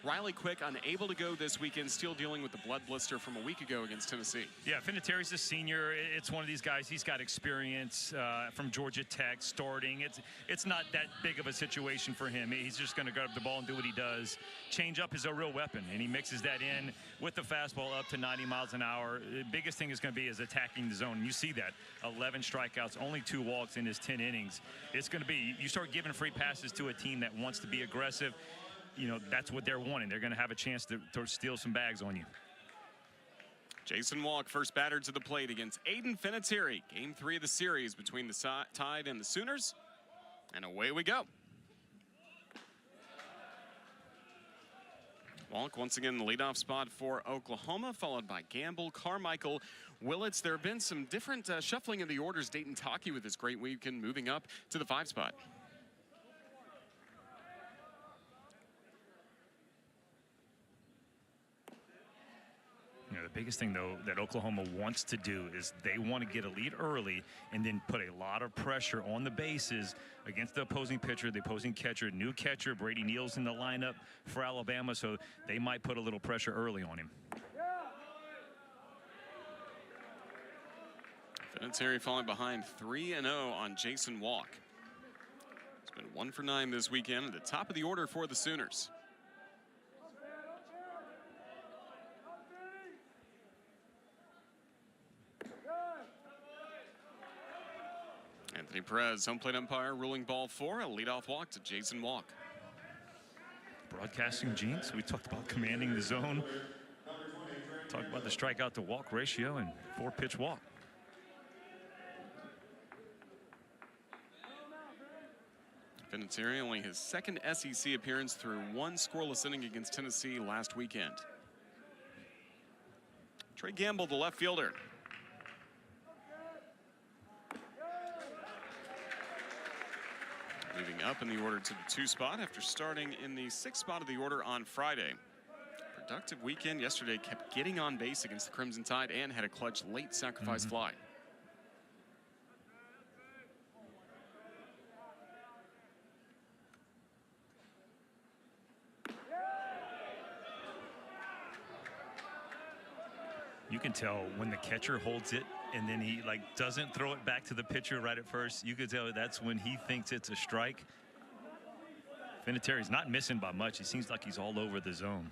Riley Quick unable to go this weekend, still dealing with the blood blister from a week ago against Tennessee. Yeah, Vinatieri's a senior. It's one of these guys. He's got experience from Georgia Tech starting. It's not that big of a situation for him. He's just going to grab the ball and do what he does. Change up is a real weapon, and he mixes that in with the fastball up to 90 miles an hour. The biggest thing is going to be is attacking the zone. And you see that 11 strikeouts, only 2 walks in his 10 innings. It's going to be, you start giving free passes to a team that wants to be aggressive. You know, that's what they're wanting. They're going to have a chance to steal some bags on you. Jason Walk, first batter to the plate against Aiden Vinatieri. Game 3 of the series between the Tide and the Sooners. And away we go. Walk once again in the leadoff spot for Oklahoma, followed by Gamble, Carmichael, Willits. There have been some different shuffling of the orders. Dayton Taki with his great weekend moving up to the 5 spot. You know, the biggest thing, though, that Oklahoma wants to do is they want to get a lead early and then put a lot of pressure on the bases against the opposing pitcher, the opposing catcher. New catcher, Brady Neal's in the lineup for Alabama, so they might put a little pressure early on him. Vinatieri falling behind 3-0 on Jason Walk. It's been 1 for 9 this weekend at the top of the order for the Sooners. Anthony Perez, home plate umpire, ruling ball 4, a leadoff walk to Jason Walk. Broadcasting jinx. We talked about commanding the zone. Talked about the strikeout to walk ratio and 4-pitch walk. Vinatieri only his 2nd SEC appearance through 1 scoreless inning against Tennessee last weekend. Trey Gamble, the left fielder. Moving up in the order to the 2 spot after starting in the 6th spot of the order on Friday. Productive weekend yesterday, kept getting on base against the Crimson Tide and had a clutch late sacrifice fly. You can tell when the catcher holds it and then he doesn't throw it back to the pitcher right at first. You could tell that's when he thinks it's a strike. Vinatieri's not missing by much. He seems like he's all over the zone.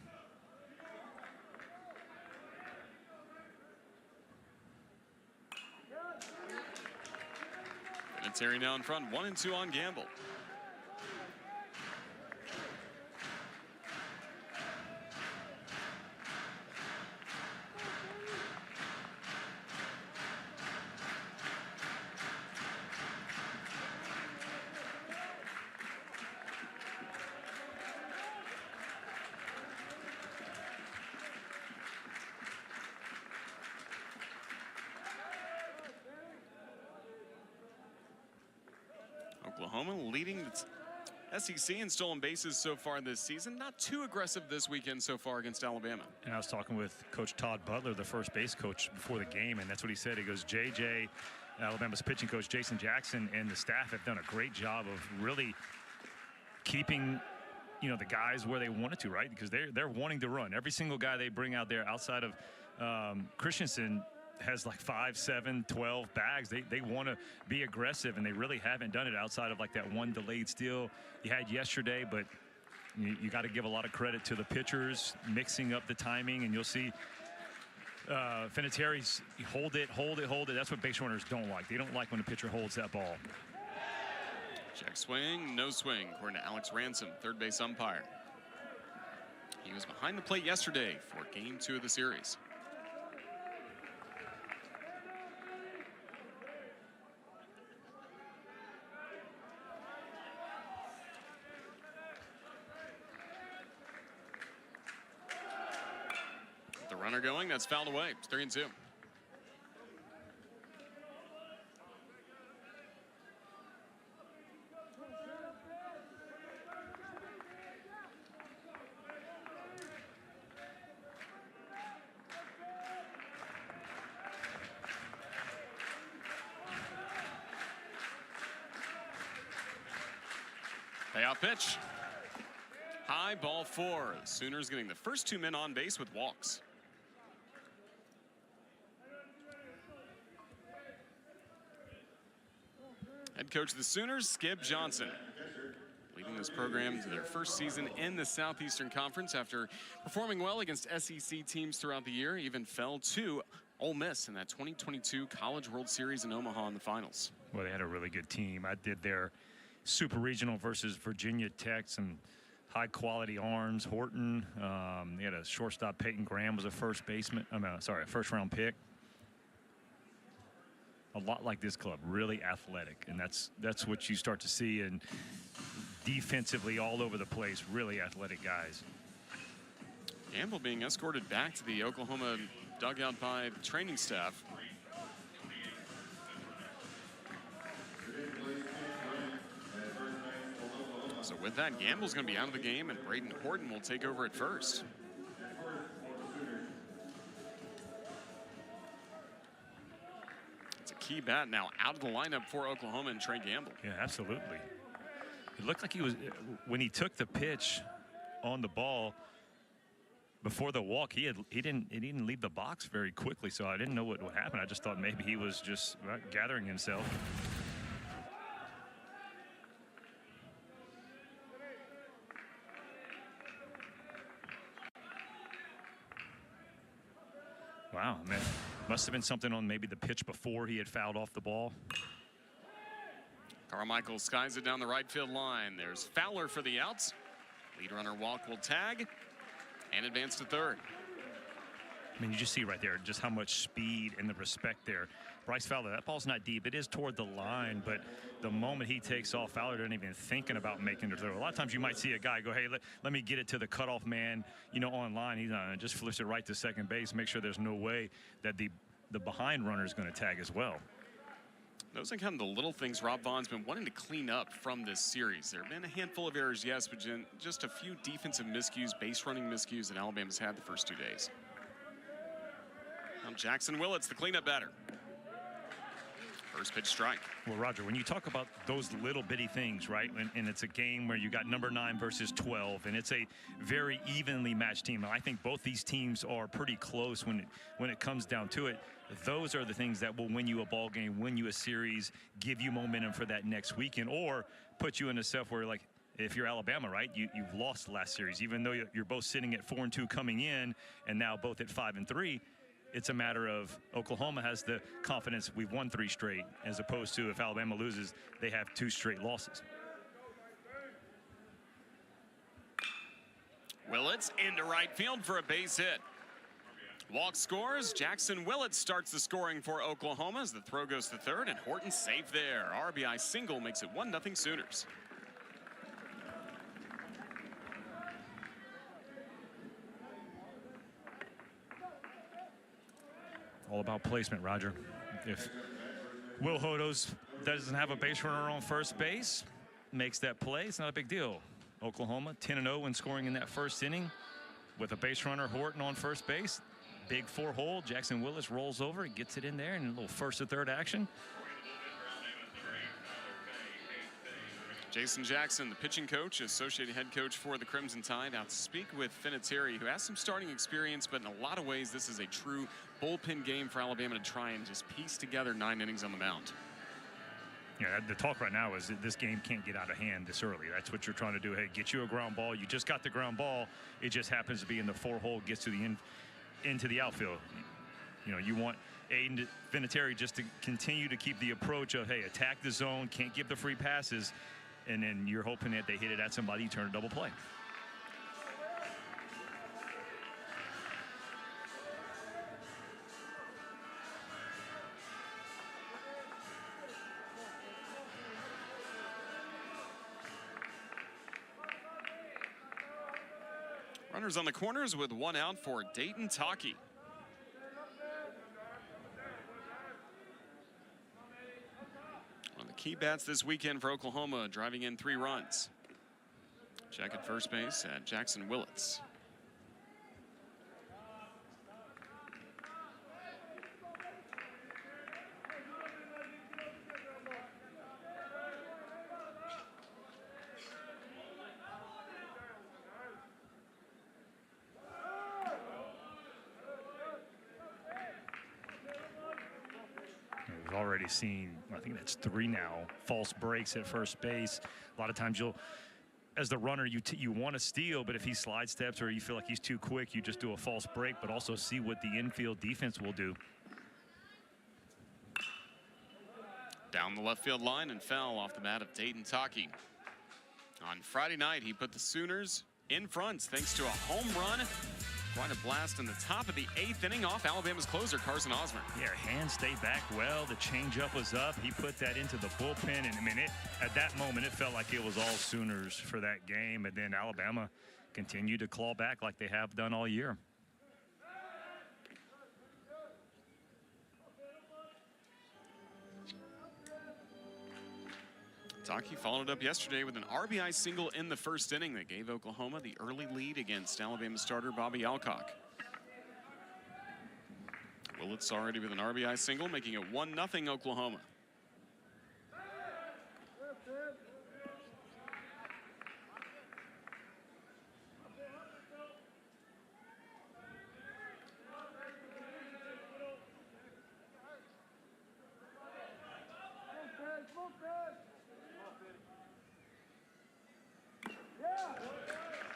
Vinatieri now in front, 1-2 on Gamble. Oklahoma leading the SEC in stolen bases so far this season. Not too aggressive this weekend so far against Alabama. And I was talking with Coach Todd Butler, the first base coach, before the game, and that's what he said. He goes, JJ, Alabama's pitching coach, Jason Jackson, and the staff have done a great job of really keeping, you know, the guys where they wanted to, right? Because they're wanting to run. Every single guy they bring out there outside of Christensen has like 5, 7, 12 bags. They want to be aggressive, and they really haven't done it outside of like that one delayed steal you had yesterday. But you got to give a lot of credit to the pitchers mixing up the timing, and you'll see Vinatieri's hold it. That's what base runners don't like. They don't like when the pitcher holds that ball. Check swing, no swing, according to Alex Ransom, third base umpire. He was behind the plate yesterday for game 2 of the series. The runner going, that's fouled away. It's 3-2. Payoff pitch. High ball 4. The Sooners getting the first 2 men on base with walks. Head coach of the Sooners, Skip Johnson, leading this program to their first season in the Southeastern Conference after performing well against SEC teams throughout the year. Even fell to Ole Miss in that 2022 College World Series in Omaha in the finals. Well, they had a really good team. I did their Super Regional versus Virginia Tech, some high-quality arms. Horton, they had a shortstop. Peyton Graham was a first baseman. A first-round pick. A lot like this club, really athletic, and that's what you start to see. And defensively, all over the place, really athletic guys. Gamble being escorted back to the Oklahoma dugout by the training staff. So with that, Gamble's going to be out of the game, and Braden Horton will take over at first. It's a key bat now out of the lineup for Oklahoma and Trey Gamble. Yeah, absolutely. It looked like he was, when he took the pitch on the ball before the walk, he didn't leave the box very quickly, so I didn't know what would happen. I just thought maybe he was just gathering himself. Wow, man. Must have been something on maybe the pitch before he had fouled off the ball. Carmichael skies it down the right field line. There's Fowler for the outs. Lead runner walk will tag and advance to third. I mean, you just see right there just how much speed and the respect there. Bryce Fowler, that ball's not deep. It is toward the line, but the moment he takes off, Fowler isn't even thinking about making the throw. A lot of times you might see a guy go, hey, let me get it to the cutoff man, on line. He just flips it right to second base, make sure there's no way that the behind runner is going to tag as well. Those are kind of the little things Rob Vaughn's been wanting to clean up from this series. There have been a handful of errors, yes, but just a few defensive miscues, base running miscues that Alabama's had the first 2 days. Now Jackson Willits, the cleanup batter. First pitch strike. Well, Roger, when you talk about those little bitty things, right, and it's a game where you got number 9 versus 12, and it's a very evenly matched team. And I think both these teams are pretty close when it comes down to it. Those are the things that will win you a ball game, win you a series, give you momentum for that next weekend, or put you in a stuff where, like, if you're Alabama, right, you've lost the last series, even though you're both sitting at 4-2 coming in, and now both at 5-3. It's a matter of Oklahoma has the confidence we've won 3 straight, as opposed to if Alabama loses, they have 2 straight losses. Willits into right field for a base hit. Walk scores. Jackson Willits starts the scoring for Oklahoma as the throw goes to third, and Horton safe there. RBI single makes it 1-0 Sooners. All about placement, Roger. If Will Hodos doesn't have a base runner on first base, makes that play, it's not a big deal. Oklahoma 10-0 when scoring in that first inning with a base runner, Horton, on first base. Big 4-hole. Jackson Willits rolls over, gets it in there, and a little first to third action. Jason Jackson, the pitching coach, associate head coach for the Crimson Tide, out to speak with Vinatieri, who has some starting experience, but in a lot of ways, this is a true bullpen game for Alabama to try and just piece together 9 innings on the mound. Yeah, the talk right now is that this game can't get out of hand this early. That's what you're trying to do. Hey, get you a ground ball. You just got the ground ball. It just happens to be in the 4-hole, gets to the into the outfield. You want Aiden Vinatieri just to continue to keep the approach of, hey, attack the zone, can't give the free passes, and then you're hoping that they hit it at somebody, turn a double play. Runners on the corners with 1 out for Dayton Taki. One of the key bats this weekend for Oklahoma, driving in 3 runs. Check at first base at Jackson Willits. We've seen, I think that's 3 now, false breaks at first base. A lot of times you'll, as the runner, you want to steal, but if he slide steps or you feel like he's too quick, you just do a false break, but also see what the infield defense will do. Down the left field line and foul off the bat of Dayton Taki. On Friday night, he put the Sooners in front thanks to a home run. Quite a blast in the top of the 8th inning off Alabama's closer, Carson Osmer. Yeah, hands stayed back well. The changeup was up. He put that into the bullpen. And, I mean, at that moment, it felt like it was all Sooners for that game. And then Alabama continued to claw back like they have done all year. Taki followed up yesterday with an RBI single in the first inning that gave Oklahoma the early lead against Alabama starter Bobby Alcock. Willits already with an RBI single, making it 1-0 Oklahoma.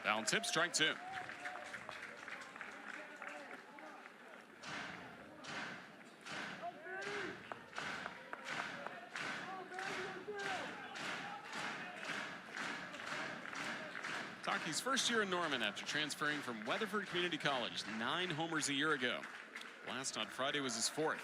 Foul tip, strike 2. Taki's first year in Norman after transferring from Weatherford Community College, 9 homers a year ago. Last on Friday was his 4th.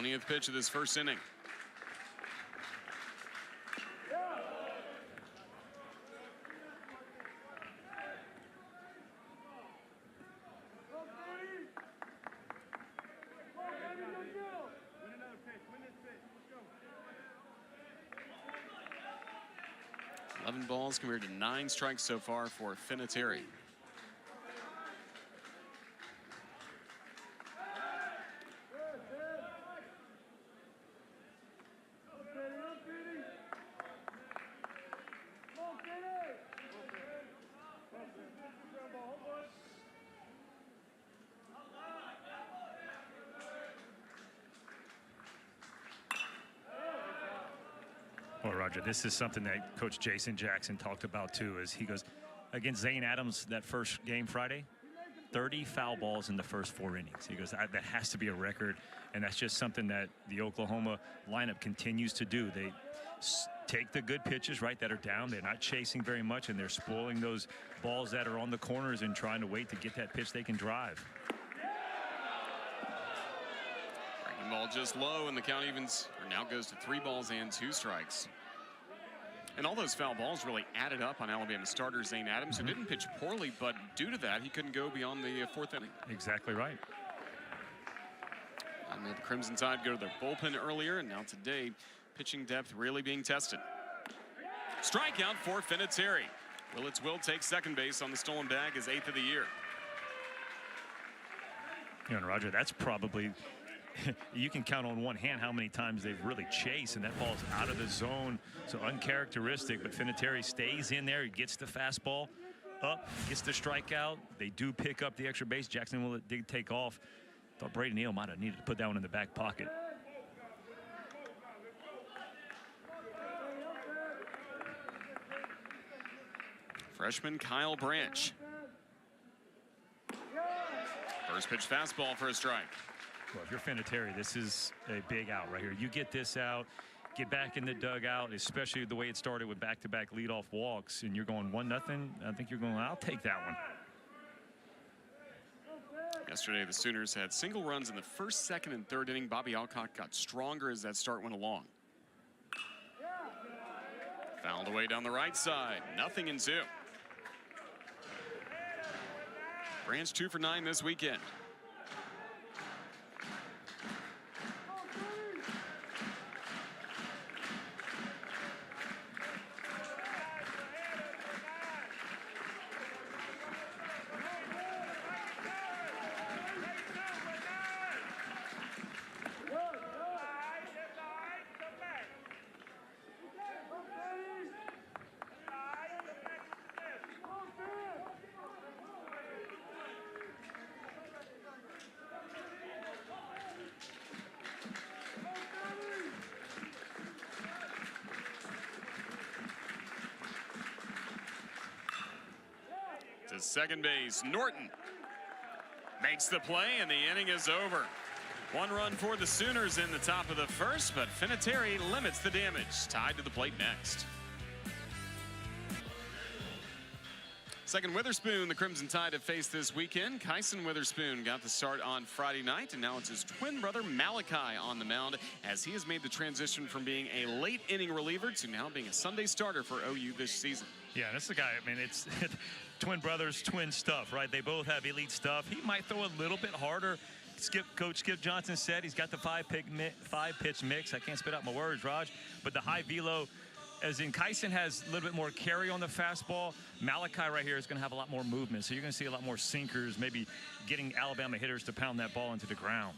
th pitch of this first inning. Balls compared to 9 strikes so far for Finateri. Well, Roger, this is something that Coach Jason Jackson talked about too. Is he goes against Zane Adams that first game Friday, 30 foul balls in the first 4 innings. He goes, that has to be a record, and that's just something that the Oklahoma lineup continues to do. They take the good pitches, right, that are down. They're not chasing very much, and they're spoiling those balls that are on the corners and trying to wait to get that pitch they can drive. Breaking ball just low, and the count evens or now goes to 3 balls and 2 strikes. And all those foul balls really added up on Alabama starter Zane Adams, who didn't pitch poorly, but due to that, he couldn't go beyond the 4th inning. Exactly right. And made the Crimson Tide go to their bullpen earlier, and now today, pitching depth really being tested. Strikeout for Finateri. Willits will take second base on the stolen bag, his 8th of the year. You know, Roger, that's probably you can count on one hand how many times they've really chased, and that ball's out of the zone, so uncharacteristic. But Finateri stays in there. He gets the fastball up, gets the strikeout. They do pick up the extra base. Jacksonville did take off. Thought Brady Neal might have needed to put that one in the back pocket. Freshman Kyle Branch. First pitch fastball for a strike. Well, if you're Finateri, this is a big out right here. You get this out, get back in the dugout, especially the way it started with back-to-back leadoff walks, and you're going 1-0. I think you're going, I'll take that one. Yesterday, the Sooners had single runs in the first, second, and third inning. Bobby Alcock got stronger as that start went along. Fouled away down the right side. 0-2. Branch 2 for 9 this weekend. To second base, Norton makes the play, and the inning is over. 1 run for the Sooners in the top of the first, but Finateri limits the damage. Tied to the plate next. Second Witherspoon the Crimson Tide have faced this weekend. Kyson Witherspoon got the start on Friday night, and now it's his twin brother Malachi on the mound as he has made the transition from being a late inning reliever to now being a Sunday starter for OU this season. Yeah, that's the guy. I mean, it's twin brothers, twin stuff, right? They both have elite stuff. He might throw a little bit harder. Coach Skip Johnson said he's got the five-pitch mix. I can't spit out my words, Raj. But the high velo, as in Kyson has a little bit more carry on the fastball. Malachi right here is going to have a lot more movement. So you're going to see a lot more sinkers, maybe getting Alabama hitters to pound that ball into the ground.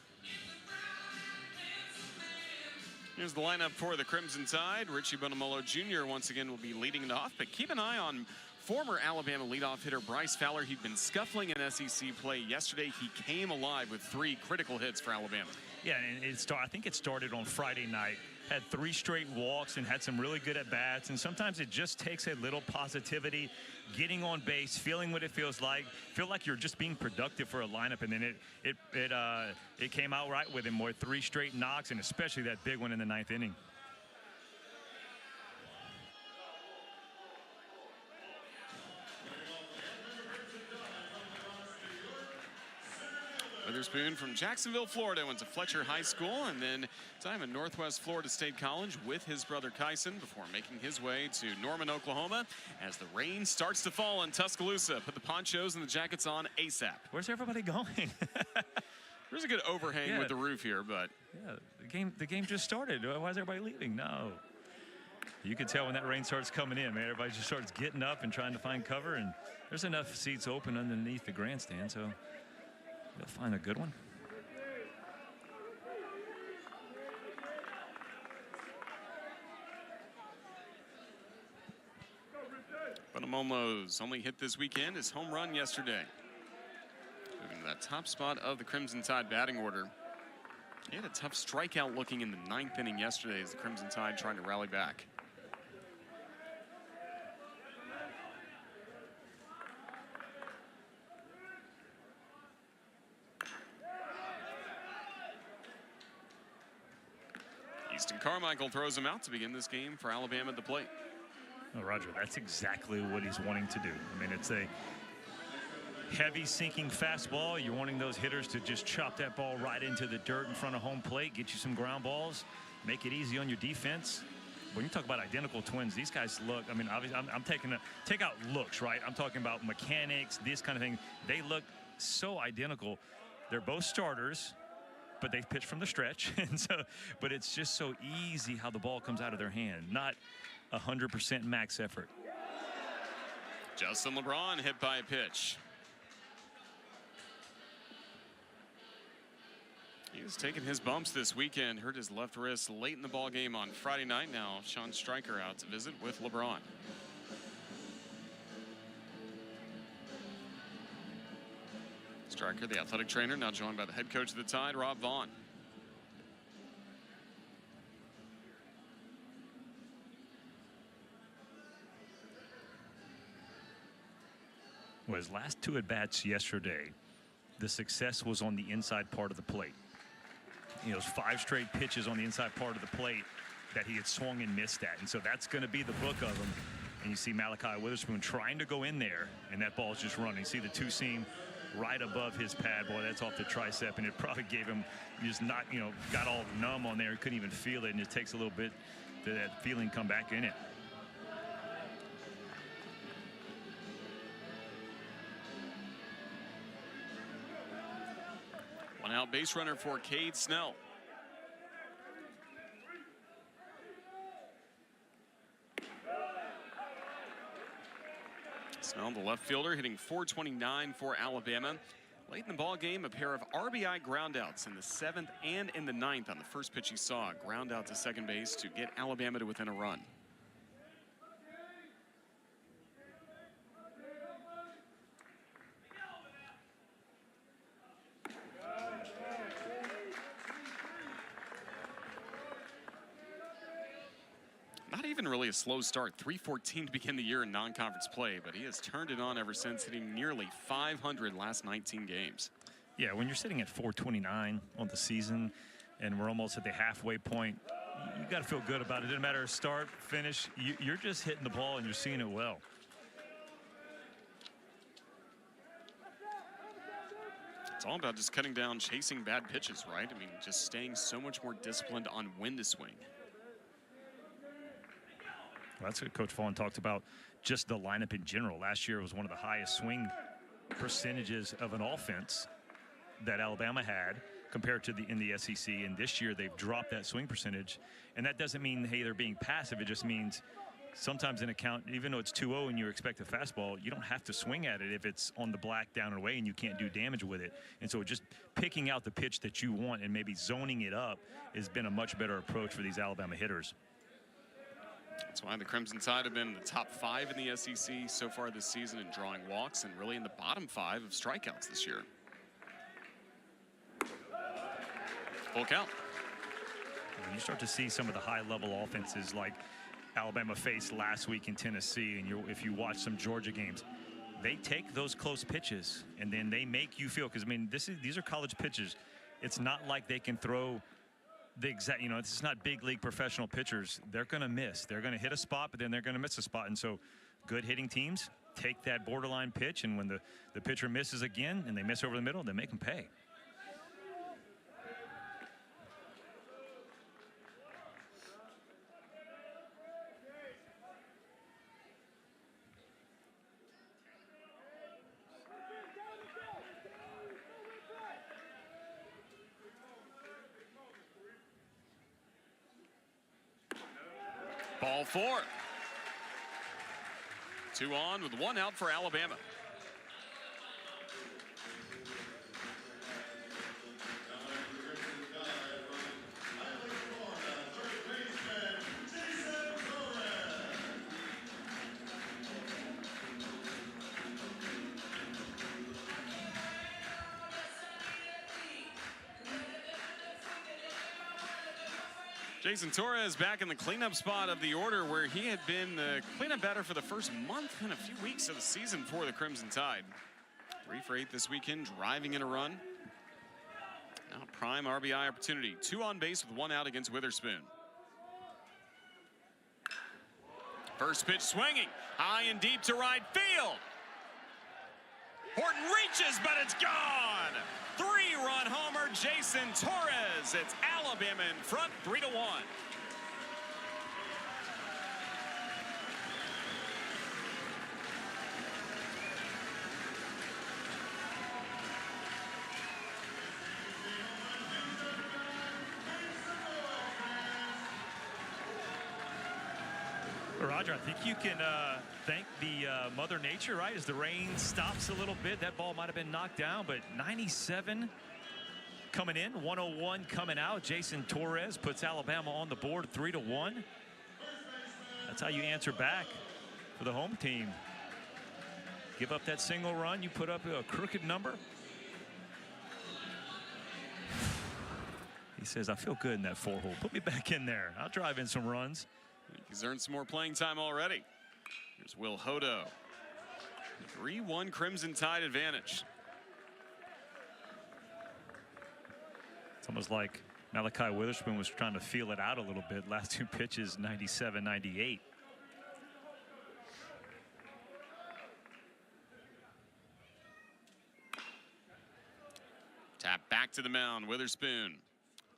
Here's the lineup for the Crimson Tide. Richie Bonamolo Jr. once again will be leading it off, but keep an eye on former Alabama leadoff hitter Bryce Fowler. He'd been scuffling in SEC play yesterday. He came alive with 3 critical hits for Alabama. Yeah, and I think it started on Friday night. Had 3 straight walks and had some really good at-bats. And sometimes it just takes a little positivity, getting on base, feeling what it feels like, feel like you're just being productive for a lineup. And then it came out right with him with 3 straight knocks, and especially that big one in the 9th inning. Witherspoon from Jacksonville, Florida, went to Fletcher High School and then time at Northwest Florida State College with his brother Kyson before making his way to Norman, Oklahoma as the rain starts to fall in Tuscaloosa. Put the ponchos and the jackets on ASAP. Where's everybody going? There's a good overhang with the roof here, but yeah, the game just started. Why is everybody leaving? No. You can tell when that rain starts coming in, man. Everybody just starts getting up and trying to find cover, and there's enough seats open underneath the grandstand, so you'll find a good one. Bonamolo's only hit this weekend, his home run yesterday. Moving to that top spot of the Crimson Tide batting order. He had a tough strikeout looking in the 9th inning yesterday as the Crimson Tide trying to rally back. Easton Carmichael throws him out to begin this game for Alabama at the plate. Oh, Roger, that's exactly what he's wanting to do. I mean, it's a heavy sinking fastball. You're wanting those hitters to just chop that ball right into the dirt in front of home plate, get you some ground balls, make it easy on your defense. When you talk about identical twins, these guys look, I mean, obviously, I'm take out looks, right? I'm talking about mechanics, this kind of thing. They look so identical. They're both starters, but they pitch from the stretch, and so, but it's just so easy how the ball comes out of their hand, not 100% max effort. Justin LeBron hit by a pitch. He was taking his bumps this weekend, hurt his left wrist late in the ball game on Friday night. Now Sean Stryker out to visit with LeBron. Stryker, the athletic trainer, now joined by the head coach of the Tide, Rob Vaughn. Well, his last 2 at-bats yesterday, the success was on the inside part of the plate. You know, 5 straight pitches on the inside part of the plate that he had swung and missed at. And so that's going to be the book of him. And you see Malachi Witherspoon trying to go in there, and that ball's just running. You see the 2-seam right above his pad. Boy, that's off the tricep, and it probably gave him just not, you know, got all numb on there. He couldn't even feel it, and it takes a little bit to that feeling come back in it. One out base runner for Cade Snell. Snell, the left fielder, hitting .429 for Alabama. Late in the ball game, a pair of RBI groundouts in the 7th and in the 9th on the first pitch he saw. Ground out to second base to get Alabama to within a run. even really a slow start. 314 to begin the year in non-conference play, but he has turned it on ever since, hitting nearly 500 last 19 games. Yeah, when you're sitting at 429 on the season, and we're almost at the halfway point, you got to feel good about it. It doesn't matter start, finish. You're just hitting the ball and you're seeing it well. It's all about just cutting down, chasing bad pitches, right? I mean, just staying so much more disciplined on when to swing. Well, that's what Coach Vaughn talked about, just the lineup in general. Last year was one of the highest swing percentages of an offense that Alabama had compared to in the SEC, and this year they've dropped that swing percentage. And that doesn't mean, hey, they're being passive. It just means sometimes in a count, even though it's 2-0 and you expect a fastball, you don't have to swing at it if it's on the black down and away and you can't do damage with it. And so just picking out the pitch that you want and maybe zoning it up has been a much better approach for these Alabama hitters. That's why the Crimson Tide have been in the top 5 in the SEC so far this season in drawing walks, and really in the bottom 5 of strikeouts this year. Full count. When you start to see some of the high-level offenses like Alabama faced last week in Tennessee, and if you watch some Georgia games, they take those close pitches and then they make you feel, because I mean these are college pitches. It's not like they can throw the exact, it's not big league professional pitchers. They're going to miss. They're going to hit a spot, but then they're going to miss a spot. And so good hitting teams take that borderline pitch, and when the pitcher misses again and they miss over the middle, they make them pay. Ball 4. 2 on with 1 out for Alabama. Jason Torres back in the cleanup spot of the order, where he had been the cleanup batter for the first month and a few weeks of the season for the Crimson Tide. 3 for 8 this weekend, driving in a run. Now a prime RBI opportunity. 2 on base with 1 out against Witherspoon. First pitch swinging, high and deep to right field. Horton reaches, but it's gone. 3-run homer, Jason Torres. It's Alabama in front, 3-1. Roger, I think you can thank the Mother Nature, right? As the rain stops a little bit, that ball might have been knocked down, but 97 coming in, 101 coming out. Jason Torres puts Alabama on the board, 3-1. That's how you answer back for the home team. Give up that single run, you put up a crooked number. He says, I feel good in that 4-hole. Put me back in there. I'll drive in some runs. He's earned some more playing time already. Here's Will Hodo. 3-1 Crimson Tide advantage. It's almost like Malachi Witherspoon was trying to feel it out a little bit. Last 2 pitches, 97, 98. Tap back to the mound. Witherspoon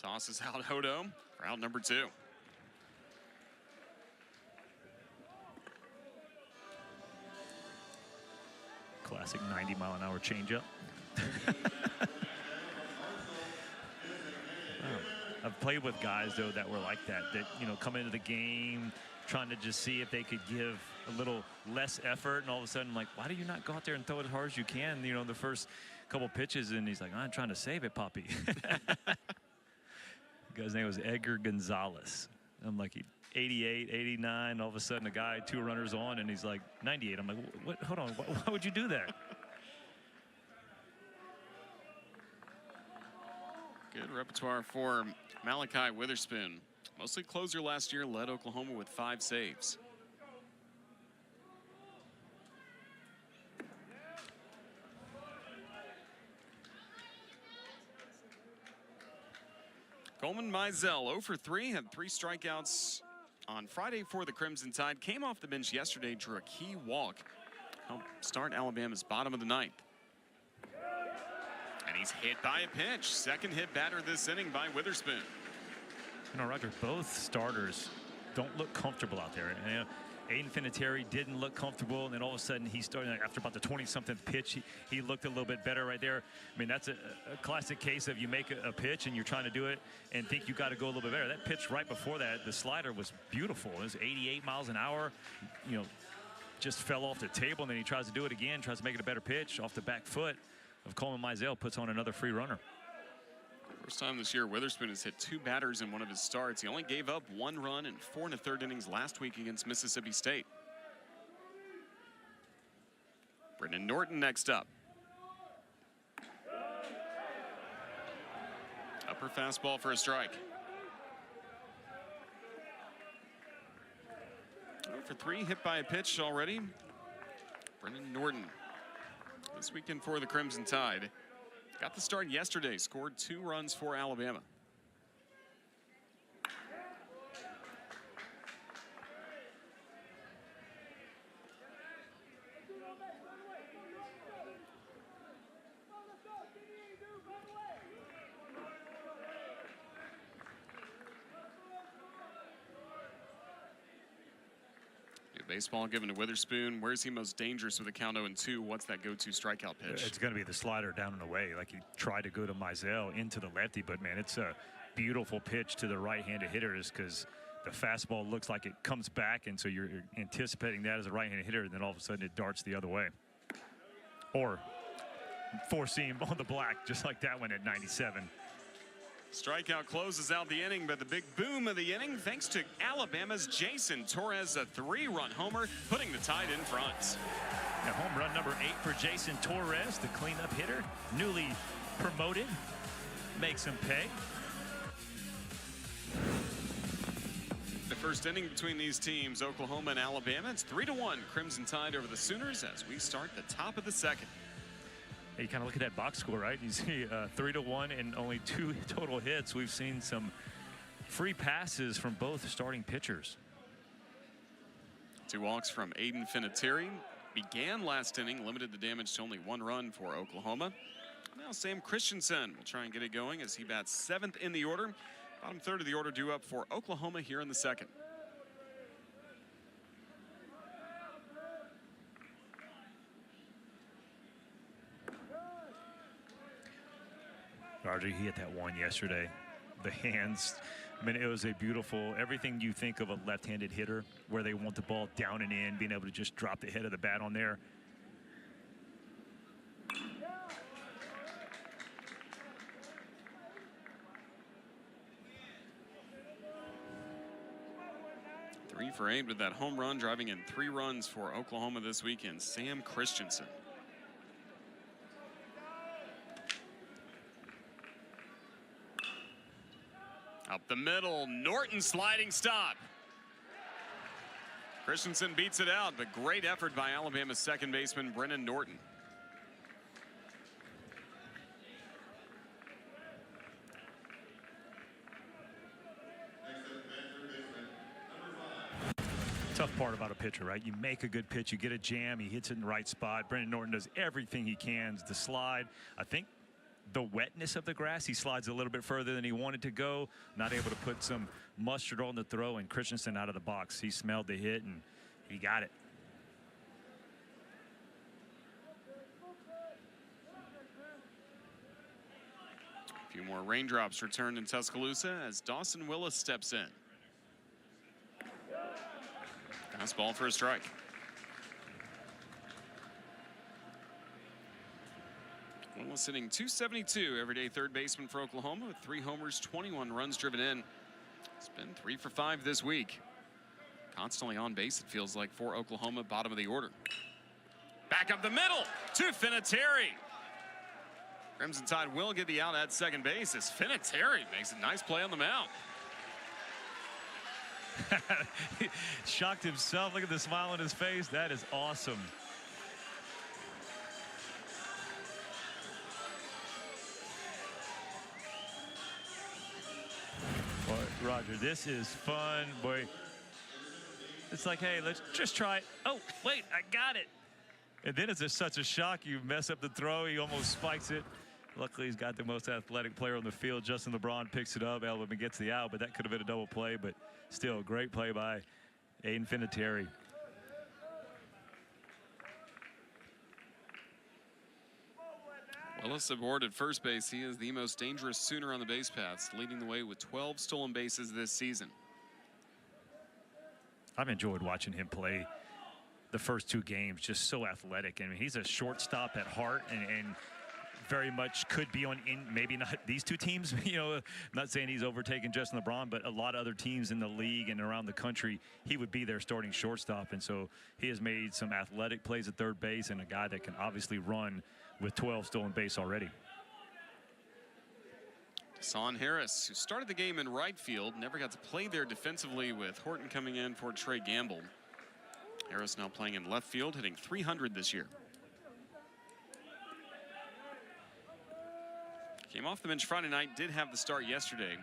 tosses out Hodo for out number 2. Classic 90-mile-an-hour changeup. I've played with guys, though, that were like that come into the game trying to just see if they could give a little less effort, and all of a sudden, like, why do you not go out there and throw it as hard as you can, the first couple pitches? And he's like, I'm trying to save it, Poppy. The guy's name was Edgar Gonzalez. I'm like, 88, 89, all of a sudden a guy 2 runners on, and he's like 98. I'm like, what? Hold on, why would you do that? Good repertoire for Malachi Witherspoon. Mostly closer last year, led Oklahoma with 5 saves. Coleman Mizell 0 for 3, had 3 strikeouts on Friday for the Crimson Tide. Came off the bench yesterday, drew a key walk. Helped start Alabama's bottom of the 9th. And he's hit by a pitch. Second hit batter this inning by Witherspoon. You know, Roger, both starters don't look comfortable out there. And, Aiden Vinatieri didn't look comfortable, and then all of a sudden he started after about the 20-something pitch. He looked a little bit better right there. I mean, that's a classic case of you make a pitch and you're trying to do it and think you got to go a little bit better. That pitch right before that, the slider was beautiful. It was 88 miles an hour. You know, just fell off the table, and then he tries to do it again, tries to make it a better pitch off the back foot of Coleman Mizell, puts on another free runner. First time this year, Witherspoon has hit 2 batters in one of his starts. He only gave up 1 run in 4 1/3 innings last week against Mississippi State. Brennan Norton next up. Upper fastball for a strike. 0 for 3, hit by a pitch already. Brennan Norton this weekend for the Crimson Tide. Got the start yesterday, scored 2 runs for Alabama. Baseball given to Witherspoon. Where's he most dangerous with a count 0-2? What's that go-to strikeout pitch? It's going to be the slider down and away. Like he tried to go to Mizell into the lefty, but man, it's a beautiful pitch to the right-handed hitters because the fastball looks like it comes back, and so you're anticipating that as a right-handed hitter, and then all of a sudden it darts the other way. Or four-seam on the black, just like that one at 97. Strikeout closes out the inning, but the big boom of the inning, thanks to Alabama's Jason Torres, a 3-run homer, putting the Tide in front. Now, home run number 8 for Jason Torres, the cleanup hitter, newly promoted, makes him pay. The first inning between these teams, Oklahoma and Alabama, it's 3-1 Crimson Tide over the Sooners as we start the top of the 2nd. You kind of look at that box score, right? You see 3-1 and only 2 total hits. We've seen some free passes from both starting pitchers. 2 walks from Aiden Vinatieri. Began last inning, limited the damage to only 1 run for Oklahoma. Now Sam Christensen will try and get it going as he bats 7th in the order. Bottom 3rd of the order due up for Oklahoma here in the 2nd. Roger, he hit that one yesterday. The hands, I mean, it was a beautiful, everything you think of a left-handed hitter, where they want the ball down and in, being able to just drop the head of the bat on there. Three for 8 with that home run, driving in 3 runs for Oklahoma this weekend. Sam Christensen. Up the middle, Norton sliding stop. Christensen beats it out, but great effort by Alabama's second baseman, Brennan Norton. Tough part about a pitcher, right? You make a good pitch, you get a jam, he hits it in the right spot. Brennan Norton does everything he can. The slide, I think the wetness of the grass, he slides a little bit further than he wanted to go, not able to put some mustard on the throw, and Christensen out of the box. He smelled the hit and he got it. A few more raindrops returned in Tuscaloosa as Dawson Willis steps in. Fastball for a strike. Willis hitting .272, everyday third baseman for Oklahoma with 3 homers, 21 runs driven in. It's been 3 for 5 this week. Constantly on base, it feels like, for Oklahoma, bottom of the order. Back up the middle to Vinatieri. Crimson Tide will get the out at second base as Vinatieri makes a nice play on the mound. Shocked himself. Look at the smile on his face. That is awesome. Boy, Roger, this is fun. Boy, it's like, hey, let's just try it. Oh, wait, I got it. And then it's just such a shock. You mess up the throw. He almost spikes it. Luckily, he's got the most athletic player on the field. Justin LeBron picks it up. Alabama gets the out, but that could have been a double play. But still, a great play by Aiden Vinatieri. Willis aboard at first base. He is the most dangerous Sooner on the base paths, leading the way with 12 stolen bases this season. I've enjoyed watching him play the first 2 games. Just so athletic. I mean, he's a shortstop at heart, and very much could be on maybe not these 2 teams. You know, not saying he's overtaken Justin LeBron, but a lot of other teams in the league and around the country, he would be their starting shortstop. And so he has made some athletic plays at third base, and a guy that can obviously run with 12 stolen base already. Son Harris, who started the game in right field, never got to play there defensively with Horton coming in for Trey Gamble. Harris now playing in left field, hitting .300 this year. Came off the bench Friday night, did have the start yesterday.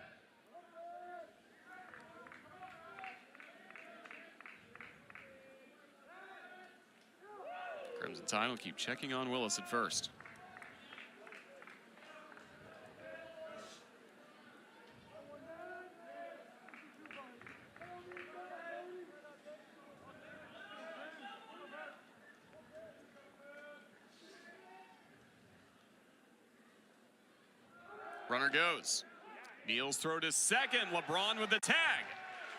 Crimson Tide will keep checking on Willis at first. Runner goes. Neal's throw to second. LeBron with the tag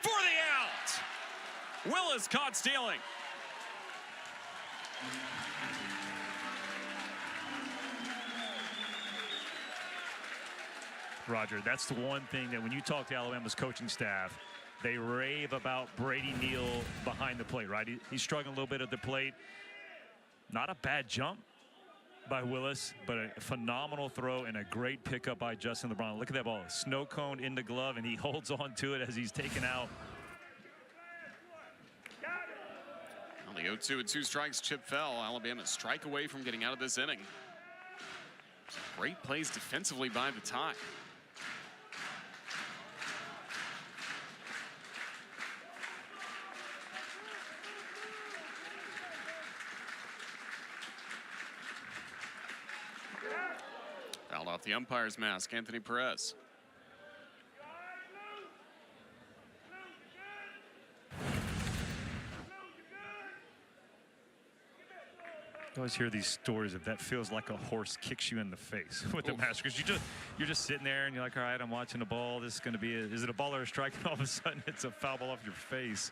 for the out. Willis caught stealing. Roger, that's the one thing that when you talk to Alabama's coaching staff, they rave about Brady Neal behind the plate, right? He's struggling a little bit at the plate. Not a bad jump by Willis, but a phenomenal throw and a great pickup by Justin LeBron. Look at that ball. Snow cone in the glove, and he holds on to it as he's taken out. On the 0-2 with 2 strikes, Chip fell. Alabama strike away from getting out of this inning. Great plays defensively by the Tide. Fouled off the umpire's mask, Anthony Perez. I always hear these stories of that feels like a horse kicks you in the face with the mask, because you're just sitting there and you're like, all right, I'm watching the ball. This is going to be is it a ball or a strike? And all of a sudden it's a foul ball off your face.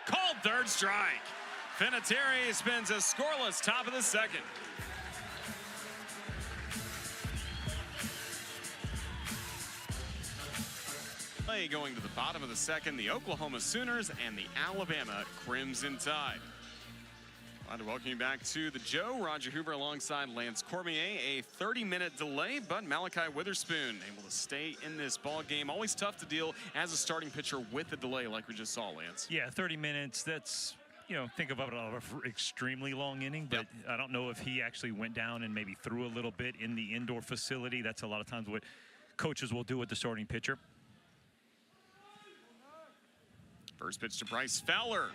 Called third strike. Vinatieri spins a scoreless top of the second. Play going to the bottom of the second, the Oklahoma Sooners and the Alabama Crimson Tide. Glad to welcome you back to the Joe. Roger Hoover alongside Lance Cormier. A 30-minute delay, but Malachi Witherspoon able to stay in this ball game. Always tough to deal as a starting pitcher with a delay like we just saw, Lance. Yeah, 30 minutes, that's, you know, think of it as an extremely long inning, but yep. I don't know if he actually went down and maybe threw a little bit in the indoor facility. That's a lot of times what coaches will do with the starting pitcher. First pitch to Bryce Fowler.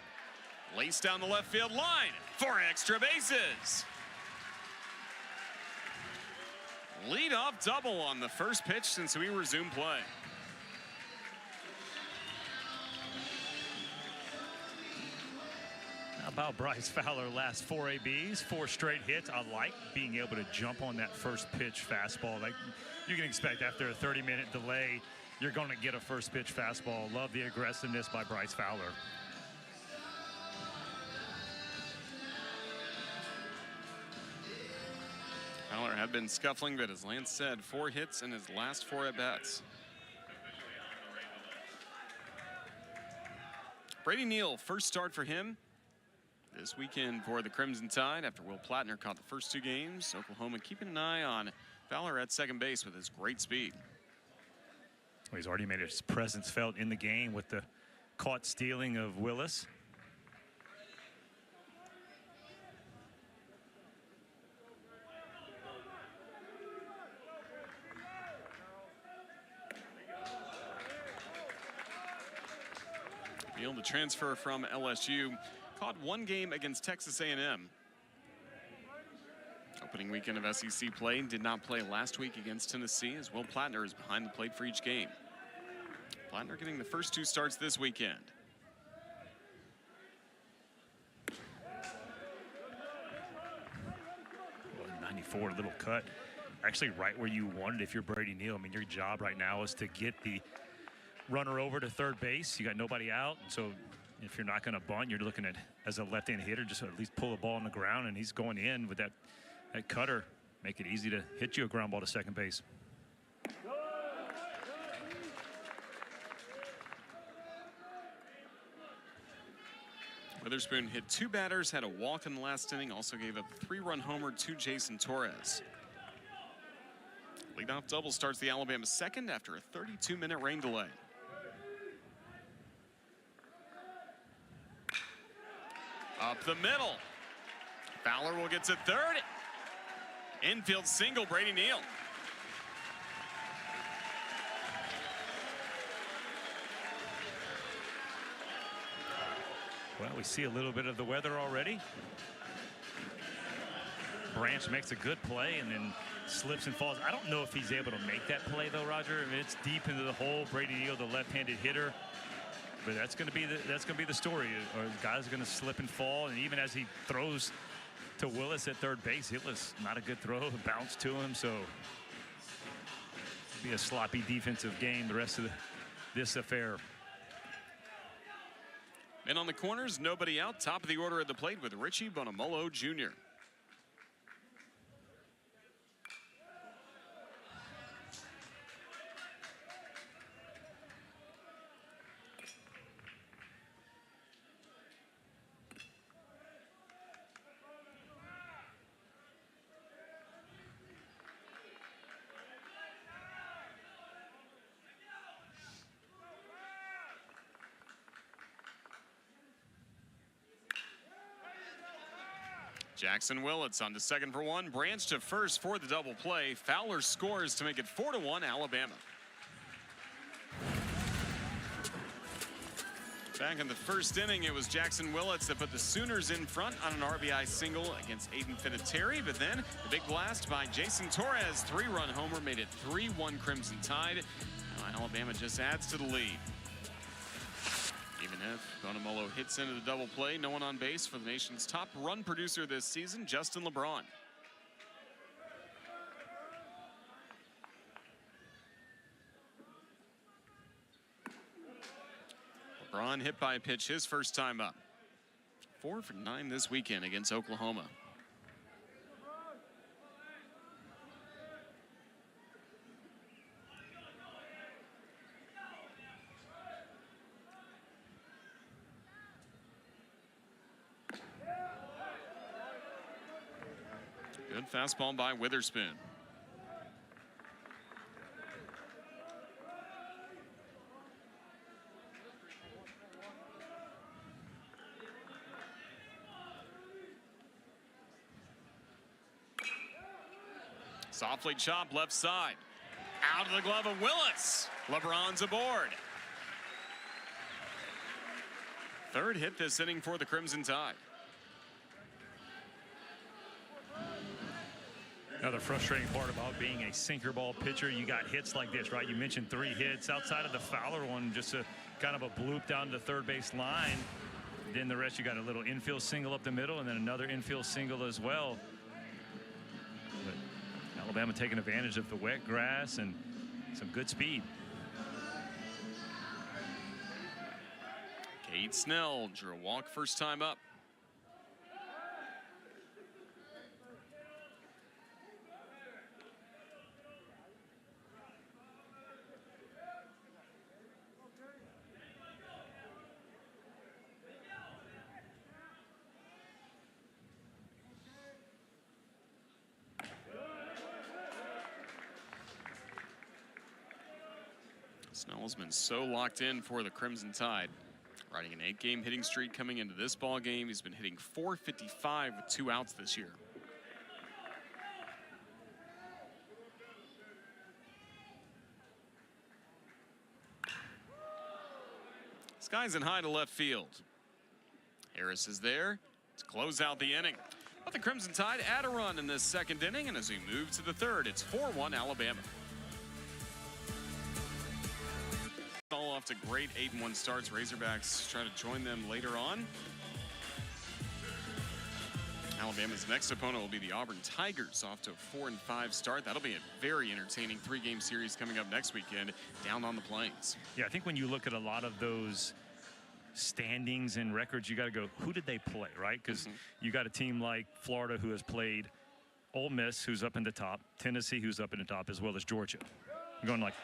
Laced down the left field line for extra bases. Lead-off double on the first pitch since we resumed play. How about Bryce Fowler? Last 4 ABs, 4 straight hits. I like being able to jump on that first pitch fastball. Like you can expect after a 30-minute delay, you're going to get a first pitch fastball. Love the aggressiveness by Bryce Fowler. Fowler had been scuffling, but as Lance said, 4 hits in his last 4 at-bats. Brady Neal, first start for him this weekend for the Crimson Tide after Will Plattner caught the first 2 games. Oklahoma keeping an eye on Fowler at second base with his great speed. Well, he's already made his presence felt in the game with the caught stealing of Willis. Beal, the transfer from LSU, caught one game against Texas A&M. Opening weekend of SEC play, did not play last week against Tennessee, as Will Plattner is behind the plate for each game. Plattner getting the first 2 starts this weekend. Well, 94, little cut. Actually right where you wanted if you're Brady Neal. I mean, your job right now is to get the runner over to third base. You got nobody out, so if you're not going to bunt, you're looking at, as a left-hand hitter, just at least pull the ball on the ground, and he's going in with that cutter. Make it easy to hit you a ground ball to second base. Witherspoon hit 2 batters, had a walk in the last inning, also gave up a 3-run homer to Jason Torres. Leadoff double starts the Alabama second after a 32-minute rain delay. Up the middle. Fowler will get to third. Infield single, Brady Neal. Well, we see a little bit of the weather already. Branch makes a good play and then slips and falls. I don't know if he's able to make that play though, Roger. I mean, it's deep into the hole. Brady Neal, the left-handed hitter. But that's going to be the story. Or the guy's going to slip and fall, and even as he throws to Willis at third base, it was not a good throw. It bounced to him, so it'll be a sloppy defensive game the rest of this affair. And on the corners, nobody out. Top of the order at the plate with Richie Bonamolo Jr. Jackson Willits on to second for 1. Branch to first for the double play. Fowler scores to make it 4-1 Alabama. Back in the first inning, it was Jackson Willits that put the Sooners in front on an RBI single against Aiden Vinatieri. But then the big blast by Jason Torres, 3-run homer, made it 3-1 Crimson Tide. Now Alabama just adds to the lead. Even if Bonamolo hits into the double play, no one on base for the nation's top run producer this season, Justin LeBron. LeBron hit by a pitch his first time up. 4 for 9 this weekend against Oklahoma. Good fastball by Witherspoon. Softly chopped left side. Out of the glove of Willis. LeBron's aboard. Third hit this inning for the Crimson Tide. Another frustrating part about being a sinker ball pitcher, you got hits like this, right? You mentioned 3 hits outside of the Fowler one, just a kind of a bloop down the third base line. Then the rest, you got a little infield single up the middle and then another infield single as well. But Alabama taking advantage of the wet grass and some good speed. Cade Snell drew a walk first time up. Snell has been so locked in for the Crimson Tide. Riding an 8-game hitting streak coming into this ball game. He's been hitting .455 with 2 outs this year. Skies and high to left field. Harris is there to close out the inning. But the Crimson Tide add a run in this second inning, and as we move to the third, it's 4-1 Alabama. All off to great 8-1 starts. Razorbacks try to join them later on. Alabama's next opponent will be the Auburn Tigers, off to a 4-5 start. That'll be a very entertaining 3-game series coming up next weekend down on the Plains. Yeah, I think when you look at a lot of those standings and records, you got to go, who did they play, right? Because you got a team like Florida who has played Ole Miss, who's up in the top, Tennessee, who's up in the top, as well as Georgia. I'm going like,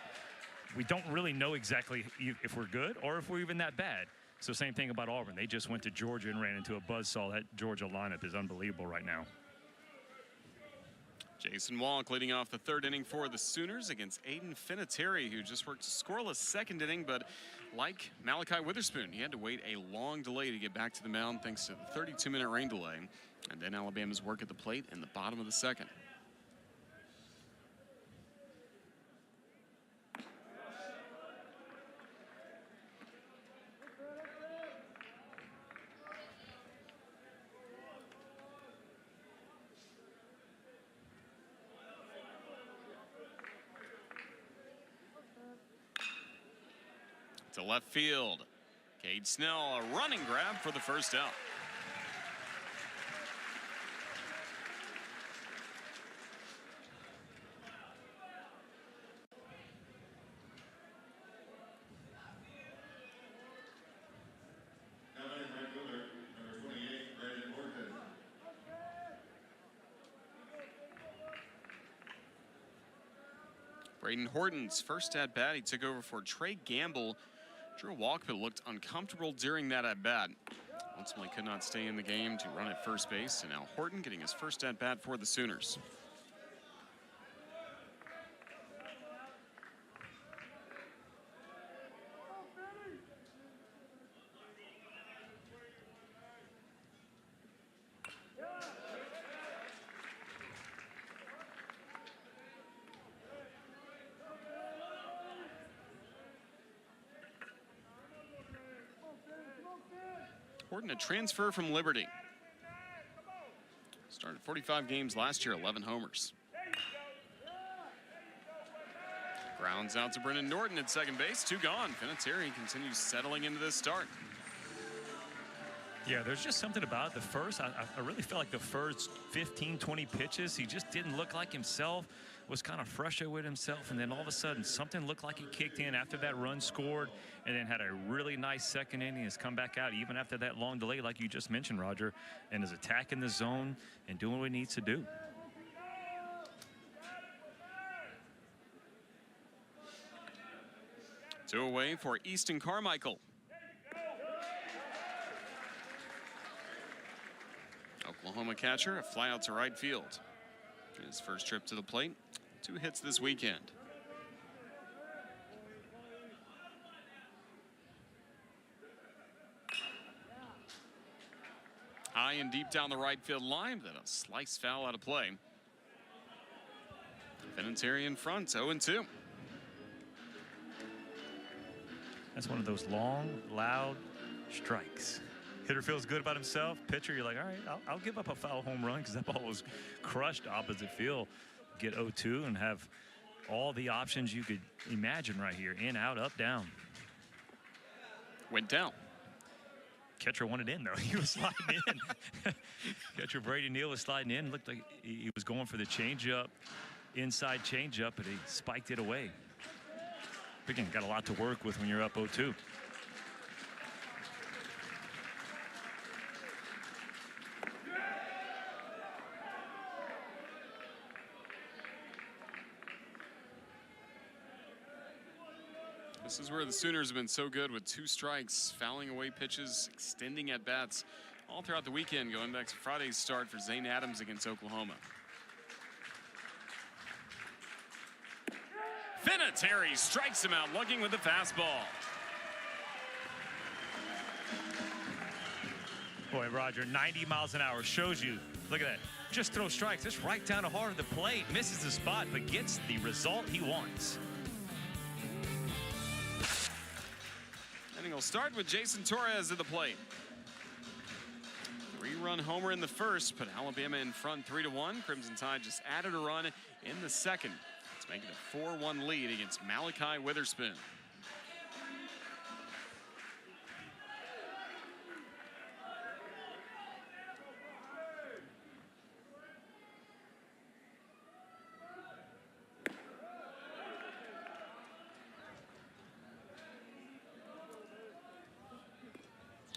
we don't really know exactly if we're good or if we're even that bad. So same thing about Auburn. They just went to Georgia and ran into a buzzsaw. That Georgia lineup is unbelievable right now. Jason Walk leading off the third inning for the Sooners against Aiden Finateri, who just worked a scoreless second inning, but like Malachi Witherspoon, he had to wait a long delay to get back to the mound thanks to the 32-minute rain delay. And then Alabama's work at the plate in the bottom of the second. To left field, Cade Snell, a running grab for the first out. Braden Horton's first at bat, he took over for Trey Gamble. Drew a walk, but looked uncomfortable during that at bat. Ultimately could not stay in the game to run at first base, and now Horton getting his first at bat for the Sooners. Horton, a transfer from Liberty. Started 45 games last year, 11 homers. Grounds out to Brennan Norton at second base, 2 gone. Finateri continues settling into this start. Yeah, there's just something about it. The first, I really felt like the first 15, 20 pitches, he just didn't look like himself, was kind of frustrated with himself, and then all of a sudden something looked like he kicked in after that run scored, and then had a really nice second inning. Has come back out even after that long delay like you just mentioned, Roger, and is attacking the zone and doing what he needs to do. Two away for Easton Carmichael. Oklahoma catcher, a fly out to right field. His first trip to the plate, 2 hits this weekend. High and deep down the right field line, then a slice foul out of play. Finateri in front, 0-2. That's one of those long, loud strikes. Hitter feels good about himself. Pitcher, you're like, all right, I'll give up a foul home run because that ball was crushed opposite field. Get 0-2 and have all the options you could imagine right here. In, out, up, down. Went down. Catcher wanted in, though. He was sliding in. Catcher Brady Neal was sliding in. Looked like he was going for the changeup, inside changeup, but he spiked it away. Again, got a lot to work with when you're up 0-2. This is where the Sooners have been so good with 2 strikes, fouling away pitches, extending at bats all throughout the weekend, going back to Friday's start for Zane Adams against Oklahoma. Vinatieri strikes him out looking with the fastball. Boy, Roger, 90 miles an hour shows you. Look at that. Just throw strikes. Just right down the heart of the plate. Misses the spot, but gets the result he wants. And he'll start with Jason Torres at the plate. 3-run homer in the first, put Alabama in front 3-1. Crimson Tide just added a run in the second. It's making a 4-1 lead against Malachi Witherspoon.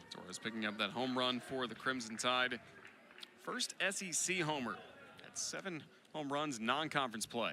Torres picking up that home run for the Crimson Tide. First SEC homer at 7 home runs non-conference play.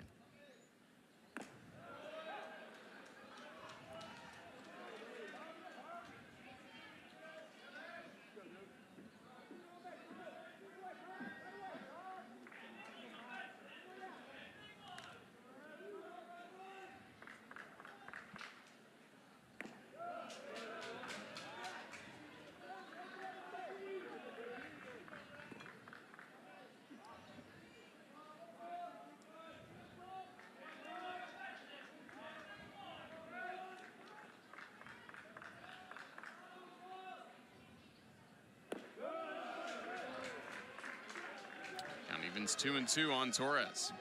Evens 2-2 on Torres.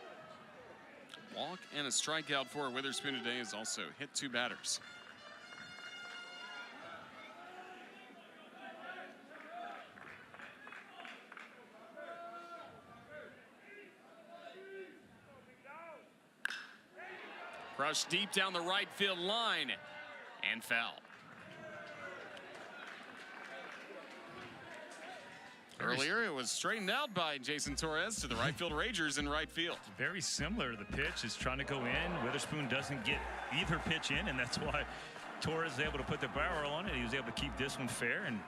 Walk and a strikeout for Witherspoon today has also hit 2 batters. Crushed deep down the right field line and foul. Earlier, it was straightened out by Jason Torres to the right field Rangers in right field. Very similar. The pitch is trying to go in. Witherspoon doesn't get either pitch in, and that's why Torres is able to put the barrel on it. He was able to keep this one fair and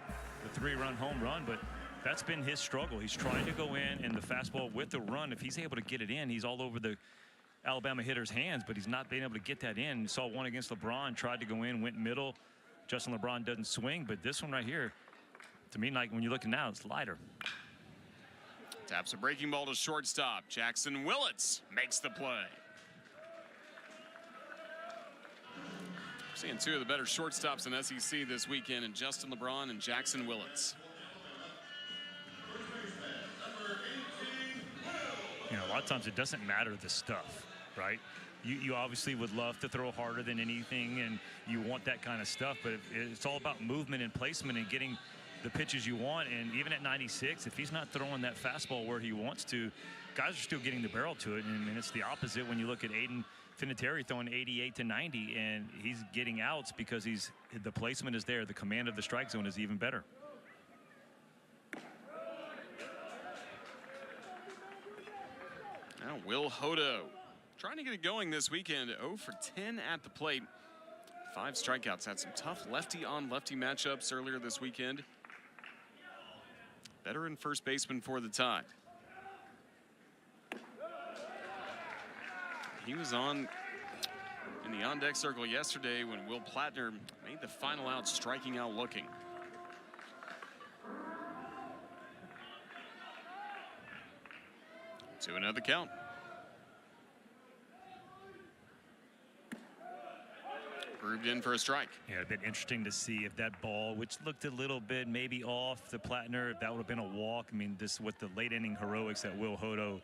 the 3-run home run, but that's been his struggle. He's trying to go in the fastball with the run. If he's able to get it in, he's all over the Alabama hitter's hands, but he's not being able to get that in. You saw one against LeBron, tried to go in, went middle. Justin LeBron doesn't swing, but this one right here, to me, like when you're looking now, it's lighter. Taps a breaking ball to shortstop. Jackson Willits makes the play. Seeing 2 of the better shortstops in SEC this weekend, and Justin LeBron and Jackson Willits. You know, a lot of times it doesn't matter the stuff, right? You obviously would love to throw harder than anything, and you want that kind of stuff, but it's all about movement and placement and getting the pitches you want. And even at 96, if he's not throwing that fastball where he wants to, guys are still getting the barrel to it. And it's the opposite when you look at Aiden Vinatieri throwing 88 to 90, and he's getting outs because the placement is there. The command of the strike zone is even better. Now Will Hodo trying to get it going this weekend. 0 for 10 at the plate. 5 strikeouts. Had some tough lefty on lefty matchups earlier this weekend. Veteran first baseman for the Tide. He was in the on-deck circle yesterday when Will Plattner made the final out, striking out looking. To another count. Grooved in for a strike. Yeah, it'd been interesting to see if that ball, which looked a little bit maybe off the Plattner, if that would have been a walk. I mean, this with the late inning heroics that Will Hodo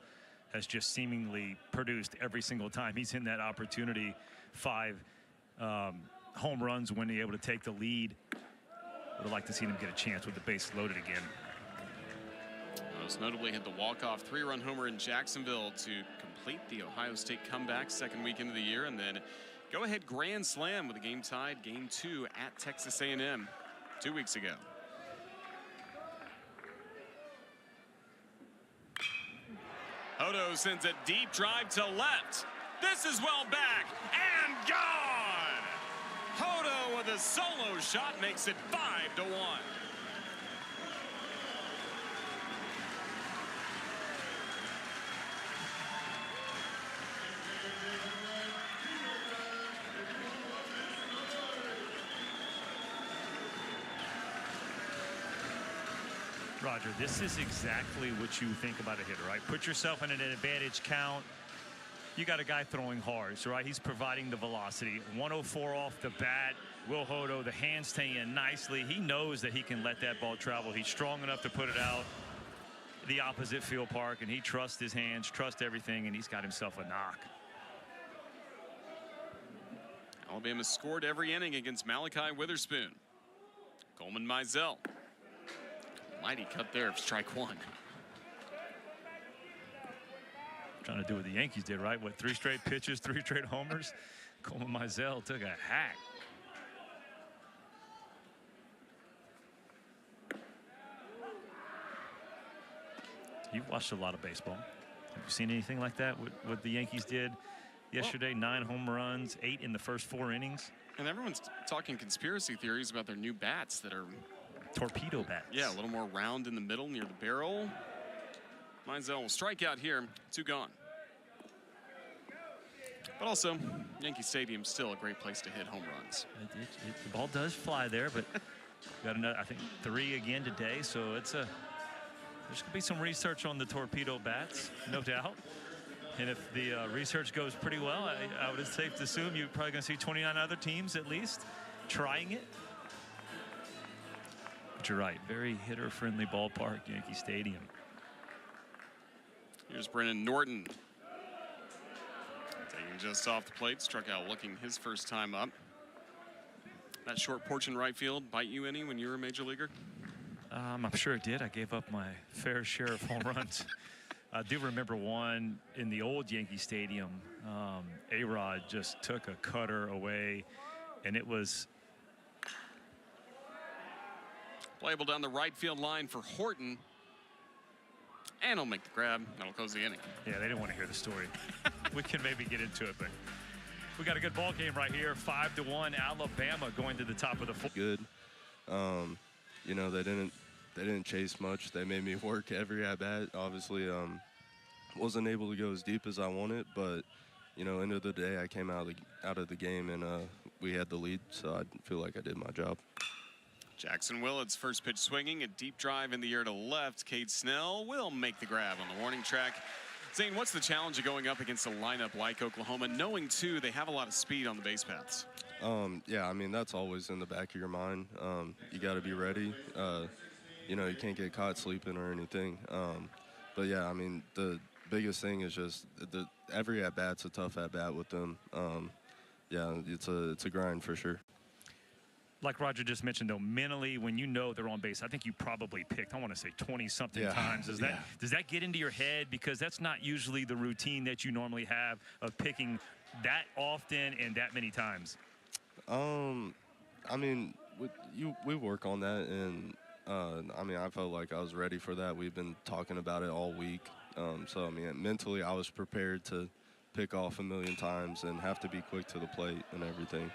has just seemingly produced every single time he's in that opportunity. 5 home runs when he's able to take the lead. Would have liked to see him get a chance with the base loaded again. Most notably hit the walk-off 3-run homer in Jacksonville to complete the Ohio State comeback second weekend of the year, and then go-ahead grand slam with a game tied game 2 at Texas A&M 2 weeks ago. Hodo sends a deep drive to left. This is well back and gone. Hodo with a solo shot makes it 5-1. Roger, this is exactly what you think about a hitter, right? Put yourself in an advantage count. You got a guy throwing hard, so right, he's providing the velocity. 104 off the bat. Will Hodo, the hand staying in nicely. He knows that he can let that ball travel. He's strong enough to put it out the opposite field park, and he trusts his hands, trusts everything, and he's got himself a knock. Alabama scored every inning against Malachi Witherspoon. Coleman Mizell. Mighty cut there of strike one. Trying to do what the Yankees did, right? What, 3 straight pitches, 3 straight homers? Coleman Mizell took a hack. You've watched a lot of baseball. Have you seen anything like that? What the Yankees did yesterday? 9 home runs, 8 in the first 4 innings. And everyone's talking conspiracy theories about their new bats that are torpedo bats. Yeah, a little more round in the middle near the barrel. Mizell will strike out here. 2 gone. But also, Yankee Stadium's still a great place to hit home runs. The ball does fly there, but got another, I think, 3 again today. So it's there's going to be some research on the torpedo bats, no doubt. And if the research goes pretty well, I would safe to assume you're probably going to see 29 other teams at least trying it. But you're right, very hitter-friendly ballpark, Yankee Stadium. Here's Brennan Norton. Taking just off the plate, struck out looking his first time up. That short porch in right field bite you any when you were a major leaguer? I'm sure it did. I gave up my fair share of home runs. I do remember one in the old Yankee Stadium. A-Rod just took a cutter away, and it was playable down the right field line for Horton. And he'll make the grab. That'll close the inning. Yeah, they didn't want to hear the story. We can maybe get into it, but we got a good ball game right here. 5-1, Alabama going to the top of the fourth. Good. You know, they didn't chase much. They made me work every at bat. Obviously, wasn't able to go as deep as I wanted, but you know, end of the day, I came out of the game and we had the lead, so I feel like I did my job. Jackson Willet's first pitch swinging, a deep drive in the air to left. Cade Snell will make the grab on the warning track. Zane, what's the challenge of going up against a lineup like Oklahoma, knowing too they have a lot of speed on the base paths? Yeah, I mean, that's always in the back of your mind. You got to be ready. You know, you can't get caught sleeping or anything. But yeah, I mean, the biggest thing is just every at bat's a tough at bat with them. Yeah, it's a grind for sure. Like Roger just mentioned, though, mentally, when you know they're on base, I think you probably picked, I want to say 20-something times. Does that get into your head? Because that's not usually the routine that you normally have of picking that often and that many times. I mean, we work on that, and I mean, I felt like I was ready for that. We've been talking about it all week. So, I mean, mentally, I was prepared to pick off a million times and have to be quick to the plate and everything.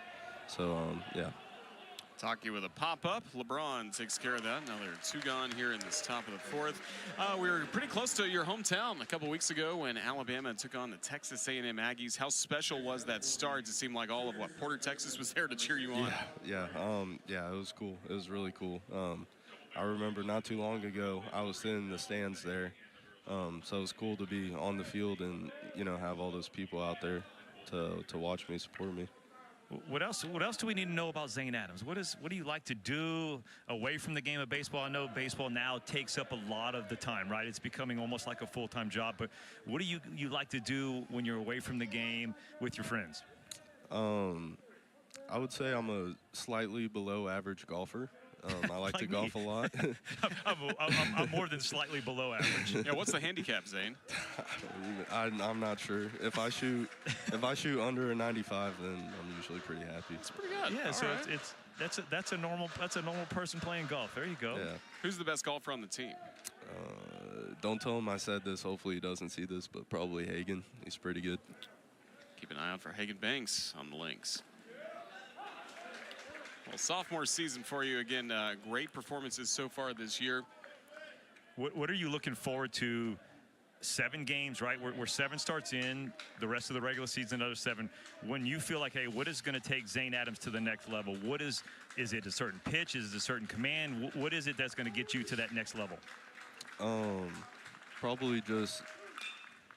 So, yeah. Taki with a pop-up. LeBron takes care of that. Now there are 2 gone here in this top of the fourth. We were pretty close to your hometown a couple weeks ago when Alabama took on the Texas A&M Aggies. How special was that start? It seemed like all of Porter, Texas was there to cheer you on. Yeah, it was cool. It was really cool. I remember not too long ago, I was sitting in the stands there. So it was cool to be on the field and, you know, have all those people out there to watch me, support me. What else do we need to know about Zane Adams? What do you like to do away from the game of baseball? I know baseball now takes up a lot of the time, right? It's becoming almost like a full-time job. But what do you like to do when you're away from the game with your friends? I would say I'm a slightly below average golfer. I like to golf a lot. I'm more than slightly below average. Yeah, what's the handicap, Zane? I'm not sure. If I shoot under a 95, then I'm usually pretty happy. It's pretty good. Yeah, all so right. that's a normal person playing golf. There you go. Yeah. Who's the best golfer on the team? Don't tell him I said this. Hopefully he doesn't see this, but probably Hagen. He's pretty good. Keep an eye out for Hagen Banks on the links. Well, sophomore season for you again. Great performances so far this year. What are you looking forward to? 7 games, right? We're 7 starts in. The rest of the regular season, another 7. When you feel like, hey, what is going to take Zane Adams to the next level? What is Is it a certain pitch? Is it a certain command? What is it that's going to get you to that next level? Probably just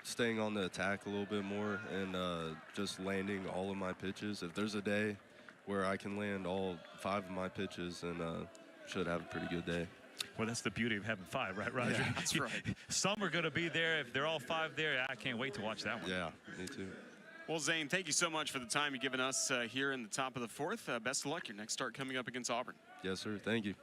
staying on the attack a little bit more and just landing all of my pitches. If there's a day where I can land all 5 of my pitches, then should have a pretty good day. Well, that's the beauty of having 5, right, Roger? Yeah, that's right. Some are going to be there. If they're all 5 there, I can't wait to watch that one. Yeah, me too. Well, Zane, thank you so much for the time you've given us here in the top of the 4th. Best of luck. Your next start coming up against Auburn. Yes, sir. Thank you.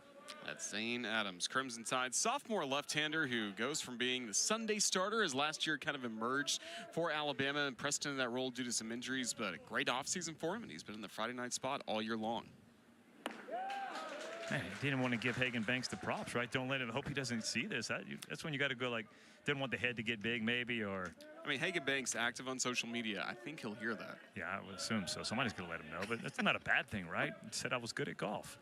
That's Zane Adams, Crimson Tide sophomore left-hander who goes from being the Sunday starter as last year kind of emerged for Alabama and pressed into that role due to some injuries, but a great offseason for him, and he's been in the Friday night spot all year long. Man, he didn't want to give Hagan Banks the props, right? Don't let him. Hope he doesn't see this. That's when you got to go like, didn't want the head to get big, maybe, or. I mean, Hagan Banks active on social media. I think he'll hear that. Yeah, I would assume so. Somebody's going to let him know, but that's not a bad thing, right? He said I was good at golf.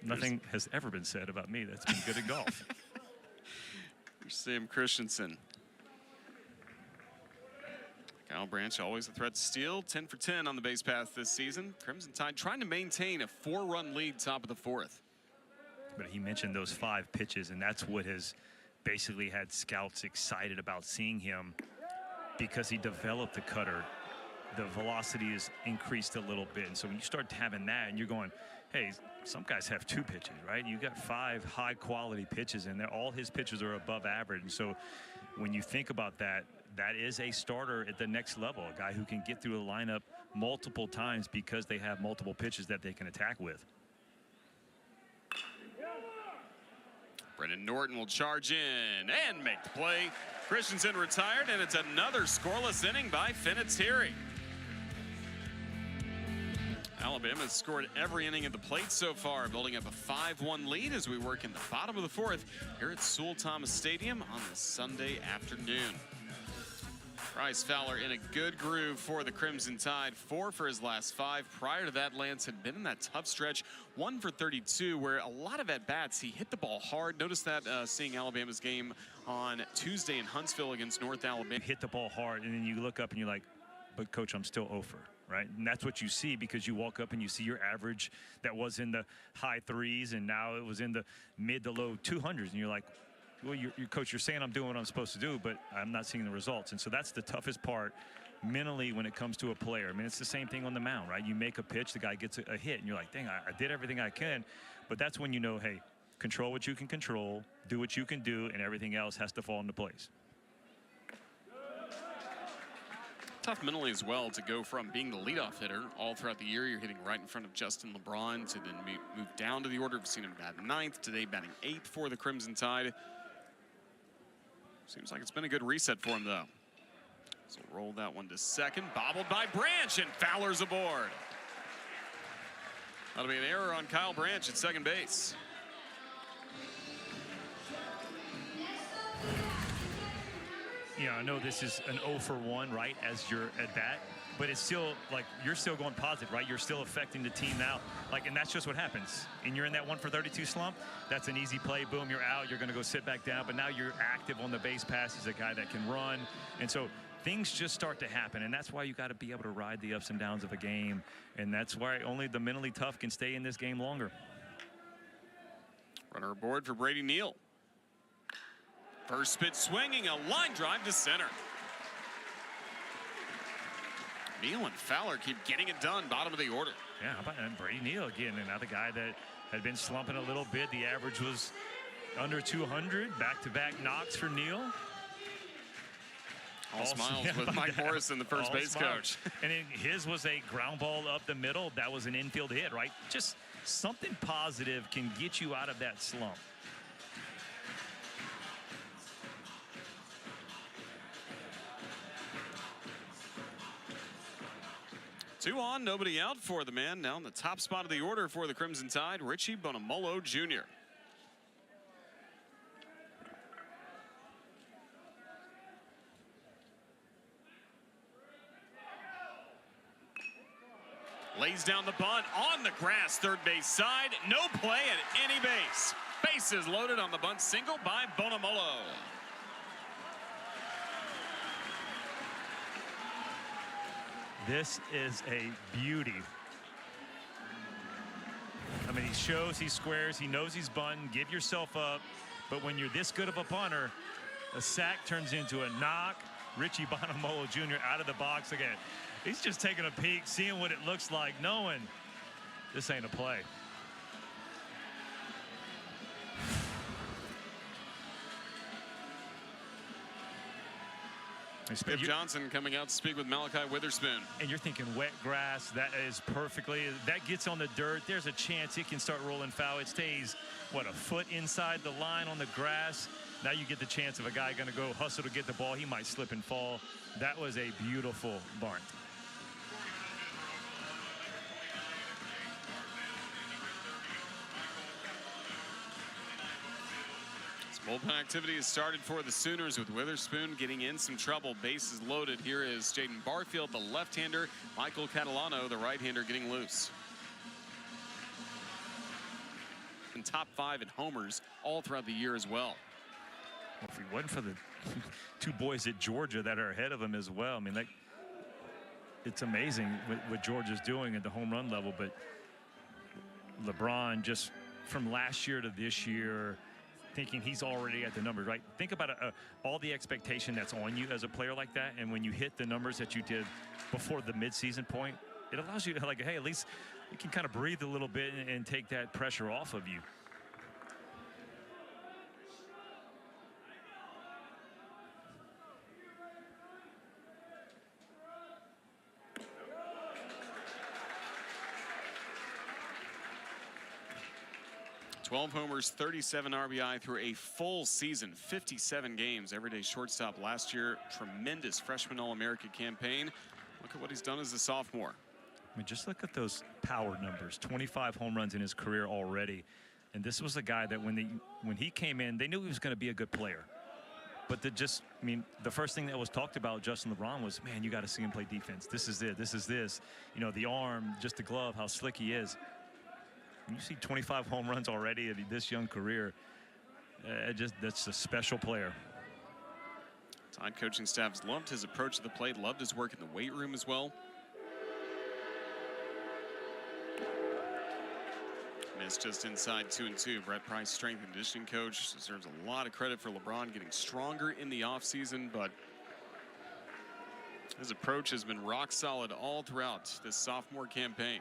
Nothing has ever been said about me that's been good at golf. Here's Sam Christensen. Kyle Branch, always a threat to steal. 10 for 10 on the base paths this season. Crimson Tide trying to maintain a 4-run lead top of the 4th. But he mentioned those 5 pitches, and that's what has basically had scouts excited about seeing him because he developed the cutter. The velocity is increased a little bit. And so when you start having that and you're going, hey, some guys have 2 pitches, right? You got 5 high-quality pitches, and all his pitches are above average. And so when you think about that, that is a starter at the next level, a guy who can get through the lineup multiple times because they have multiple pitches that they can attack with. Brennan Norton will charge in and make the play. Christensen retired, and it's another scoreless inning by Finatieri. Alabama has scored every inning at the plate so far, building up a 5-1 lead as we work in the bottom of the 4th here at Sewell Thomas Stadium on this Sunday afternoon. Bryce Fowler in a good groove for the Crimson Tide, 4 for his last 5. Prior to that, Lance had been in that tough stretch, 1 for 32, where a lot of at-bats, he hit the ball hard. Notice that seeing Alabama's game on Tuesday in Huntsville against North Alabama. Hit the ball hard, and then you look up and you're like, but coach, I'm still 0 for. Right? And that's what you see because you walk up and you see your average that was in the high 3s and now it was in the mid to low 200s. And you're like, well, your coach, you're saying I'm doing what I'm supposed to do, but I'm not seeing the results. And so that's the toughest part mentally when it comes to a player. I mean, it's the same thing on the mound, right? You make a pitch, the guy gets a hit, and you're like, dang, I did everything I can. But that's when you know, hey, control what you can control, do what you can do, and everything else has to fall into place. Tough mentally as well to go from being the leadoff hitter all throughout the year. You're hitting right in front of Justin LeBron to then move down to the order. We've seen him bat 9th, today batting 8th for the Crimson Tide. Seems like it's been a good reset for him, though. So roll that one to second, bobbled by Branch, and Fowler's aboard. That'll be an error on Kyle Branch at second base. Yeah, I know this is an 0 for 1, right, as you're at bat, but it's still like you're still going positive, right? You're still affecting the team now. Like, and that's just what happens. And you're in that 1 for 32 slump. That's an easy play. Boom, you're out. You're going to go sit back down. But now you're active on the base pass. He's a guy that can run. And so things just start to happen. And that's why you got to be able to ride the ups and downs of a game. And that's why only the mentally tough can stay in this game longer. Runner aboard for Brady Neal. First pitch swinging, a line drive to center. Neal and Fowler keep getting it done, bottom of the order. Yeah, how about Brady Neal again, another guy that had been slumping a little bit. The average was under 200. Back-to-back knocks for Neal. All smiles with Mike Morrison, the first base coach. And his was a ground ball up the middle. That was an infield hit, right? Just something positive can get you out of that slump. Two on, nobody out for the man. Now in the top spot of the order for the Crimson Tide, Richie Bonamolo Jr. Lays down the bunt on the grass, third base side. No play at any base. Bases loaded on the bunt single by Bonamolo. This is a beauty. He shows, he squares, he knows he's bunting. Give yourself up. But when you're this good of a punter, a sack turns into a knock. Richie Bonamolo Jr. out of the box again. He's just taking a peek, seeing what it looks like, knowing this ain't a play. Skip Johnson coming out to speak with Malachi Witherspoon. And you're thinking wet grass, that is perfectly, that gets on the dirt, there's a chance it can start rolling foul. It stays, what, a foot inside the line on the grass. Now you get the chance of a guy going to go hustle to get the ball. He might slip and fall. That was a beautiful bunt. Bullpen activity has started for the Sooners with Witherspoon getting in some trouble. Bases loaded. Here is Jaden Barfield, the left-hander. Michael Catalano, the right-hander, getting loose. And top 5 in homers all throughout the year as well. If it wasn't for the two boys at Georgia that are ahead of him as well, I mean, it's amazing what Georgia's doing at the home run level. But LeBron, just from last year to this year, thinking he's already at the numbers, right? Think about all the expectation that's on you as a player like that, and when you hit the numbers that you did before the midseason point, it allows you to, like, hey, at least you can kind of breathe a little bit and take that pressure off of you. Homers, 37 RBI through a full season, 57 games. Everyday shortstop last year. Tremendous freshman All-America campaign. Look at what he's done as a sophomore. I mean, just look at those power numbers. 25 home runs in his career already. And this was a guy that when he came in, they knew he was going to be a good player. But the first thing that was talked about Justin LeBron was, man, you got to see him play defense. This is it. This is this. You know, the arm, just the glove, how slick he is. When you see 25 home runs already in this young career, that's a special player. Tide coaching staffs loved his approach to the plate, loved his work in the weight room as well. Missed just inside 2-2. Brett Price, strength and conditioning coach, deserves a lot of credit for LeBron getting stronger in the offseason, but his approach has been rock solid all throughout this sophomore campaign.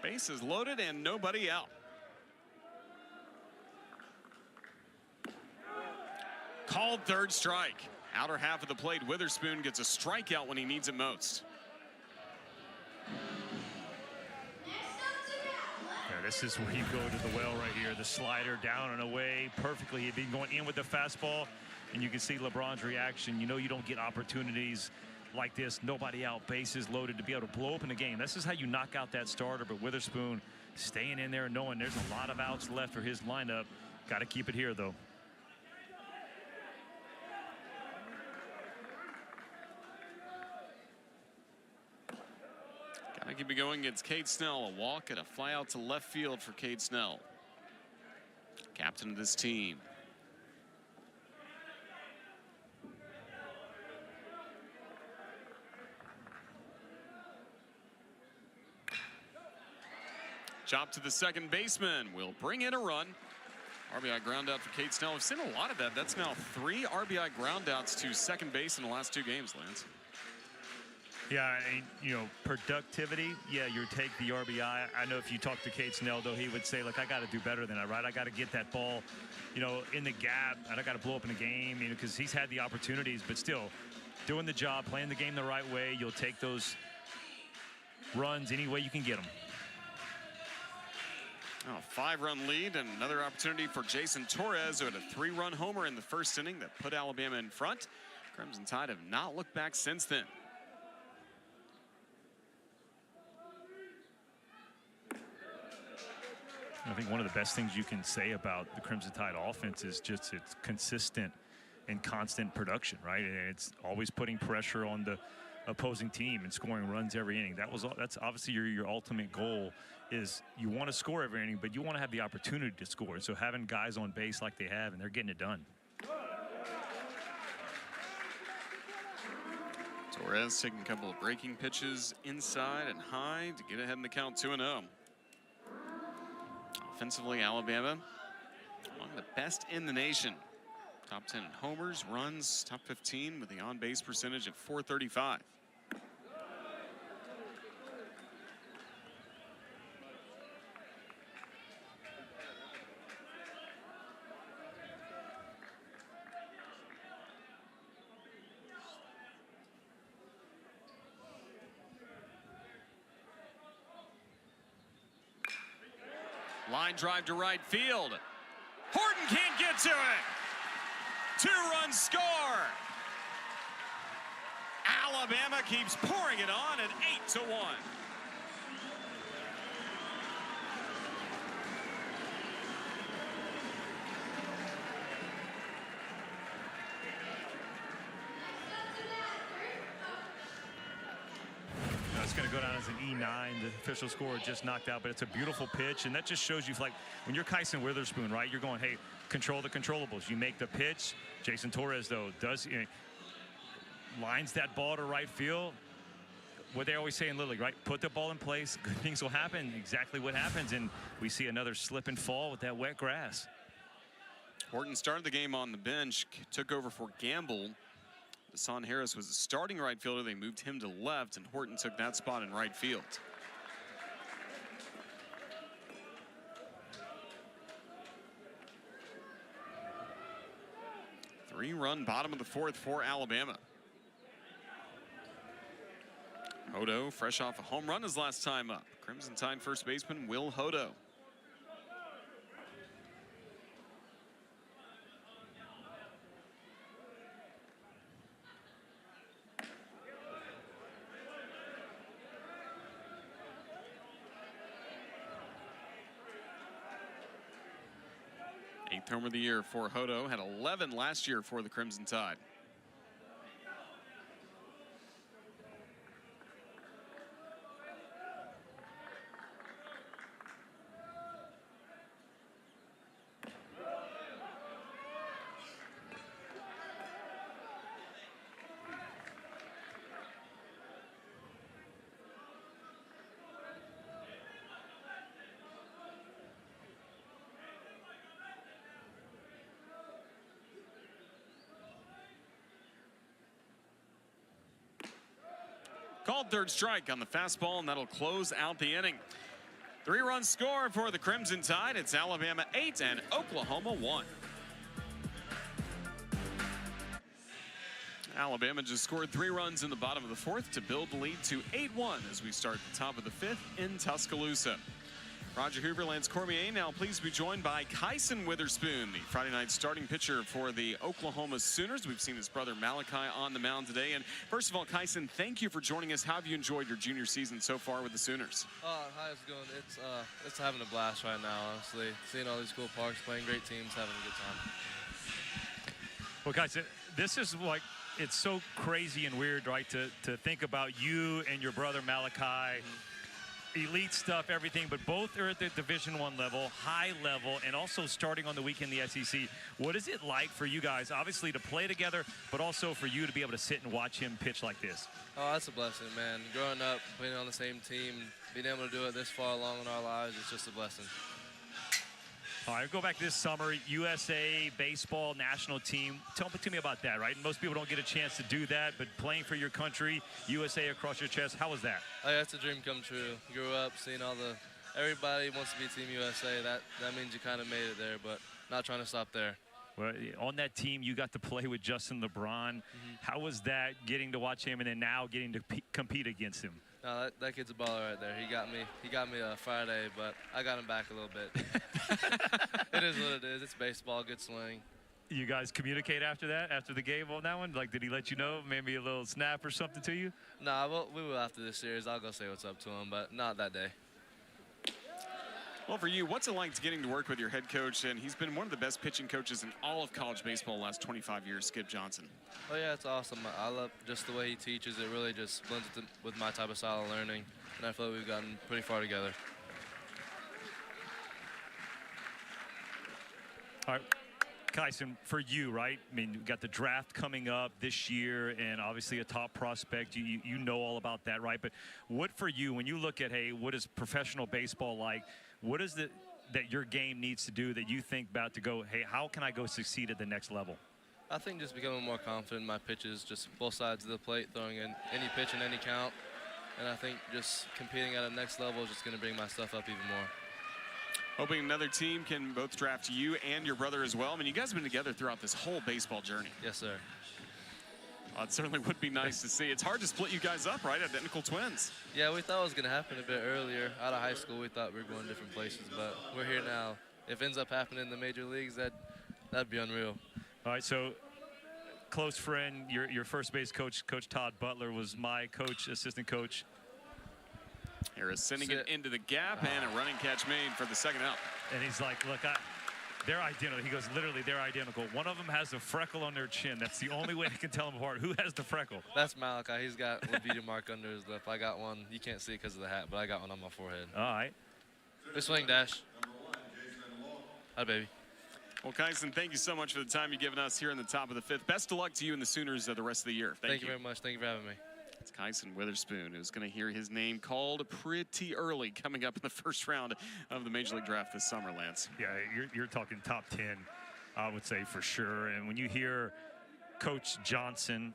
Bases loaded and nobody out. Called third strike. Outer half of the plate. Witherspoon gets a strikeout when he needs it most. Yeah, this is where you go to the well right here. The slider down and away perfectly. He'd been going in with the fastball, and you can see LeBron's reaction. You know you don't get opportunities like this, nobody out, bases loaded, to be able to blow open the game. This is how you knock out that starter. But Witherspoon staying in there, knowing there's a lot of outs left for his lineup. Got to keep it here, though. Got to keep it going against Cade Snell. A walk and a fly out to left field for Cade Snell, captain of this team. Chop to the second baseman will bring in a run. RBI ground out for Cade Snell. We've seen a lot of that. That's now 3 RBI ground outs to second base in the last 2 games, Lance. Yeah, and, you know, productivity, yeah, you take the RBI. I know if you talk to Cade Snell, though, he would say, look, I got to do better than that, right? I got to get that ball, you know, in the gap, and I got to blow up in the game, you know, because he's had the opportunities, but still doing the job, playing the game the right way. You'll take those runs any way you can get them. Oh, 5-run lead and another opportunity for Jason Torres, who had a 3-run homer in the first inning that put Alabama in front. Crimson Tide have not looked back since then. I think one of the best things you can say about the Crimson Tide offense is just its consistent and constant production, right? And it's always putting pressure on the opposing team and scoring runs every inning. That's obviously your ultimate goal. Is you want to score every inning, but you want to have the opportunity to score. So having guys on base like they have, and they're getting it done. Torres taking a couple of breaking pitches inside and high to get ahead in the count 2-0. Offensively, Alabama, among the best in the nation. Top 10 in homers, runs, top 15 with the on-base percentage at .435. Line drive to right field. Horton can't get to it. 2-run score. Alabama keeps pouring it on at 8-1. It's going to go down as an E9. The official score just knocked out, but it's a beautiful pitch, and that just shows you, like, when you're Kyson Witherspoon, right? You're going, hey, control the controllables. You make the pitch. Jason Torres, though, does lines that ball to right field. What they always say in Little League, right? Put the ball in place, good things will happen. Exactly what happens, and we see another slip and fall with that wet grass. Horton started the game on the bench, took over for Gamble. Hassan Harris was the starting right fielder. They moved him to left, and Horton took that spot in right field. Three-run bottom of the fourth for Alabama. Hodo, fresh off a home run his last time up. Crimson Tide first baseman Will Hodo. Eighth homer of the year for Hodo. Had 11 last year for the Crimson Tide. Called third strike on the fastball, and that'll close out the inning. Three-run score for the Crimson Tide. It's Alabama 8 and Oklahoma 1. Alabama just scored 3 runs in the bottom of the fourth to build the lead to 8-1 as we start the top of the fifth in Tuscaloosa. Roger Hoover, Lance Cormier, now pleased to be joined by Kyson Witherspoon, the Friday night starting pitcher for the Oklahoma Sooners. We've seen his brother Malachi on the mound today. And first of all, Kyson, thank you for joining us. How have you enjoyed your junior season so far with the Sooners? How's it going? It's having a blast right now, honestly. Seeing all these cool parks, playing great teams, having a good time. Well, guys, this is like, it's so crazy and weird, right, to think about you and your brother Malachi. Elite stuff, everything, but both are at the Division I level, high level, and also starting on the week in the SEC. What is it like for you guys, obviously, to play together, but also for you to be able to sit and watch him pitch like this? Oh, that's a blessing, man. Growing up, playing on the same team, being able to do it this far along in our lives, it's just a blessing. All right, go back this summer, USA baseball national team. Tell me about that, right? Most people don't get a chance to do that, but playing for your country, USA across your chest, how was that? Oh, yeah, it's a dream come true. Grew up seeing everybody wants to be Team USA. That means you kind of made it there, but not trying to stop there. Well, on that team, you got to play with Justin LeBron. How was that, getting to watch him and then now getting to compete against him? No, that kid's a baller right there. He got me Friday, but I got him back a little bit. It is what it is. It's baseball, good swing. You guys communicate after that, after the game on that one? Like, did he let you know, maybe a little snap or something to you? Nah, we will after this series. I'll go say what's up to him, but not that day. Well, for you, what's it like getting to work with your head coach? And he's been one of the best pitching coaches in all of college baseball the last 25 years, Skip Johnson. Oh, yeah, it's awesome. I love just the way he teaches. It really just blends with my type of style of learning, and I feel like we've gotten pretty far together. All right. Kyson, for you, right? I mean, you've got the draft coming up this year and obviously a top prospect. You know all about that, right? But what for you, when you look at, hey, what is professional baseball like? What is it that your game needs to do that you think about to go, hey, how can I go succeed at the next level? I think just becoming more confident in my pitches, just both sides of the plate, throwing in any pitch in any count. And I think just competing at a next level is just going to bring my stuff up even more. Hoping another team can both draft you and your brother as well. I mean, you guys have been together throughout this whole baseball journey. Yes, sir. Well, it certainly would be nice to see. It's hard to split you guys up, right? Identical twins. Yeah, we thought it was going to happen a bit earlier. Out of high school, we thought we were going different places, but we're here now. If it ends up happening in the major leagues, that'd be unreal. All right, so close friend, your first base coach, Coach Todd Butler, was my coach, assistant coach. Harris sending it into the gap, and a running catch made for the second out. And he's like, look, they're identical. He goes, literally, they're identical. One of them has a freckle on their chin. That's the only way I can tell them apart. Who has the freckle? That's Malachi. He's got a beady mark under his lip. I got one. You can't see it because of the hat, but I got one on my forehead. All right. Good swing, Dash. Hi, baby. Well, Kyson, thank you so much for the time you've given us here in the top of the fifth. Best of luck to you and the Sooners the rest of the year. Thank you very much. Thank you for having me. It's Kyson Witherspoon, who's going to hear his name called pretty early coming up in the first round of the Major League Draft this summer, Lance. Yeah, you're talking top 10, I would say, for sure. And when you hear Coach Johnson,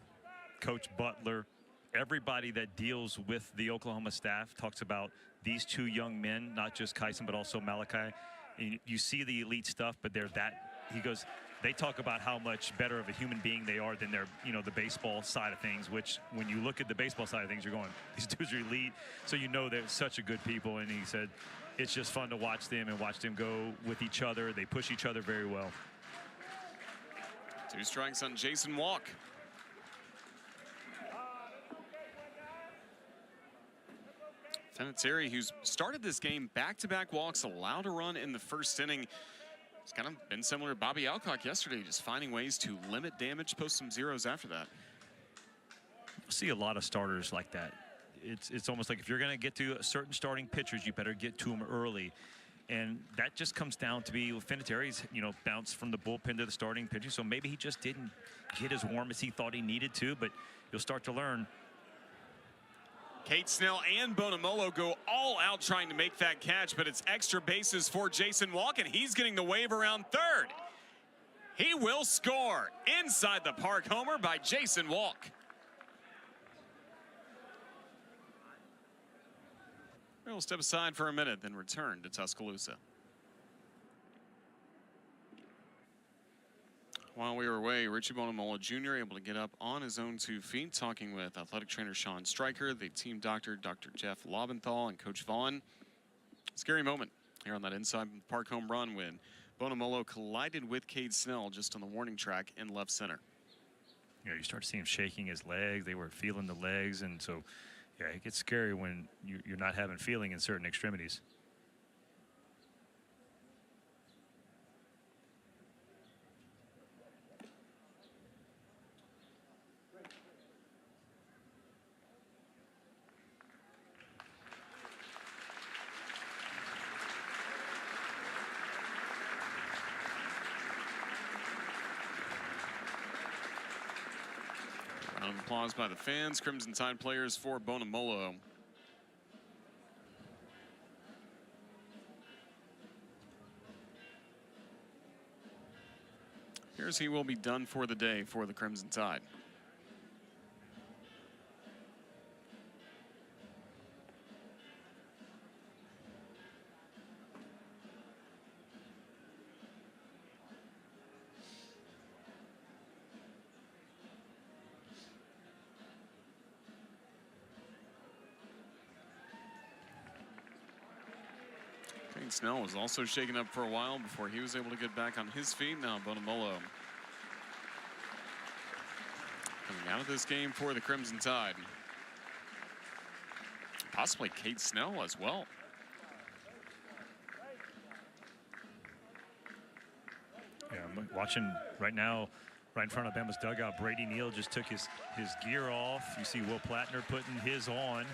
Coach Butler, everybody that deals with the Oklahoma staff talks about these two young men, not just Kyson, but also Malachi. And you see the elite stuff, but they're that, he goes, they talk about how much better of a human being they are than their, the baseball side of things, which when you look at the baseball side of things, you're going, these dudes are elite. So you know they're such a good people. And he said, it's just fun to watch them and watch them go with each other. They push each other very well. 2 strikes on Jason Walk. Vinatieri, who's started this game back-to-back walks, allowed a run in the first inning. It's kind of been similar to Bobby Alcock yesterday, just finding ways to limit damage, post some zeros after that. You'll see a lot of starters like that. It's almost like if you're going to get to certain starting pitchers, you better get to them early. And that just comes down to be Vinatieri's, bounce from the bullpen to the starting pitching. So maybe he just didn't get as warm as he thought he needed to, but you'll start to learn. Cade Snell and Bonamolo go all out trying to make that catch, but it's extra bases for Jason Walk, and he's getting the wave around third. He will score. Inside the park homer by Jason Walk. We'll step aside for a minute, then return to Tuscaloosa. While we were away, Richie Bonamolo Jr. able to get up on his own 2 feet, talking with athletic trainer Sean Stryker, the team doctor, Dr. Jeff Lobenthal, and Coach Vaughn. Scary moment here on that inside park home run when Bonamolo collided with Cade Snell just on the warning track in left center. You start seeing him shaking his legs. They were feeling the legs, and so, yeah, it gets scary when you're not having feeling in certain extremities. Round of applause by the fans, Crimson Tide players for Bonamolo. Here's he will be done for the day for the Crimson Tide. Cade Snell was also shaken up for a while before he was able to get back on his feet. Now Bonamolo coming out of this game for the Crimson Tide. Possibly Cade Snell as well. Yeah, I'm watching right now, right in front of Bama's dugout. Brady Neal just took his gear off. You see Will Plattner putting his on.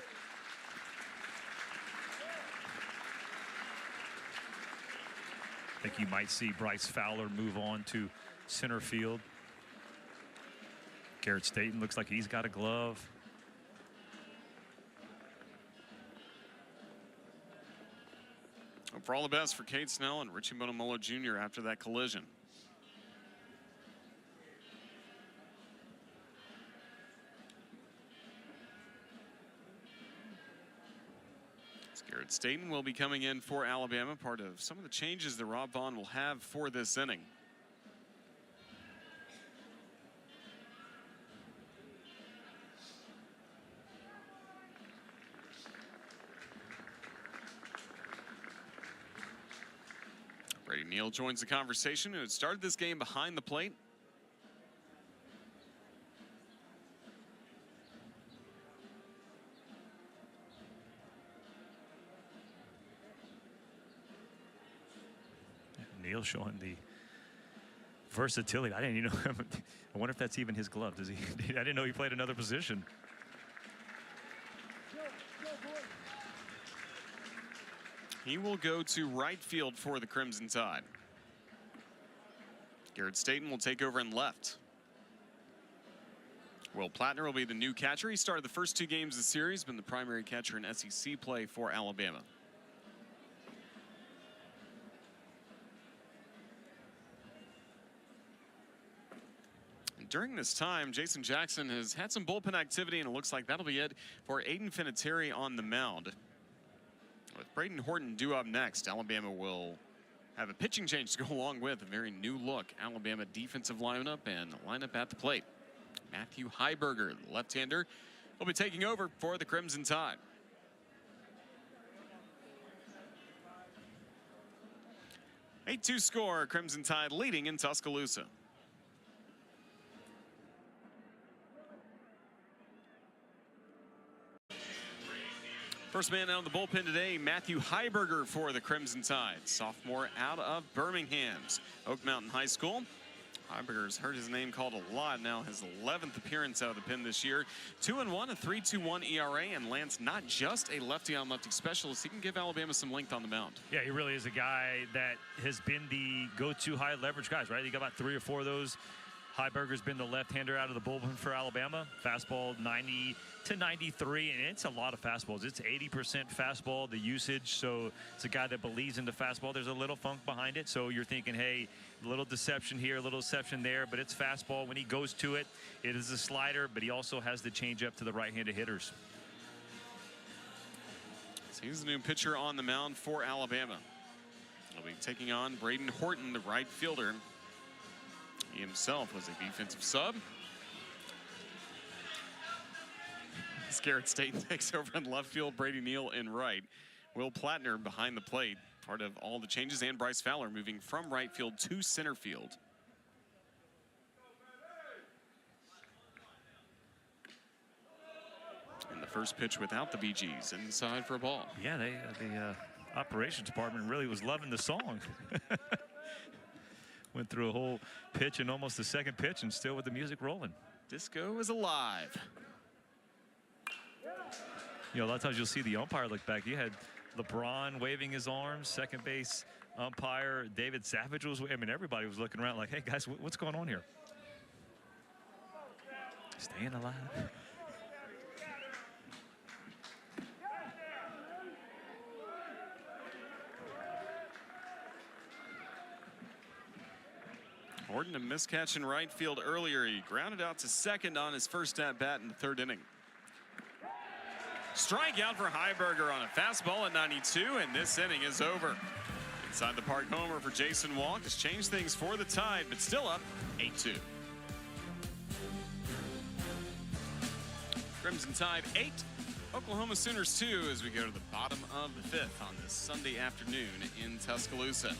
I think you might see Bryce Fowler move on to center field. Garrett Staten looks like he's got a glove. Hope for all the best for Cade Snell and Richie Bonamolo Jr. after that collision. Garrett Staten will be coming in for Alabama, part of some of the changes that Rob Vaughn will have for this inning. Brady Neal joins the conversation, who had started this game behind the plate. Neal showing the versatility. I didn't even know. I wonder if that's even his glove. Does he? I didn't know he played another position. He will go to right field for the Crimson Tide. Garrett Staten will take over in left. Will Plattner will be the new catcher. He started the first 2 games of the series, been the primary catcher in SEC play for Alabama. During this time, Jason Jackson has had some bullpen activity, and it looks like that'll be it for Aiden Finatieri on the mound. With Braden Horton due up next, Alabama will have a pitching change to go along with a very new look Alabama defensive lineup and lineup at the plate. Matthew Heiberger, the left-hander, will be taking over for the Crimson Tide. A 8-2 score, Crimson Tide leading in Tuscaloosa. First man out of the bullpen today, Matthew Heiberger for the Crimson Tide. Sophomore out of Birmingham's Oak Mountain High School. Heiberger's heard his name called a lot now, his 11th appearance out of the pen this year. 2-1, a 3.21 ERA, and Lance not just a lefty-on-lefty specialist. He can give Alabama some length on the mound. Yeah, he really is a guy that has been the go-to high leverage guys, right? You got about 3 or 4 of those. Heiberger's been the left-hander out of the bullpen for Alabama. Fastball 90 to 93, and it's a lot of fastballs. It's 80% fastball, the usage, so it's a guy that believes in the fastball. There's a little funk behind it, so you're thinking, hey, a little deception here, a little deception there, but it's fastball. When he goes to it, it is a slider, but he also has the changeup to the right-handed hitters. So he's the new pitcher on the mound for Alabama. He'll be taking on Braden Horton, the right fielder. He himself was a defensive sub. Garrett Staten takes over in left field, Brady Neal in right. Will Plattner behind the plate, part of all the changes, and Bryce Fowler moving from right field to center field. And the first pitch without the BGs, inside for a ball. Yeah, the operations department really was loving the song. Went through a whole pitch and almost the second pitch, and still with the music rolling. Disco is alive. You know, a lot of times you'll see the umpire look back. You had LeBron waving his arms, second base umpire David Savage was, I mean, everybody was looking around like, hey guys, what's going on here? Staying alive. Horton a miscatch in right field earlier. He grounded out to second on his first at bat in the 3rd inning. Strikeout for Heiberger on a fastball at 92, and this inning is over. Inside the park homer for Jason Walk has changed things for the Tide, but still up 8-2. Crimson Tide 8, Oklahoma Sooners 2 as we go to the bottom of the 5th on this Sunday afternoon in Tuscaloosa.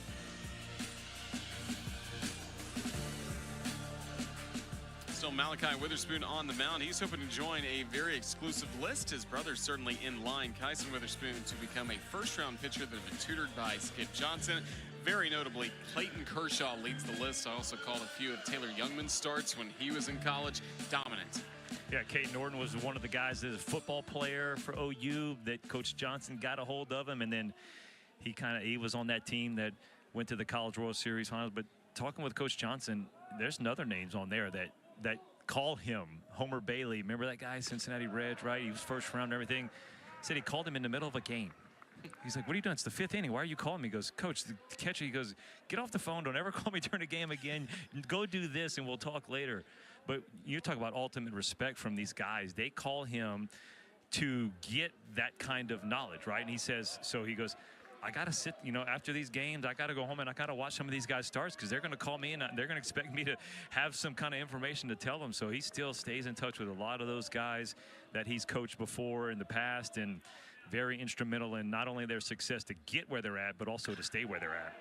Still Malachi Witherspoon on the mound. He's hoping to join a very exclusive list. His brother's certainly in line, Kyson Witherspoon, to become a first-round pitcher that has been tutored by Skip Johnson. Very notably, Clayton Kershaw leads the list. I also called a few of Taylor Youngman's starts when he was in college. Dominant. Yeah, Kate Norton was one of the guys that is a football player for OU that Coach Johnson got a hold of him, and then he was on that team that went to the College World Series finals. But talking with Coach Johnson, there's other names on there that call him. Homer Bailey, remember that guy, Cincinnati Reds, right? He was first round and everything. Said he called him in the middle of a game. He's like, what are you doing? It's the 5th inning. Why are you calling me? He goes, Coach, the catcher, he goes, get off the phone. Don't ever call me during the game again. Go do this, and we'll talk later. But you talk about ultimate respect from these guys. They call him to get that kind of knowledge, right? And he says, so he goes, I got to sit, after these games, I got to go home and I got to watch some of these guys starts because they're going to call me and they're going to expect me to have some kind of information to tell them. So he still stays in touch with a lot of those guys that he's coached before in the past, and very instrumental in not only their success to get where they're at, but also to stay where they're at.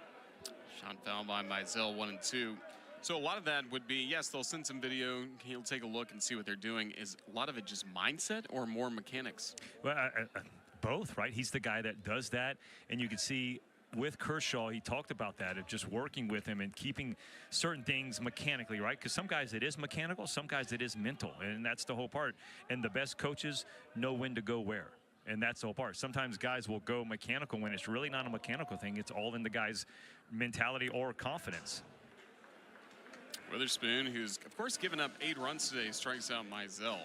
Shot foul by Mizell, 1 and 2. So a lot of that would be, yes, they'll send some video. He'll take a look and see what they're doing. Is a lot of it just mindset or more mechanics? Well, both, right? He's the guy that does that. And you can see with Kershaw, he talked about that, of just working with him and keeping certain things mechanically, right? Because some guys it is mechanical, some guys it is mental. And that's the whole part. And the best coaches know when to go where. And that's the whole part. Sometimes guys will go mechanical when it's really not a mechanical thing. It's all in the guy's mentality or confidence. Witherspoon, who's, of course, given up 8 runs today, strikes out Mizell.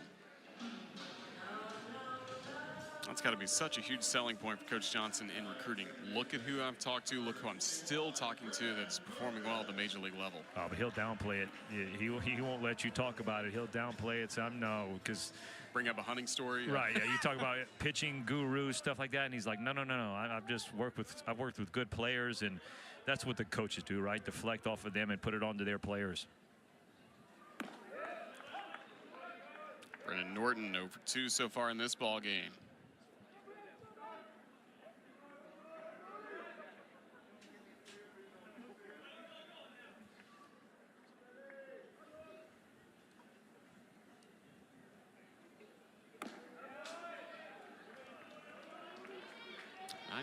That's got to be such a huge selling point for Coach Johnson in recruiting. Look at who I've talked to. Look who I'm still talking to that's performing well at the major league level. Oh, but he'll downplay it. He won't let you talk about it. He'll downplay it. So no, because bring up a hunting story. Right. Yeah. You talk about pitching gurus, stuff like that, and he's like, no. I've worked with good players, and that's what the coaches do, right? Deflect off of them and put it onto their players. Brennan Norton 0 for 2 so far in this ball game.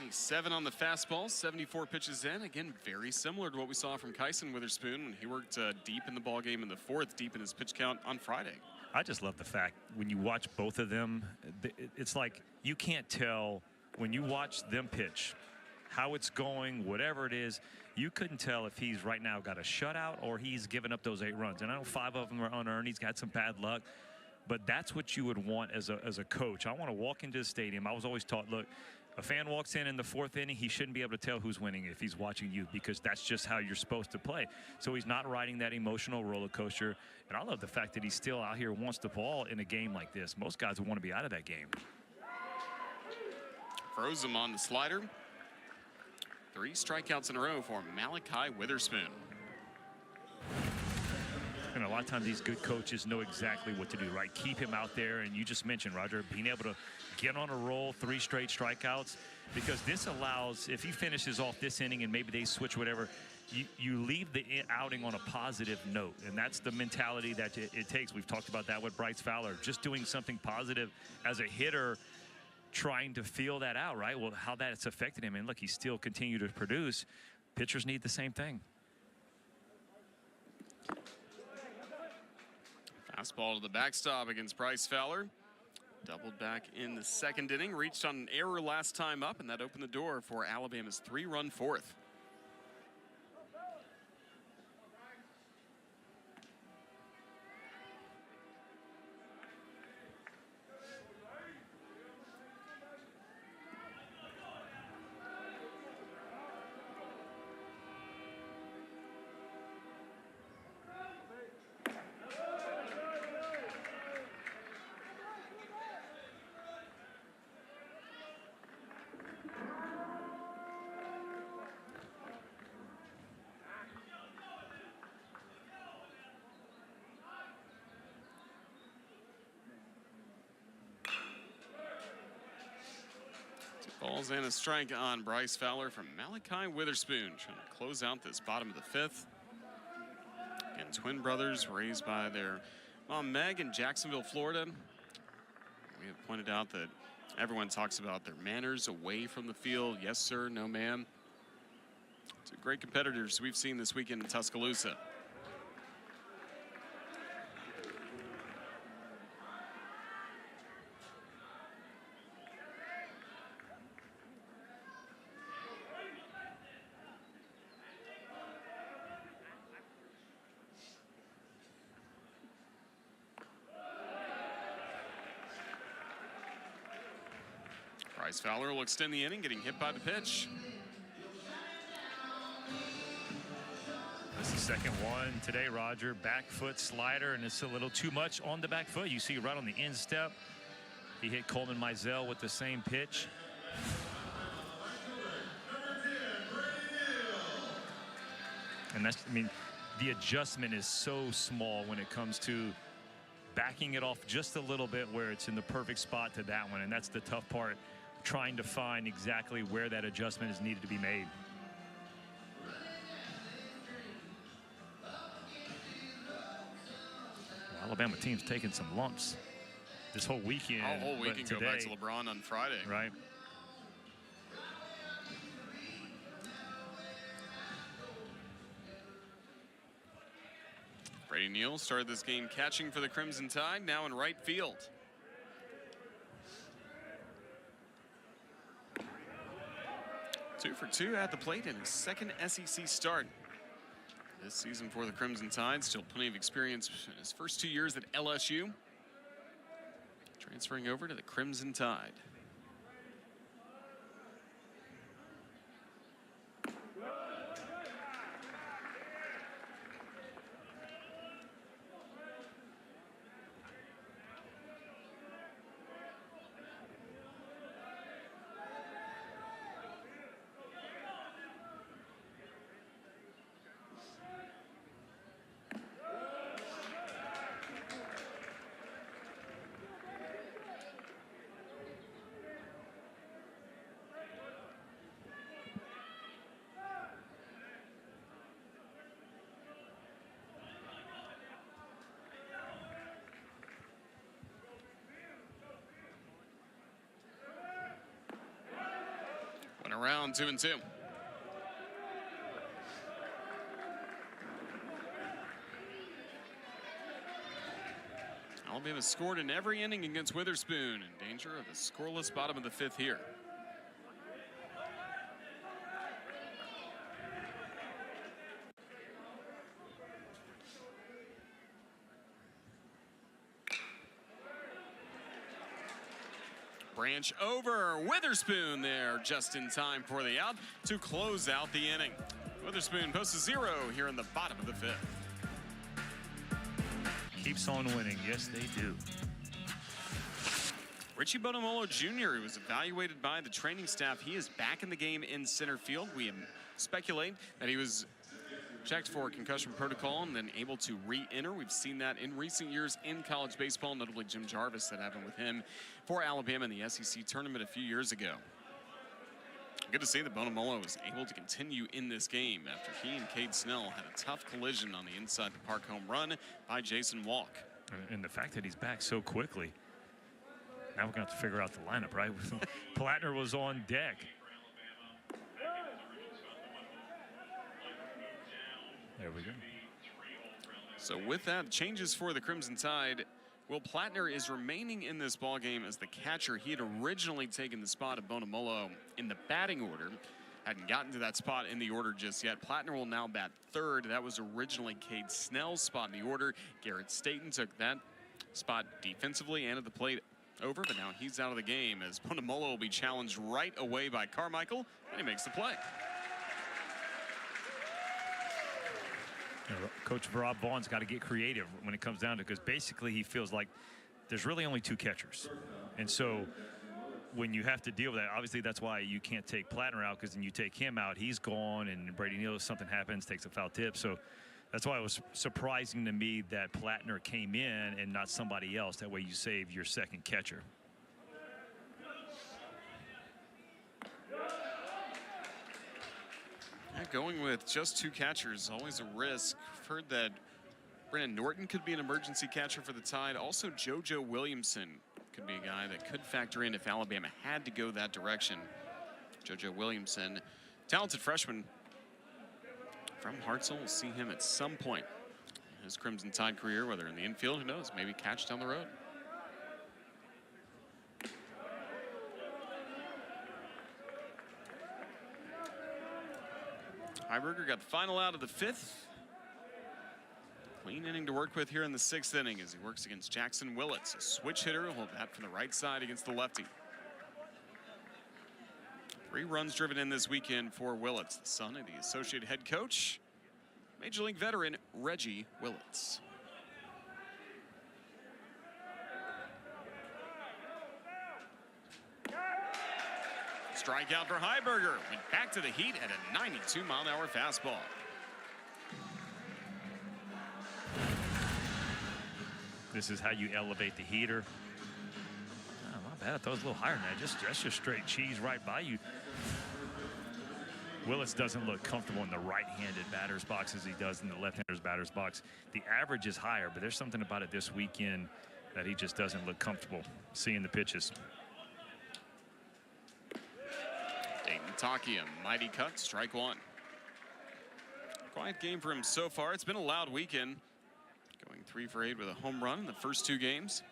.97 on the fastball, 74 pitches in. Again, very similar to what we saw from Kyson Witherspoon when he worked deep in the ball game in the 4th, deep in his pitch count on Friday. I just love the fact when you watch both of them, it's like you can't tell when you watch them pitch how it's going, whatever it is. You couldn't tell if he's right now got a shutout or he's given up those 8 runs. And I know 5 of them are unearned. He's got some bad luck. But that's what you would want as a coach. I want to walk into the stadium. I was always taught, look, a fan walks in the 4th inning, he shouldn't be able to tell who's winning if he's watching you, because that's just how you're supposed to play. So he's not riding that emotional roller coaster. And I love the fact that he's still out here, wants the ball in a game like this. Most guys would want to be out of that game. Froze him on the slider. 3 strikeouts in a row for Malachi Witherspoon. And a lot of times these good coaches know exactly what to do, right? Keep him out there. And you just mentioned, Roger, being able to get on a roll, 3 straight strikeouts, because this allows, if he finishes off this inning and maybe they switch whatever, you leave the outing on a positive note. And that's the mentality that it takes. We've talked about that with Bryce Fowler, just doing something positive as a hitter, trying to feel that out, right? Well, how that's affected him. And look, he still continued to produce. Pitchers need the same thing. Fastball to the backstop against Bryce Fowler. Doubled back in the 2nd inning. Reached on an error last time up, and that opened the door for Alabama's 3-run 4th. Balls and a strike on Bryce Fowler from Malachi Witherspoon, trying to close out this bottom of the 5th. And twin brothers raised by their mom Meg in Jacksonville, Florida. We have pointed out that everyone talks about their manners away from the field. Yes, sir, no, ma'am. Two great competitors we've seen this weekend in Tuscaloosa. Bryce Fowler will extend the inning, getting hit by the pitch. That's the second one today, Roger. Back foot slider, and it's a little too much on the back foot. You see right on the instep. He hit Coleman Mizell with the same pitch. And that's, I mean, the adjustment is so small when it comes to backing it off just a little bit where it's in the perfect spot to that one. And that's the tough part, trying to find exactly where that adjustment is needed to be made. Alabama team's taking some lumps this whole weekend. Whole weekend, go back to LeBron on Friday. Right. Brady Neal started this game catching for the Crimson Tide, now in right field. Two for two at the plate in his second SEC start this season for the Crimson Tide. Still plenty of experience in his first 2 years at LSU. Transferring over to the Crimson Tide. Around 2-2. Alabama scored in every inning against Witherspoon, in danger of a scoreless bottom of the fifth here. Branch over Witherspoon there just in time for the out to close out the inning. Witherspoon posts a 0 here in the bottom of the fifth. Keeps on winning. Yes, they do. Richie Bonamolo Jr. was evaluated by the training staff. He is back in the game in center field. We speculate that he was checked for concussion protocol and then able to re-enter. We've seen that in recent years in college baseball, notably Jim Jarvis, that happened with him for Alabama in the SEC tournament a few years ago. Good to see that Bonamolo was able to continue in this game after he and Cade Snell had a tough collision on the inside the park home run by Jason Walk. And the fact that he's back so quickly. Now we're going to have to figure out the lineup, right? Plattner was on deck. There we go. So with that, changes for the Crimson Tide. Will Plattner is remaining in this ballgame as the catcher. He had originally taken the spot of Bonamolo in the batting order. Hadn't gotten to that spot in the order just yet. Plattner will now bat third. That was originally Cade Snell's spot in the order. Garrett Staten took that spot defensively and at the plate over, but now he's out of the game as Bonamolo will be challenged right away by Carmichael, and he makes the play. You know, Coach Rob Vaughn's got to get creative when it comes down to it, because basically he feels like there's really only two catchers. And so when you have to deal with that, obviously that's why you can't take Plattner out, because then you take him out, he's gone, and Brady Neal, if something happens, takes a foul tip. So that's why it was surprising to me that Plattner came in and not somebody else. That way you save your second catcher. Yeah, going with just two catchers, always a risk. I've heard that Brennan Norton could be an emergency catcher for the Tide. Also, JoJo Williamson could be a guy that could factor in if Alabama had to go that direction. JoJo Williamson, talented freshman from Hartselle. We'll see him at some point in his Crimson Tide career, whether in the infield, who knows, maybe catch down the road. Heiberger got the final out of the fifth. Clean inning to work with here in the sixth inning as he works against Jackson Willits, a switch hitter who will bat from the right side against the lefty. 3 runs driven in this weekend for Willits, the son of the associate head coach, Major League veteran Reggie Willits. Strikeout for Heiberger. Went back to the heat at a 92-mile-an-hour fastball. This is how you elevate the heater. Oh, not bad. I thought it was a little higher than that. That's just straight cheese right by you. Willits doesn't look comfortable in the right-handed batter's box as he does in the left-hander's batter's box. The average is higher, but there's something about it this weekend that he just doesn't look comfortable seeing the pitches. Dayton Takia, mighty cut, strike 1. Quiet game for him so far. It's been a loud weekend. Going 3 for 8 with a home run in the first 2 games.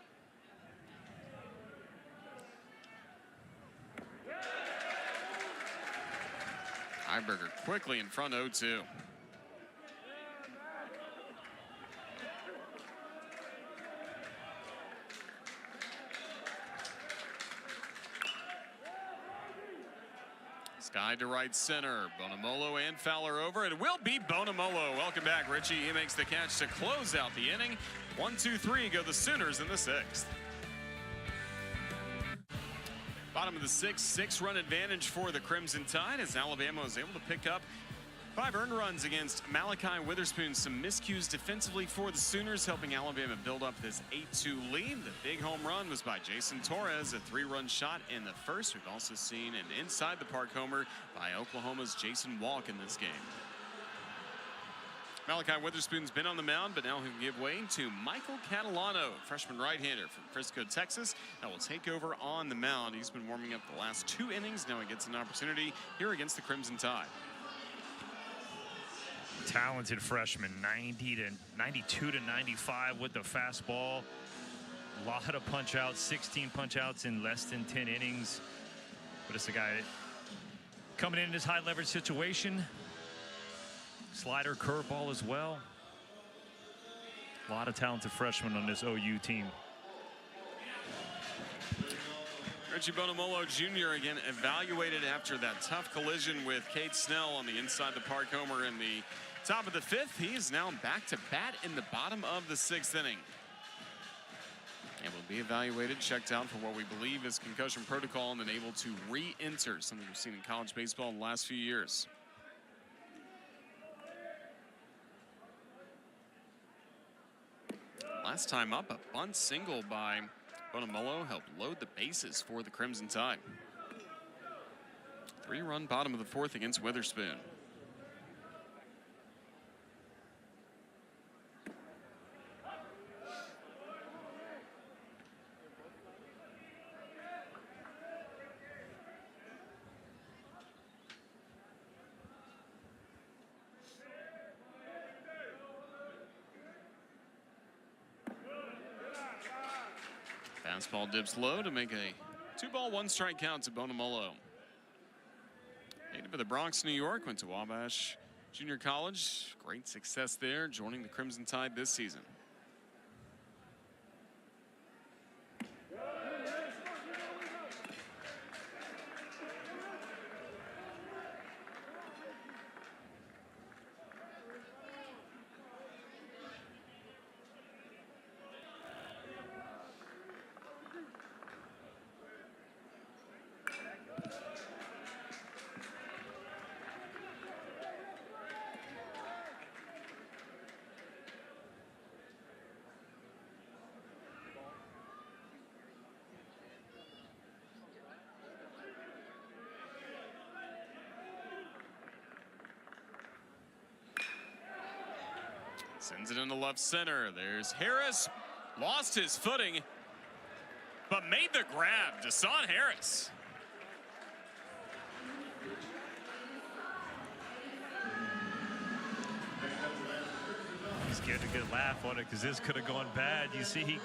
Heiberger quickly in front 0-2. Sky to right center. Bonamolo and Fowler over. It will be Bonamolo. Welcome back, Richie. He makes the catch to close out the inning. 1-2-3 go the Sooners in the 6th. Bottom of the 6th, 6-run advantage for the Crimson Tide as Alabama was able to pick up 5 earned runs against Malachi Witherspoon. Some miscues defensively for the Sooners, helping Alabama build up this 8-2 lead. The big home run was by Jason Torres, a 3-run shot in the first. We've also seen an inside the park homer by Oklahoma's Jason Walk in this game. Malachi Witherspoon's been on the mound, but now he'll give way to Michael Catalano, freshman right-hander from Frisco, Texas, that will take over on the mound. He's been warming up the last 2 innings. Now he gets an opportunity here against the Crimson Tide. Talented freshman, 92 to 95 with the fastball. A lot of punch outs, 16 punch outs in less than 10 innings. But it's a guy coming in this high leverage situation. Slider, curveball as well. A lot of talented freshmen on this OU team. Richie Bonamolo Jr. again evaluated after that tough collision with Cade Snell on the inside the park homer in the top of the 5th. He is now back to bat in the bottom of the 6th inning. And will be evaluated, checked out for what we believe is concussion protocol, and then able to re-enter, something we've seen in college baseball in the last few years. Last time up, a bunt single by Bonamolo helped load the bases for the Crimson Tide. 3-run bottom of the 4th against Witherspoon. Fastball dips low to make a 2-ball, 1-strike count to Bonamolo. Native of the Bronx, New York, went to Wabash Junior College. Great success there, joining the Crimson Tide this season. Sends it into left center. There's Harris. Lost his footing, but made the grab. Deshaun Harris. He's getting a good laugh on it because this could have gone bad. You see, he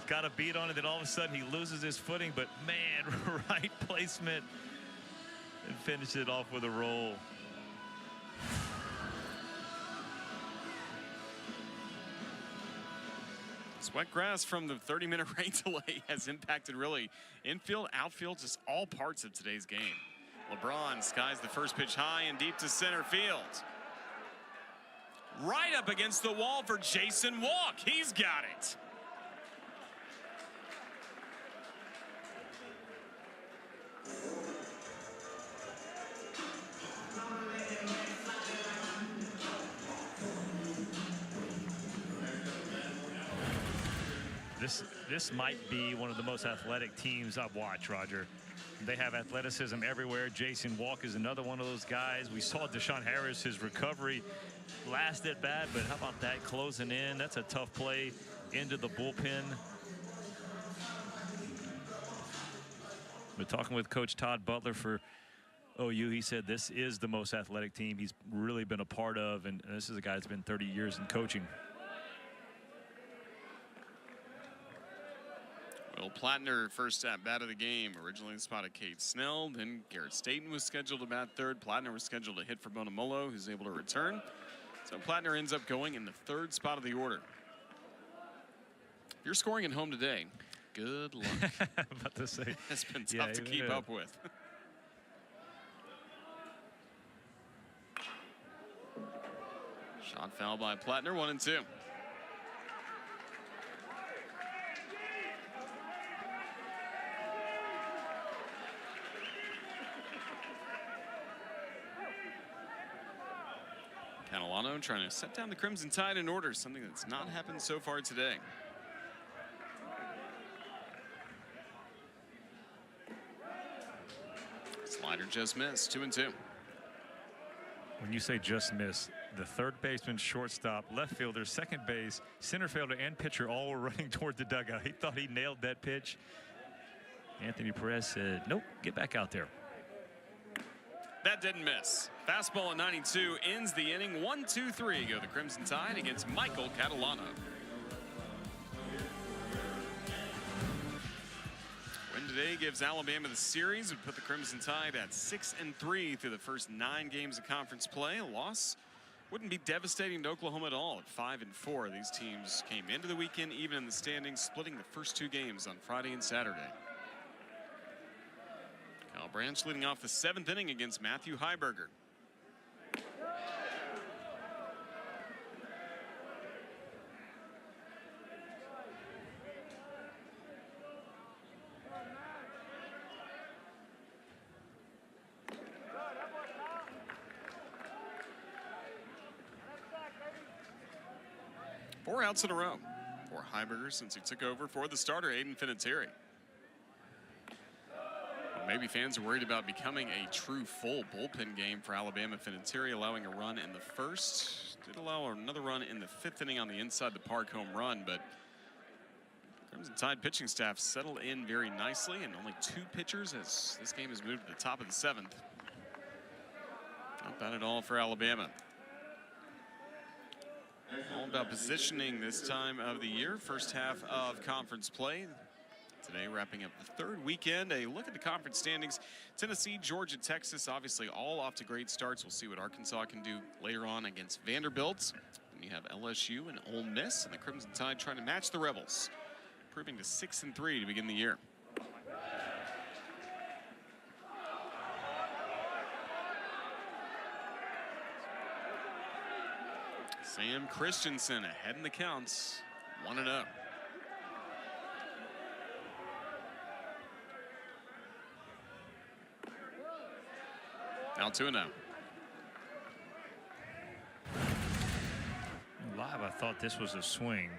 got a beat on it, then all of a sudden he loses his footing, but man, right placement, and finishes it off with a roll. Wet grass from the 30-minute rain delay has impacted really infield, outfield, just all parts of today's game. LeBron skies the first pitch high and deep to center field. Right up against the wall for Jason Walk. He's got it. This might be one of the most athletic teams I've watched, Roger. They have athleticism everywhere. Jason Walk is another one of those guys. We saw Deshaun Harris, his recovery last at bat, but how about that closing in? That's a tough play into the bullpen. We're talking with Coach Todd Butler for OU. He said this is the most athletic team he's really been a part of, and this is a guy that's been 30 years in coaching. Will Plattner first at bat of the game. Originally spotted Cade Snell. Then Garrett Staten was scheduled to bat third. Plattner was scheduled to hit for Bonamolo, who's able to return. So Plattner ends up going in the third spot of the order. If you're scoring at home today, good luck. About to say. It's been tough to keep up with. Shot foul by Plattner, 1-2. Catalano trying to set down the Crimson Tide in order, something that's not happened so far today. Slider just missed, 2-2. When you say just miss, the third baseman, shortstop, left fielder, second base, center fielder, and pitcher all were running toward the dugout. He thought he nailed that pitch. Anthony Perez said, nope, get back out there. That didn't miss. Fastball at 92 ends the inning. 1-2-3 go the Crimson Tide against Michael Catalano. Win today gives Alabama the series. Would put the Crimson Tide at 6-3 through the first 9 games of conference play. A loss wouldn't be devastating to Oklahoma at all at 5-4. These teams came into the weekend even in the standings, splitting the first 2 games on Friday and Saturday. Kyle Branch leading off the 7th inning against Matthew Heiberger. Four outs in a row for Heiberger since he took over for the starter, Aiden Finatieri. Maybe fans are worried about becoming a true full bullpen game for Alabama. Finatieri allowing a run in the first. Did allow another run in the 5th inning on the inside the park home run, but Crimson Tide pitching staff settled in very nicely, and only 2 pitchers as this game has moved to the top of the 7th. Not bad at all for Alabama. All about positioning this time of the year. First half of conference play. Today, wrapping up the 3rd weekend. A look at the conference standings. Tennessee, Georgia, Texas, obviously all off to great starts. We'll see what Arkansas can do later on against Vanderbilt. And you have LSU and Ole Miss, and the Crimson Tide trying to match the Rebels, improving to 6-3 to begin the year. Sam Christensen ahead in the counts, 1-0. Now 2-0. Live, I thought this was a swing.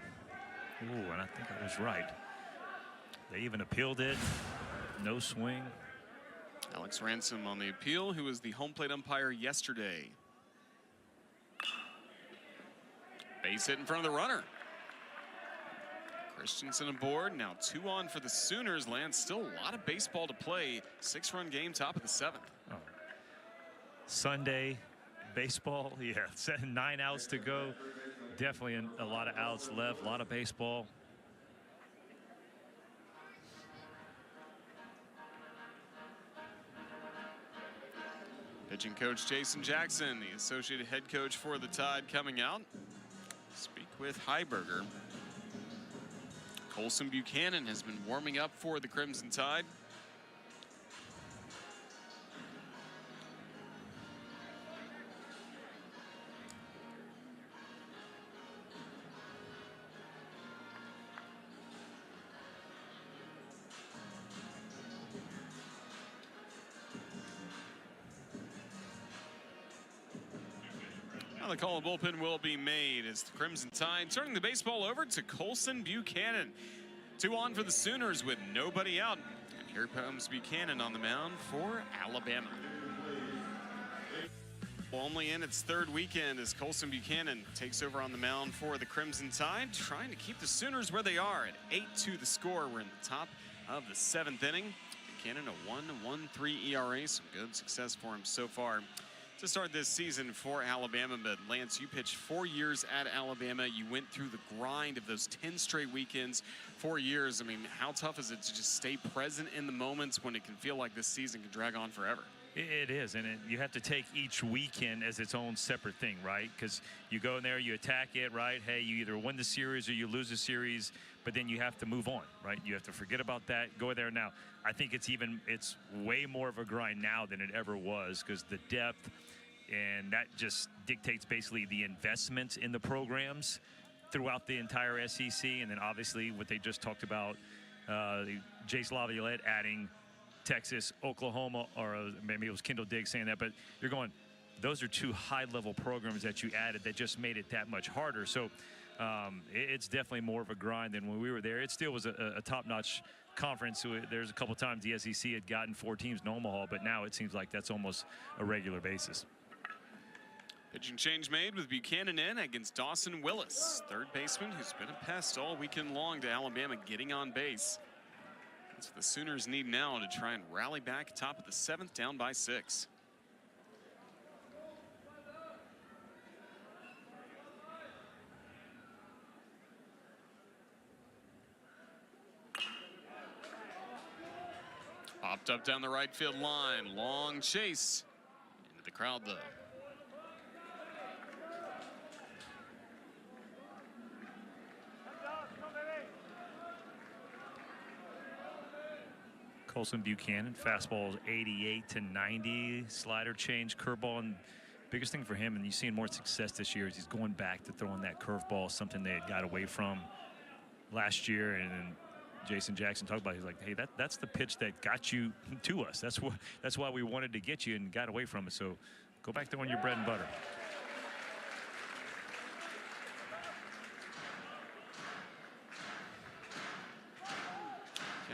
Ooh, and I think I was right. They even appealed it. No swing. Alex Ransom on the appeal, who was the home plate umpire yesterday. Base hit in front of the runner. Christensen aboard. Now 2 on for the Sooners. Lance, still a lot of baseball to play. 6-run game, top of the 7th. Oh. Sunday baseball, yeah, 9 outs to go. Definitely a lot of outs left, a lot of baseball. Pitching coach Jason Jackson, the associate head coach for the Tide, coming out. Speak with Heiberger. Colson Buchanan has been warming up for the Crimson Tide. Now the call of bullpen will be made as the Crimson Tide turning the baseball over to Colson Buchanan. 2 on for the Sooners with nobody out. And here comes Buchanan on the mound for Alabama. Only in its 3rd weekend as Colson Buchanan takes over on the mound for the Crimson Tide, trying to keep the Sooners where they are at 8-2 the score. We're in the top of the 7th inning. Buchanan a 1.13 ERA, some good success for him so far to start this season for Alabama. But Lance, you pitched 4 years at Alabama. You went through the grind of those 10 straight weekends, 4 years. I mean, how tough is it to just stay present in the moments when it can feel like this season can drag on forever? It is, and you have to take each weekend as its own separate thing, right? Because you go in there, you attack it, right? Hey, you either win the series or you lose the series, but then you have to move on, right? You have to forget about that, go there. Now, I think it's way more of a grind now than it ever was, because the depth, and that just dictates basically the investment in the programs throughout the entire SEC, and then obviously what they just talked about, Jace Laviolette adding Texas, Oklahoma, or maybe it was Kendall Diggs saying that, but you're going, those are 2 high-level programs that you added that just made it that much harder. So it's definitely more of a grind than when we were there. It still was a top-notch conference. There's a couple times the SEC had gotten 4 teams in Omaha, but now it seems like that's almost a regular basis. Pitching change made with Buchanan in against Dawson Willis, 3rd baseman who's been a pest all weekend long to Alabama, getting on base. That's what the Sooners need now to try and rally back top of the 7th, down by 6. Popped up down the right field line. Long chase into the crowd, though. Colson Buchanan, fastball 88 to 90, slider change, curveball, and biggest thing for him, and you've seen more success this year, is he's going back to throwing that curveball, something they had got away from last year. And Jason Jackson talked about it. He's like, hey, that's the pitch that got you to us. That's why we wanted to get you and got away from it. So go back throwing your bread and butter.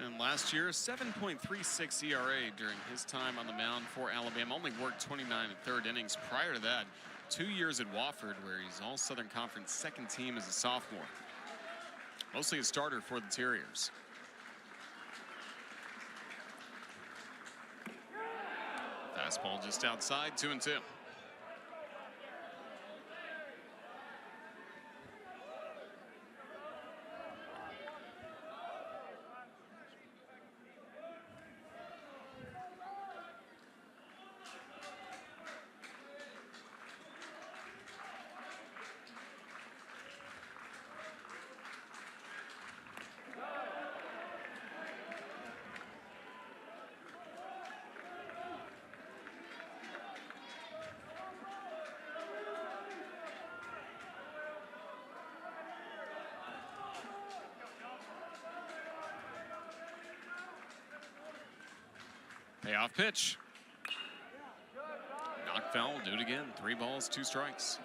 And last year, 7.36 ERA during his time on the mound for Alabama. Only worked 29 3rd innings prior to that. 2 years at Wofford, where he's all Southern Conference 2nd team as a sophomore. Mostly a starter for the Terriers. Fastball just outside, 2-2. Payoff pitch. Knocked foul, do it again. 3 balls, 2 strikes.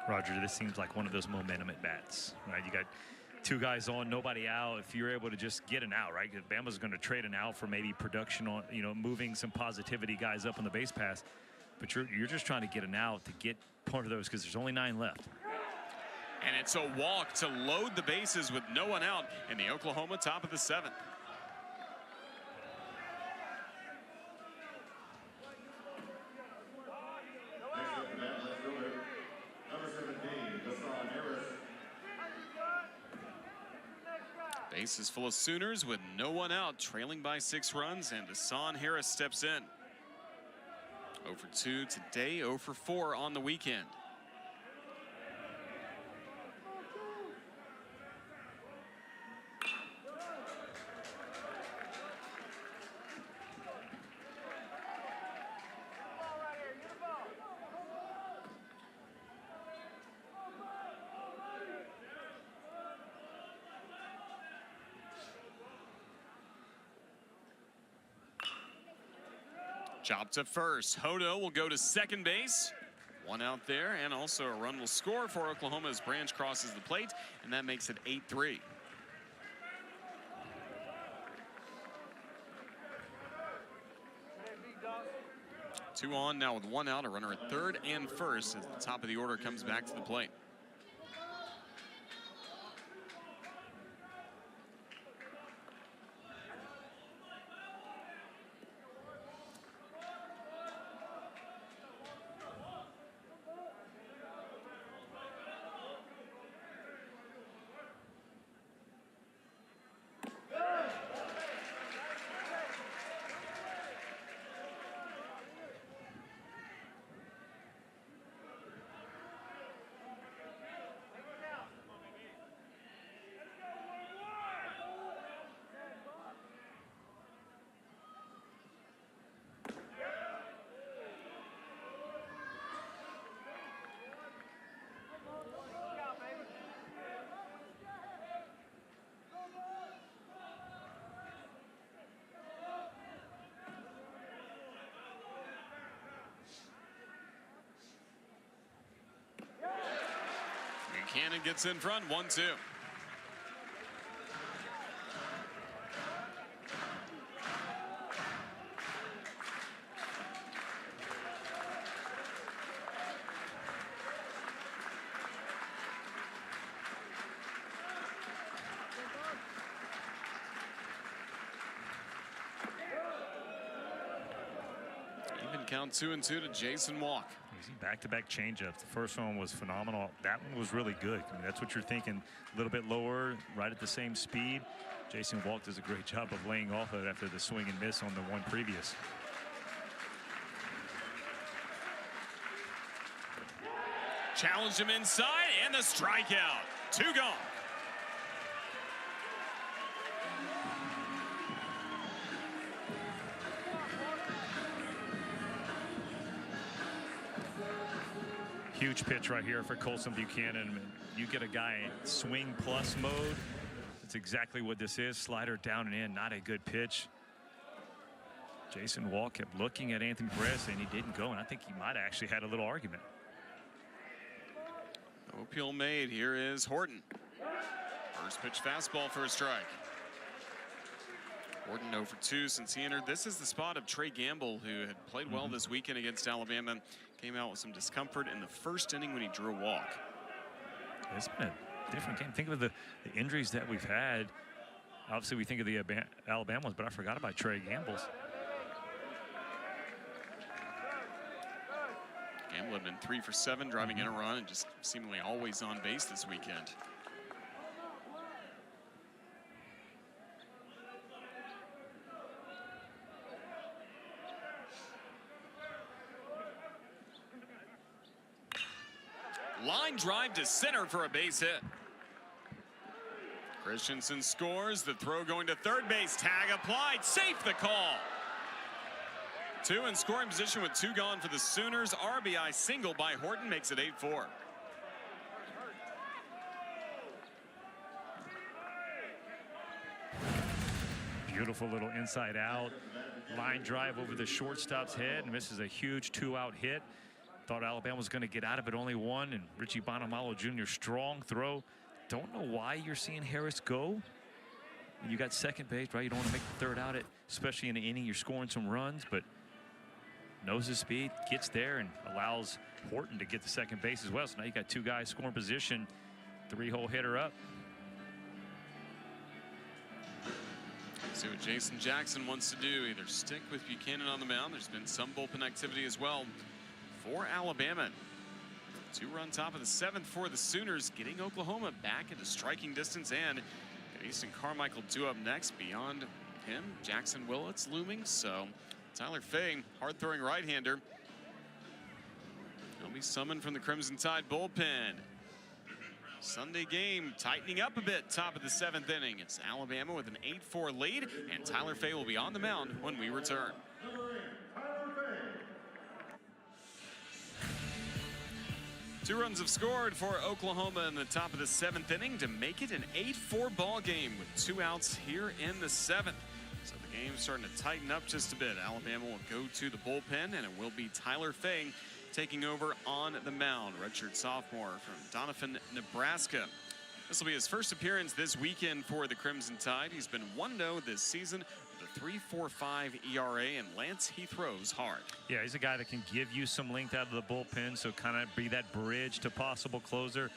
Roger, this seems like one of those momentum at bats, right? You got 2 guys on, nobody out. If you're able to just get an out, right? Bama's going to trade an out for maybe production on, moving some positivity guys up on the base pass. But you're just trying to get an out to get part of those, because there's only 9 left. And it's a walk to load the bases with no one out in the Oklahoma top of the 7th. Base is full of Sooners with no one out, trailing by 6 runs, and Deshaun Harris steps in. 0 for 2 today, 0 for 4 on the weekend. Chop to first. Hodo will go to second base. One out there, and also a run will score for Oklahoma as Branch crosses the plate, and that makes it 8-3. Two on now with one out, a runner at third and first as the top of the order comes back to the plate. Buchanan gets in front, 1-2. Even count 2-2 to Jason Walk. Back-to-back changeups. The first one was phenomenal. That one was really good. I mean, that's what you're thinking. A little bit lower, right at the same speed. Jason Walk does a great job of laying off of it after the swing and miss on the one previous. Challenged him inside, and the strikeout. 2 gone. Huge pitch right here for Colson Buchanan. You get a guy in swing plus mode. That's exactly what this is. Slider down and in, not a good pitch. Jason Walk kept looking at Anthony Perez and he didn't go, and I think he might have actually had a little argument. No appeal made. Here is Horton. First pitch fastball for a strike. Horton 0 for 2 since he entered. This is the spot of Trey Gamble, who had played well this weekend against Alabama. Came out with some discomfort in the first inning when he drew a walk. It's been a different game. Think of the injuries that we've had. Obviously, we think of the Alabama ones, but I forgot about Trey Gamble's. Gamble had been 3 for 7, driving in a run, and just seemingly always on base this weekend. Line drive to center for a base hit. Christensen scores. The throw going to third base. Tag applied. Safe the call. 2 in scoring position with 2 gone for the Sooners. RBI single by Horton makes it 8-4. Beautiful little inside out. Line drive over the shortstop's head and misses a huge 2-out hit. Thought Alabama was going to get out of it, only 1, and Richie Bonamalo Jr. strong throw. Don't know why you're seeing Harris go. You got second base, right? You don't want to make the third out, especially in an inning. You're scoring some runs, but knows his speed, gets there, and allows Horton to get to second base as well. So now you got 2 guys scoring position, 3-hole hitter up. See what Jason Jackson wants to do. Either stick with Buchanan on the mound. There's been some bullpen activity as well for Alabama. 2-run top of the 7th for the Sooners, getting Oklahoma back into striking distance, and Easton Carmichael due up next. Beyond him, Jackson Willits looming. So Tyler Fay, hard-throwing right-hander, he'll be summoned from the Crimson Tide bullpen. Sunday game tightening up a bit, top of the 7th inning. It's Alabama with an 8-4 lead, and Tyler Fay will be on the mound when we return. Two runs have scored for Oklahoma in the top of the 7th inning to make it an 8-4 ball game with 2 outs here in the 7th. So the game's starting to tighten up just a bit. Alabama will go to the bullpen, and it will be Tyler Fay taking over on the mound. Redshirt sophomore from Doniphan, Nebraska. This will be his first appearance this weekend for the Crimson Tide. He's been 1-0 this season with a 3.45 ERA, and Lance, he throws hard. Yeah, he's a guy that can give you some length out of the bullpen, so kind of be that bridge to possible closer.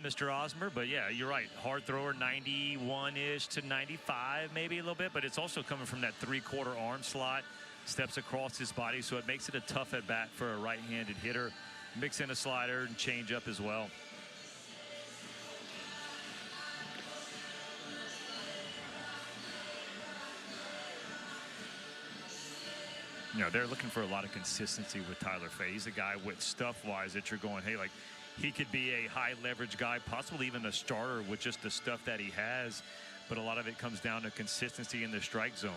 Mr. Osmer, but yeah, you're right. Hard thrower, 91-ish to 95, maybe a little bit, but it's also coming from that 3/4 arm slot. Steps across his body, so it makes it a tough at bat for a right-handed hitter. Mix in a slider and change up as well. You know, they're looking for a lot of consistency with Tyler Fay. He's a guy with stuff-wise that you're going, hey, like, he could be a high-leverage guy, possibly even a starter with just the stuff that he has, but a lot of it comes down to consistency in the strike zone.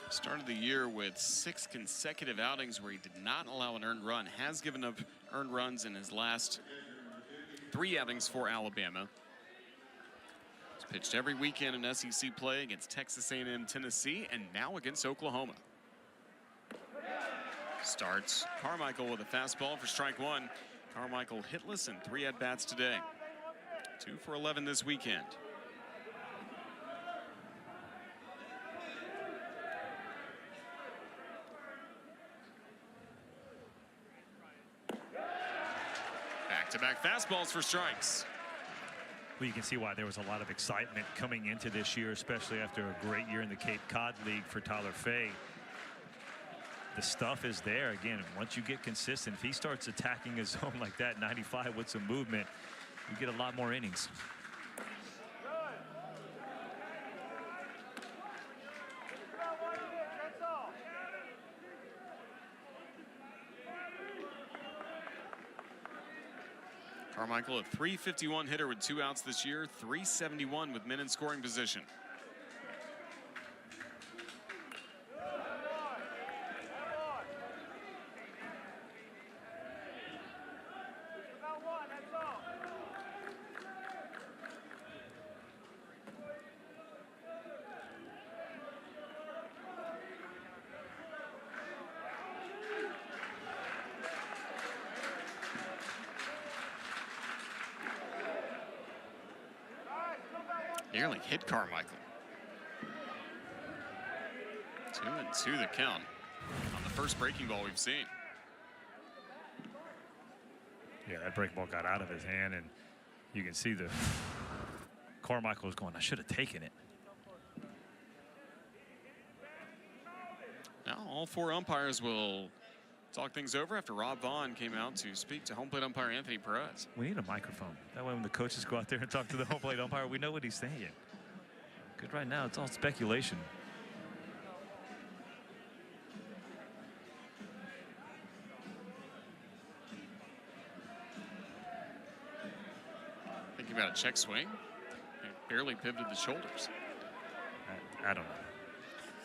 Started the year with 6 consecutive outings where he did not allow an earned run. Has given up earned runs in his last 3 outings for Alabama. He's pitched every weekend in SEC play against Texas A&M, Tennessee, and now against Oklahoma. Starts Carmichael with a fastball for strike 1. Carmichael hitless in 3 at-bats today. 2 for 11 this weekend. Back-to-back fastballs for strikes. Well, you can see why there was a lot of excitement coming into this year, especially after a great year in the Cape Cod League for Tyler Fay. The stuff is there. Again, once you get consistent, if he starts attacking his zone like that, 95 with some movement, you get a lot more innings. Carmichael, a .351 hitter with 2 outs this year, .371 with men in scoring position. Nearly hit Carmichael. 2-2 the count on the first breaking ball we've seen. Yeah, that breaking ball got out of his hand, and you can see the Carmichael was going, I should have taken it. Now all 4 umpires will talk things over after Rob Vaughn came out to speak to home plate umpire Anthony Perez. We need a microphone. That way when the coaches go out there and talk to the home plate umpire, we know what he's saying. Good, right now, it's all speculation. Thinking about a check swing. He barely pivoted the shoulders. I don't know.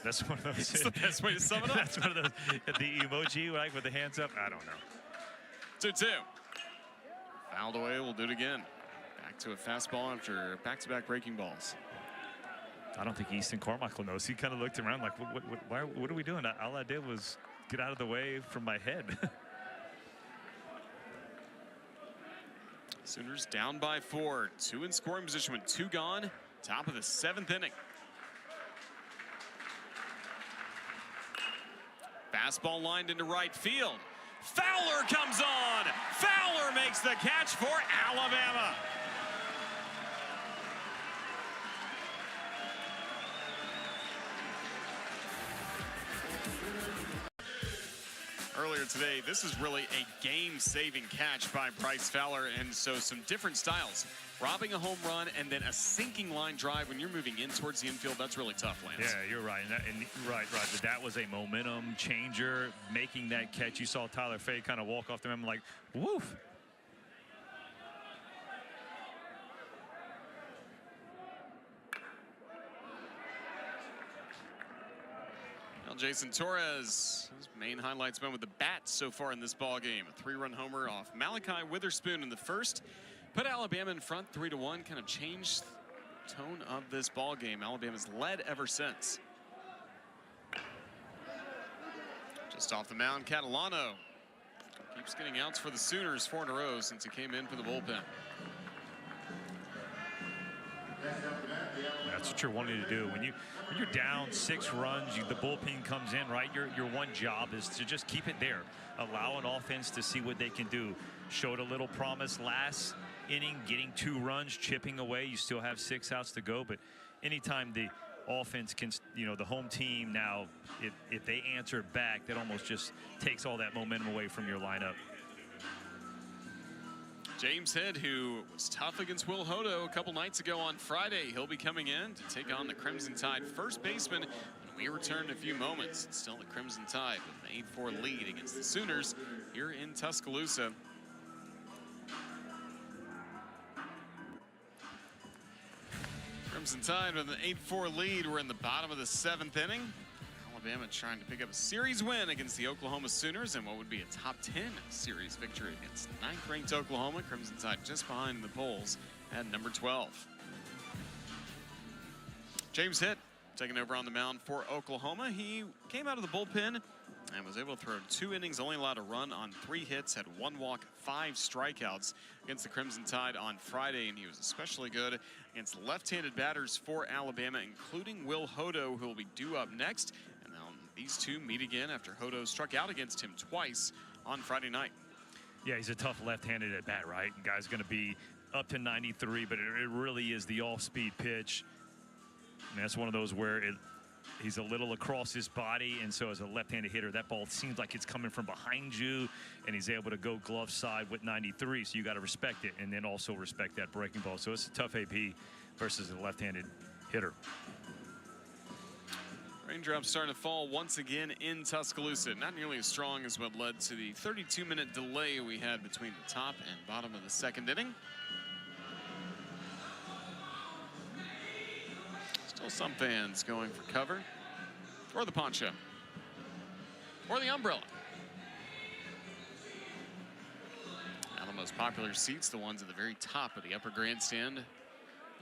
That's one of those. It's the best way to sum it up. That's one of those. The emoji, like with the hands up. I don't know. 2-2. Fouled away. We'll do it again. Back to a fastball after back-to-back breaking balls. I don't think Easton Carmichael knows. He kind of looked around like, what are we doing? All I did was get out of the way from my head. Sooners down by 4. 2 in scoring position with 2 gone. Top of the 7th inning. Fastball lined into right field. Fowler comes on. Fowler makes the catch for Alabama. Earlier today, this is really a game-saving catch by Bryce Fowler, and so some different styles. Robbing a home run and then a sinking line drive when you're moving in towards the infield, that's really tough, Lance. Yeah, you're right. Right. But that was a momentum changer, making that catch. You saw Tyler Fay kind of walk off the rim like, woof. Well, Jason Torres, his main highlight's been with the bat so far in this ball game. A 3-run homer off Malachi Witherspoon in the first. Put Alabama in front 3-1, kind of changed tone of this ball game. Alabama's led ever since. Just off the mound, Catalano keeps getting outs for the Sooners 4 in a row since he came in for the bullpen. That's what you're wanting to do when you're down 6 runs. The bullpen comes in, right? Your one job is to just keep it there, allow an offense to see what they can do. Showed a little promise last inning, getting 2 runs, chipping away. You still have 6 outs to go, but anytime the offense can, the home team now, if they answer back, that almost just takes all that momentum away from your lineup. James Head, who was tough against Will Hodo a couple nights ago on Friday, he'll be coming in to take on the Crimson Tide first baseman when we return in a few moments. It's still the Crimson Tide with an 8-4 lead against the Sooners here in Tuscaloosa. Crimson Tide with an 8-4 lead. We're in the bottom of the 7th inning. Alabama trying to pick up a series win against the Oklahoma Sooners and what would be a top 10 series victory against 9th-ranked Oklahoma. Crimson Tide just behind the polls at number 12. James Hitt taking over on the mound for Oklahoma. He came out of the bullpen and was able to throw 2 innings, only allowed a run on 3 hits, had 1 walk, 5 strikeouts against the Crimson Tide on Friday, and he was especially good against left-handed batters for Alabama, including Will Hodo, who will be due up next. And now these two meet again after Hodo struck out against him twice on Friday night. Yeah, he's a tough left-handed at bat, right? The guy's going to be up to 93, but it really is the off-speed pitch. And that's one of those where he's a little across his body, and so as a left-handed hitter, that ball seems like it's coming from behind you, and he's able to go glove side with 93, so you got to respect it, and then also respect that breaking ball. So it's a tough AP versus a left-handed hitter. Raindrops starting to fall once again in Tuscaloosa. Not nearly as strong as what led to the 32-minute delay we had between the top and bottom of the 2nd inning. Still some fans going for cover, or the poncho, or the umbrella. Now the most popular seats, the ones at the very top of the upper grandstand,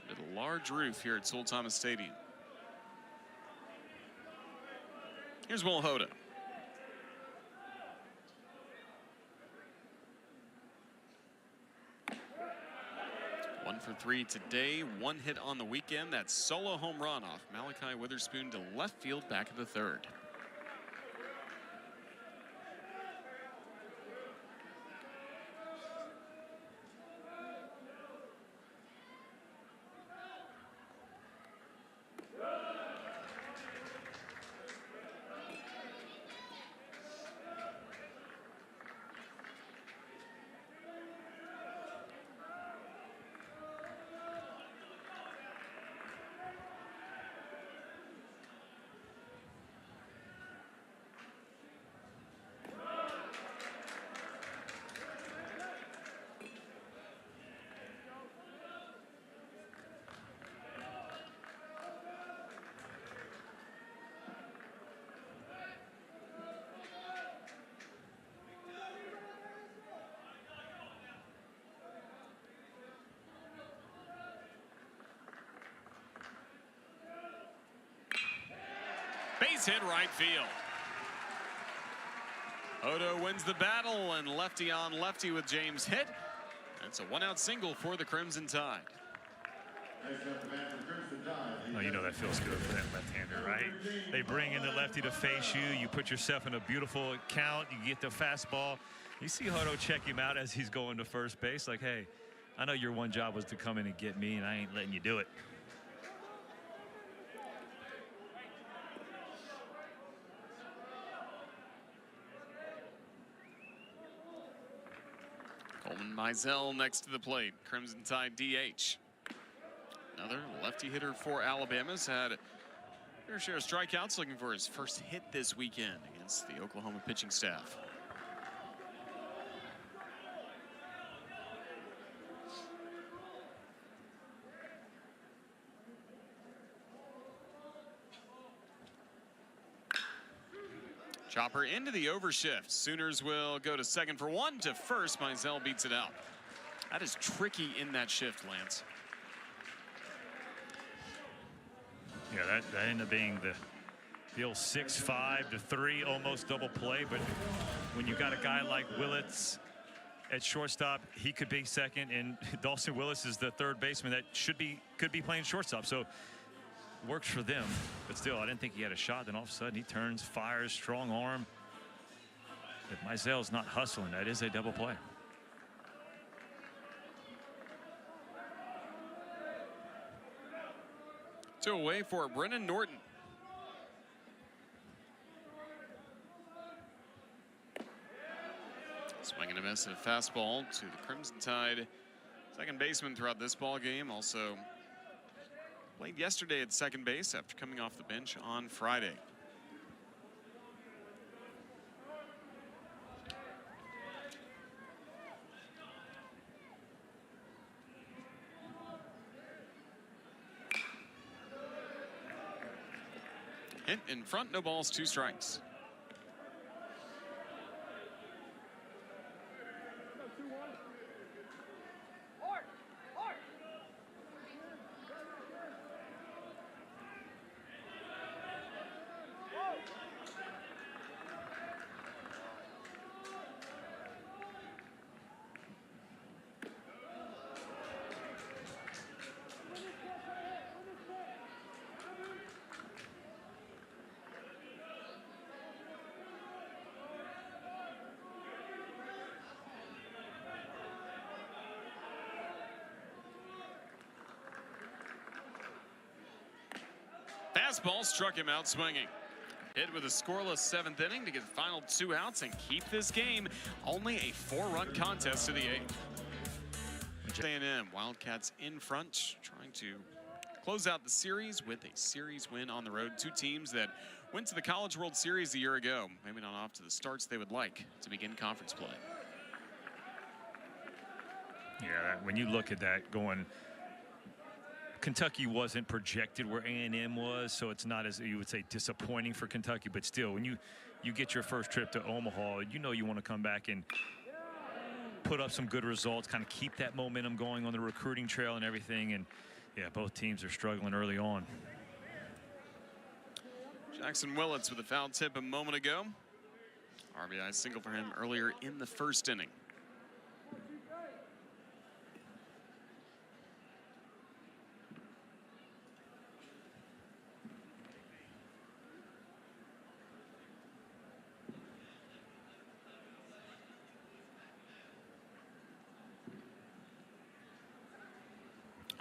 under the large roof here at Sewell Thomas Stadium. Here's Will Hodo. 1 for 3 today, 1 hit on the weekend. That solo home run off Malachi Witherspoon to left field back in the 3rd. Base hit right field. Hodo wins the battle, and lefty on lefty with James Hitt. That's a 1-out single for the Crimson Tide. Oh, you know that feels good for that left-hander, right? They bring in the lefty to face you. You put yourself in a beautiful count. You get the fastball. You see Hodo check him out as he's going to first base. Like, hey, I know your one job was to come in and get me, and I ain't letting you do it. Coleman Mizell next to the plate. Crimson Tide DH. Another lefty hitter for Alabama's had a fair share of strikeouts, looking for his first hit this weekend against the Oklahoma pitching staff. Chopper into the overshift. Sooners will go to second for 1 to first. Mizell beats it out. That is tricky in that shift, Lance. Yeah, that ended up being the old 6-5 to 3 almost double play. But when you got a guy like Willits at shortstop, he could be second, and Dawson Willis is the third baseman that could be playing shortstop. So it works for them. But still, I didn't think he had a shot. Then all of a sudden he turns, fires, strong arm. If Mizell's not hustling, that is a double play. Two away for Brennan Norton. Swing and a miss at a fastball to the Crimson Tide. Second baseman throughout this ball game. Also played yesterday at second base after coming off the bench on Friday. Hit in front, no balls, 2 strikes. Fastball struck him out swinging. Hit with a scoreless 7th inning to get the final 2 outs and keep this game only a 4-run contest to the 8th. A&M Wildcats in front, trying to close out the series with a series win on the road. 2 teams that went to the College World Series a year ago. Maybe not off to the starts they would like to begin conference play. Yeah, when you look at that going, Kentucky wasn't projected where A&M was, so it's not, as you would say, disappointing for Kentucky. But still, when you get your first trip to Omaha, you know you want to come back and put up some good results, kind of keep that momentum going on the recruiting trail and everything. And yeah, both teams are struggling early on. Jackson Willits with a foul tip a moment ago. RBI single for him earlier in the first inning.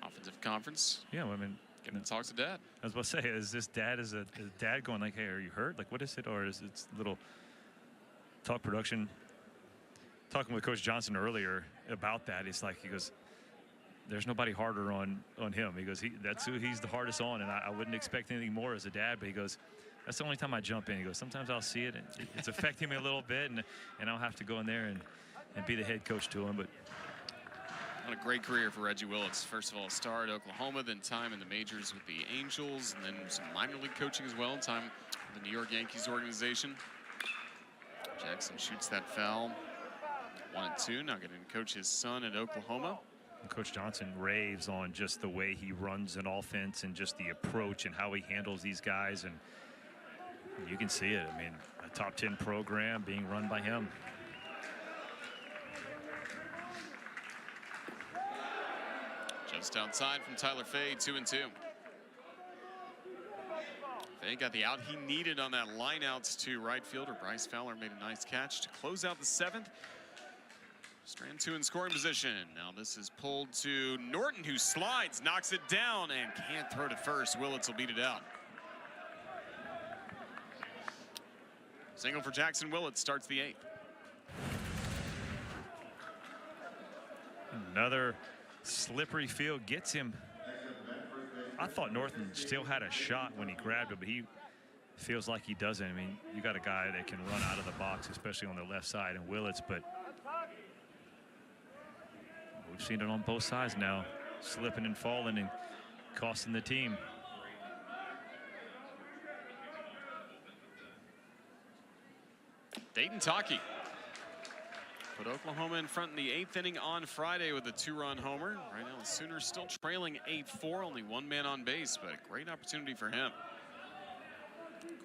Offensive conference. Yeah, well, I mean, getting to talk to Dad. I was about to say, is dad going like, hey, are you hurt? Like, what is it? Or is it a little talk production? Talking with Coach Johnson earlier about that, it's like, he goes, there's nobody harder on him. He goes, that's who he's the hardest on, and I wouldn't expect anything more as a dad. But he goes, that's the only time I jump in. He goes, sometimes I'll see it, and it's affecting me a little bit, and I'll have to go in there and be the head coach to him. But what a great career for Reggie Willits. First of all, a star at Oklahoma, then time in the majors with the Angels, and then some minor league coaching as well, time with the New York Yankees organization. Jackson shoots that foul. 1-2, now getting to coach his son at Oklahoma. And Coach Johnson raves on just the way he runs an offense and just the approach and how he handles these guys. And you can see it. I mean, a top 10 program being run by him. Just outside from Tyler Fay, 2-2. Fay got the out he needed on that line out to right fielder. Bryce Fowler made a nice catch to close out the 7th. Strand 2 in scoring position. Now this is pulled to Norton, who slides, knocks it down, and can't throw to first. Willits will beat it out. Single for Jackson Willits starts the 8th. Another slippery field gets him. I thought Norton still had a shot when he grabbed it, but he feels like he doesn't. I mean, you got a guy that can run out of the box, especially on the left side, and Willits, but we've seen it on both sides now, slipping and falling and costing the team. Dayton Taki Put Oklahoma in front in the 8th inning on Friday with a 2-run homer. Right now, the Sooners still trailing 8-4, only one man on base, but a great opportunity for him.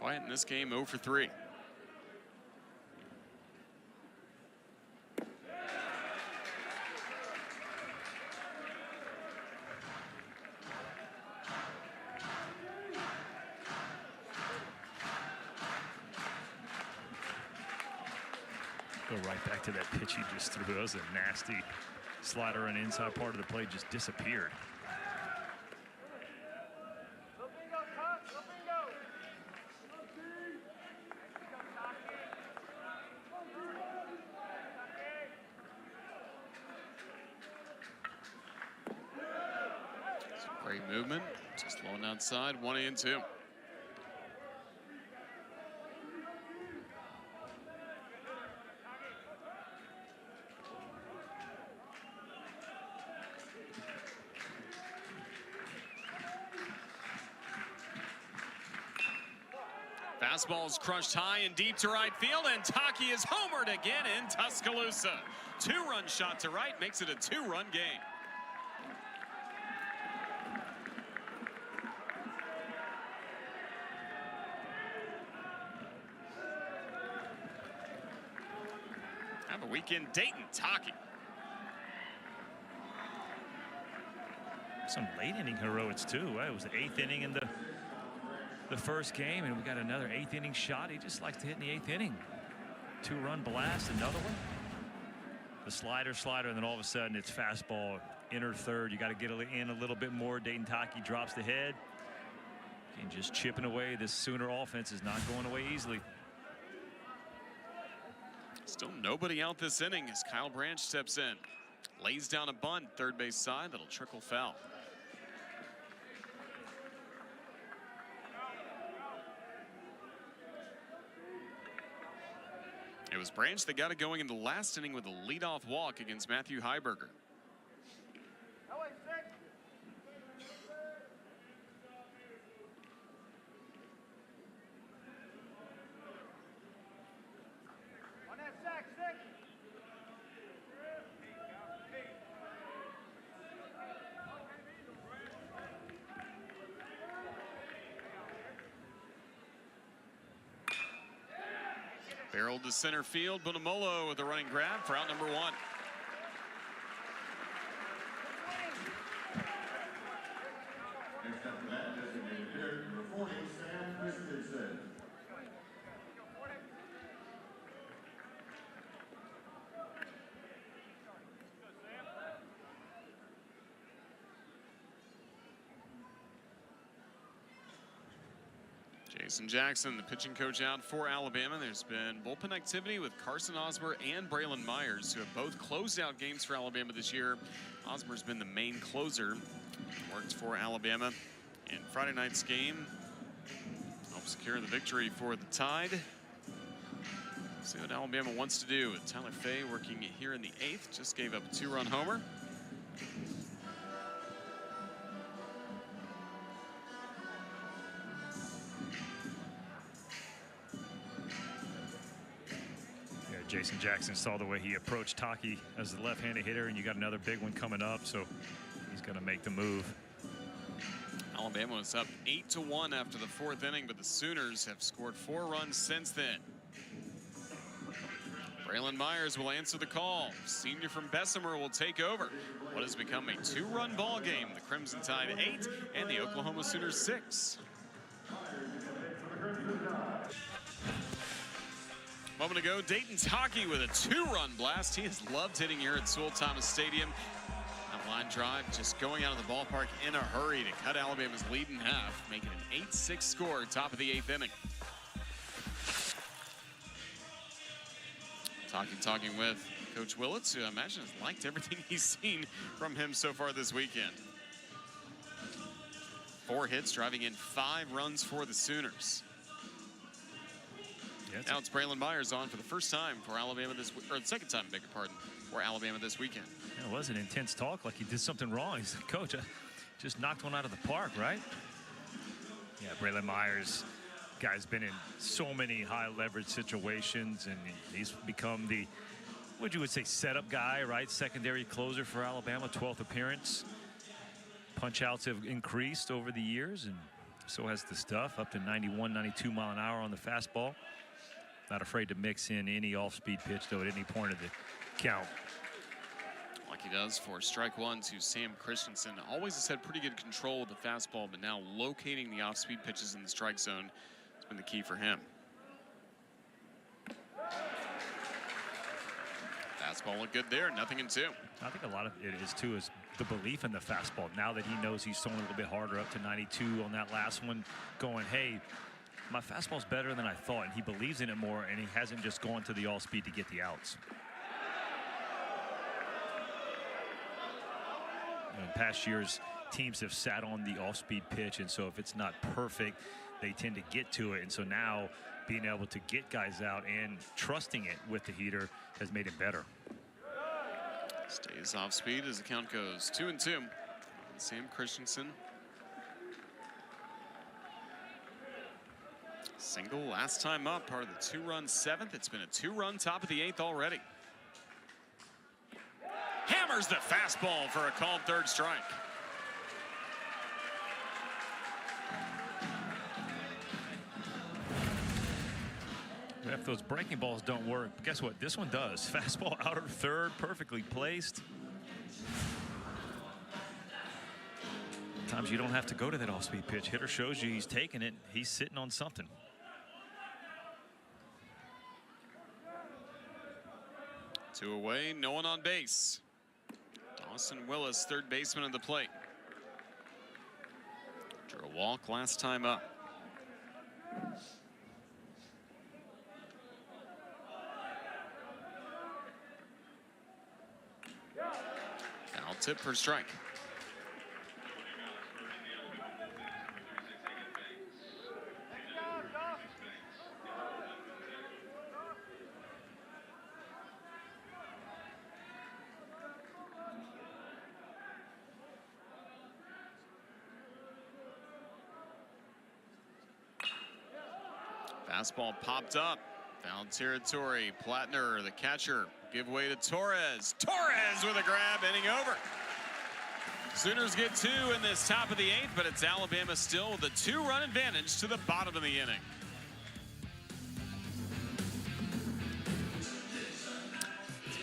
Quiet in this game, 0 for 3. Go right back to that pitch he just threw. That was a nasty slider on the inside part of the plate, just disappeared. Great movement, just flowing outside, 1-2. Fastball is crushed high and deep to right field, and Taki is homered again in Tuscaloosa. 2-run shot to right makes it a 2-run game. Have a weekend, Dayton Taki. Some late inning heroics too. It was the 8th inning in the first game, and we got another 8th inning shot. He just likes to hit in the 8th inning. 2-run blast, another one. The slider, and then all of a sudden it's fastball, inner third. You got to get in a little bit more. Dayton Taki drops the head. And just chipping away. This Sooner offense is not going away easily. Still nobody out this inning as Kyle Branch steps in. Lays down a bunt, third base side, that'll trickle foul. It was Branch that got it going in the last inning with a leadoff walk against Matthew Heiberger. Barreled to center field. Bonamolo with a running grab for out number 1. Next up to that, designated hitter, number 40, Sam Christensen. Jason Jackson, the pitching coach, out for Alabama. There's been bullpen activity with Carson Osmer and Braylon Myers, who have both closed out games for Alabama this year. Osmer's been the main closer, worked for Alabama in Friday night's game. Helped secure the victory for the Tide. See what Alabama wants to do with Tyler Fay working here in the 8th. Just gave up a 2-run homer. Jason Jackson saw the way he approached Taki as the left-handed hitter, and you got another big one coming up, so he's going to make the move. Alabama was up 8-1 after the 4th inning, but the Sooners have scored 4 runs since then. Braylon Myers will answer the call. Senior from Bessemer will take over what has become a 2-run ball game. The Crimson Tide 8 and the Oklahoma Sooners 6. Moment ago, Dayton Taki with a 2-run blast. He has loved hitting here at Sewell Thomas Stadium. That line drive just going out of the ballpark in a hurry to cut Alabama's lead in half, making an 8-6 score, top of the 8th inning. Taki talking with Coach Willits, who I imagine has liked everything he's seen from him so far this weekend. 4 hits, driving in 5 runs for the Sooners. Yeah, now it's Braylon Myers on for the first time for Alabama this week, or the second time, beg your pardon, for Alabama this weekend. It was an intense talk, like he did something wrong. He's like, Coach, I just knocked one out of the park, right? Yeah, Braylon Myers, guy's been in so many high leverage situations, and he's become the what you would say, setup guy, right? Secondary closer for Alabama, 12th appearance. Punch outs have increased over the years, and so has the stuff, up to 91, 92 mile an hour on the fastball. Not afraid to mix in any off-speed pitch, though, at any point of the count. Like he does for strike one to Sam Christensen. Always has had pretty good control with the fastball, but now locating the off-speed pitches in the strike zone has been the key for him. Fastball looked good there, 0-2. I think a lot of it is, too, is the belief in the fastball. Now that he knows he's throwing a little bit harder, up to 92 on that last one, going, hey, my fastball's better than I thought, and he believes in it more, and he hasn't just gone to the all-speed to get the outs. In past years, teams have sat on the off-speed pitch, and so if it's not perfect, they tend to get to it. And so now being able to get guys out and trusting it with the heater has made it better. Stays off speed as the count goes 2-2. Sam Christensen. Single last time up, part of the 2-run 7th. It's been a 2-run top of the 8th already. Hammers the fastball for a called third strike. If those breaking balls don't work, guess what? This one does. Fastball outer third, perfectly placed. Sometimes you don't have to go to that off-speed pitch. Hitter shows you he's taking it. He's sitting on something. Two away, no one on base. Dawson Willis, third baseman of the plate. Drew a walk last time up. Foul tip for strike. Fastball popped up. Foul territory. Plattner, the catcher, give way to Torres. Torres with a grab, inning over. Sooners get 2 in this top of the 8th, but it's Alabama still with a 2-run advantage to the bottom of the inning.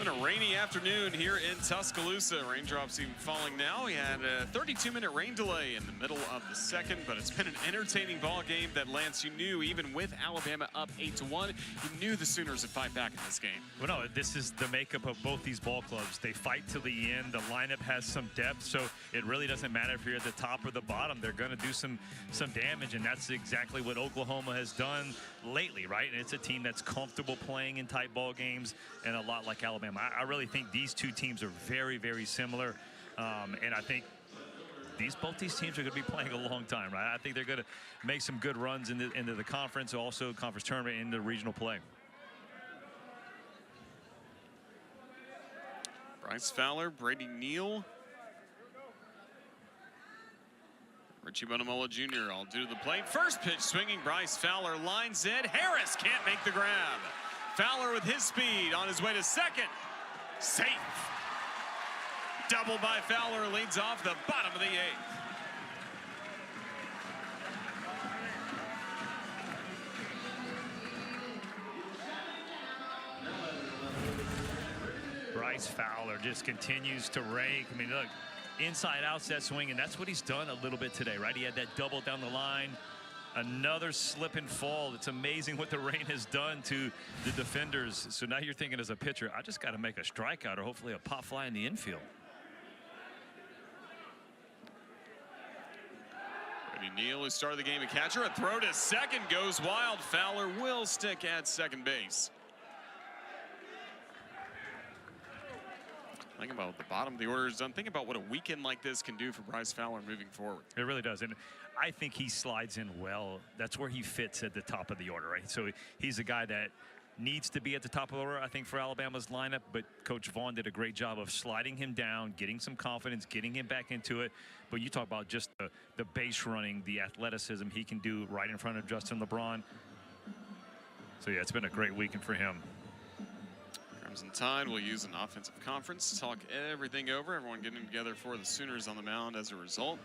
It's been a rainy afternoon here in Tuscaloosa. Raindrops even falling now. We had a 32-minute rain delay in the middle of the 2nd, but it's been an entertaining ball game that, Lance, you knew even with Alabama up 8-1, you knew the Sooners would fight back in this game. Well, no, this is the makeup of both these ball clubs. They fight to the end. The lineup has some depth, so it really doesn't matter if you're at the top or the bottom. They're going to do some damage, and that's exactly what Oklahoma has done lately, right? And it's a team that's comfortable playing in tight ball games, and a lot like Alabama. I really think these two teams are very, very similar, and I think both these teams are going to be playing a long time, right? I think they're going to make some good runs into the conference, also conference tournament, into regional play. Bryce Fowler, Brady Neal, Richie Bonamola Jr. all due to the plate. First pitch swinging, Bryce Fowler lines it. Harris can't make the grab. Fowler with his speed on his way to second. Safe. Double by Fowler leads off the bottom of the 8th. Bryce Fowler just continues to rake. I mean, look, inside outside swing, and that's what he's done a little bit today, right? He had that double down the line. Another slip and fall. It's amazing what the rain has done to the defenders. So now you're thinking as a pitcher, I just got to make a strikeout or hopefully a pop fly in the infield. Brady Neal, who started the game at catcher, a throw to second goes wild. Fowler will stick at second base. Think about what the bottom of the order is done. Think about what a weekend like this can do for Bryce Fowler moving forward. It really does. And I think he slides in well. That's where he fits at the top of the order, right? So he's a guy that needs to be at the top of the order, I think, for Alabama's lineup. But Coach Vaughn did a great job of sliding him down, getting some confidence, getting him back into it. But you talk about just the base running, the athleticism he can do right in front of Justin LeBron. So, yeah, it's been a great weekend for him. Crimson Tide will use an offensive conference to talk everything over. Everyone getting together for the Sooners on the mound as a result.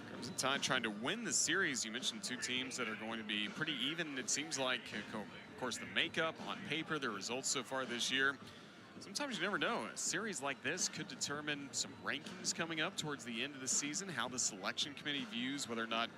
Crimson Tide trying to win the series. You mentioned two teams that are going to be pretty even. It seems like, of course, the makeup on paper, the results so far this year. Sometimes you never know. A series like this could determine some rankings coming up towards the end of the season, how the selection committee views whether or not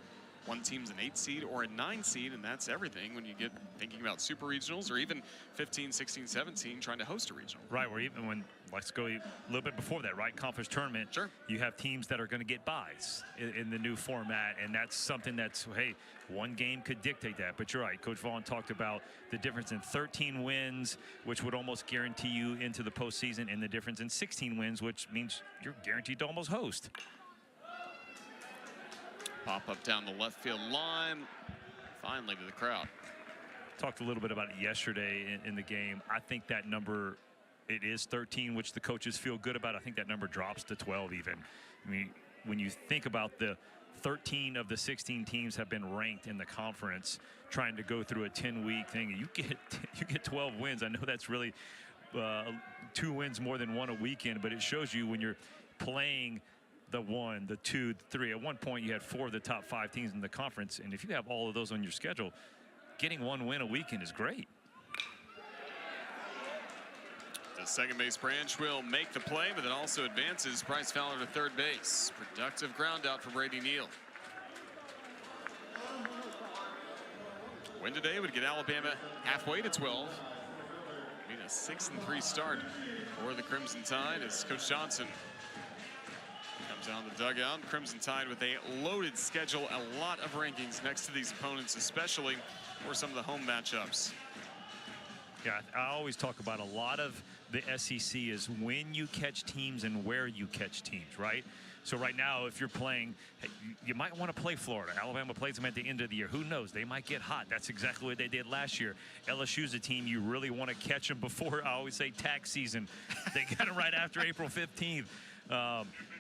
one team's an 8 seed or a 9 seed, and that's everything when you get thinking about super regionals or even 15, 16, 17 trying to host a regional. Right, or even when, let's go a little bit before that, right? Conference tournament. Sure. You have teams that are going to get buys in the new format, and that's something that's, hey, one game could dictate that. But you're right. Coach Vaughn talked about the difference in 13 wins, which would almost guarantee you into the postseason, and the difference in 16 wins, which means you're guaranteed to almost host. Pop up down the left field line, finally to the crowd. Talked a little bit about it yesterday in the game. I think that number, it is 13, which the coaches feel good about. I think that number drops to 12 even. I mean, when you think about the 13 of the 16 teams have been ranked in the conference, trying to go through a 10-week thing, you get 12 wins. I know that's really 2 wins more than one a weekend, but it shows you when you're playing the 1, the 2, the 3. At one point, you had 4 of the top 5 teams in the conference, and if you have all of those on your schedule, getting 1 win a weekend is great. The second base branch will make the play, but it also advances Bryce Fowler to third base. Productive ground out for Brady Neal. Win today would get Alabama halfway to 12. Mean a 6-3 start for the Crimson Tide as Coach Johnson comes down the dugout. Crimson Tide with a loaded schedule, a lot of rankings next to these opponents, especially for some of the home matchups. Yeah, I always talk about a lot of the SEC is when you catch teams and where you catch teams, right? So right now, if you're playing, you might want to play Florida. Alabama plays them at the end of the year. Who knows? They might get hot. That's exactly what they did last year. LSU's a team you really want to catch them before, I always say, tax season. They got it right after April 15th.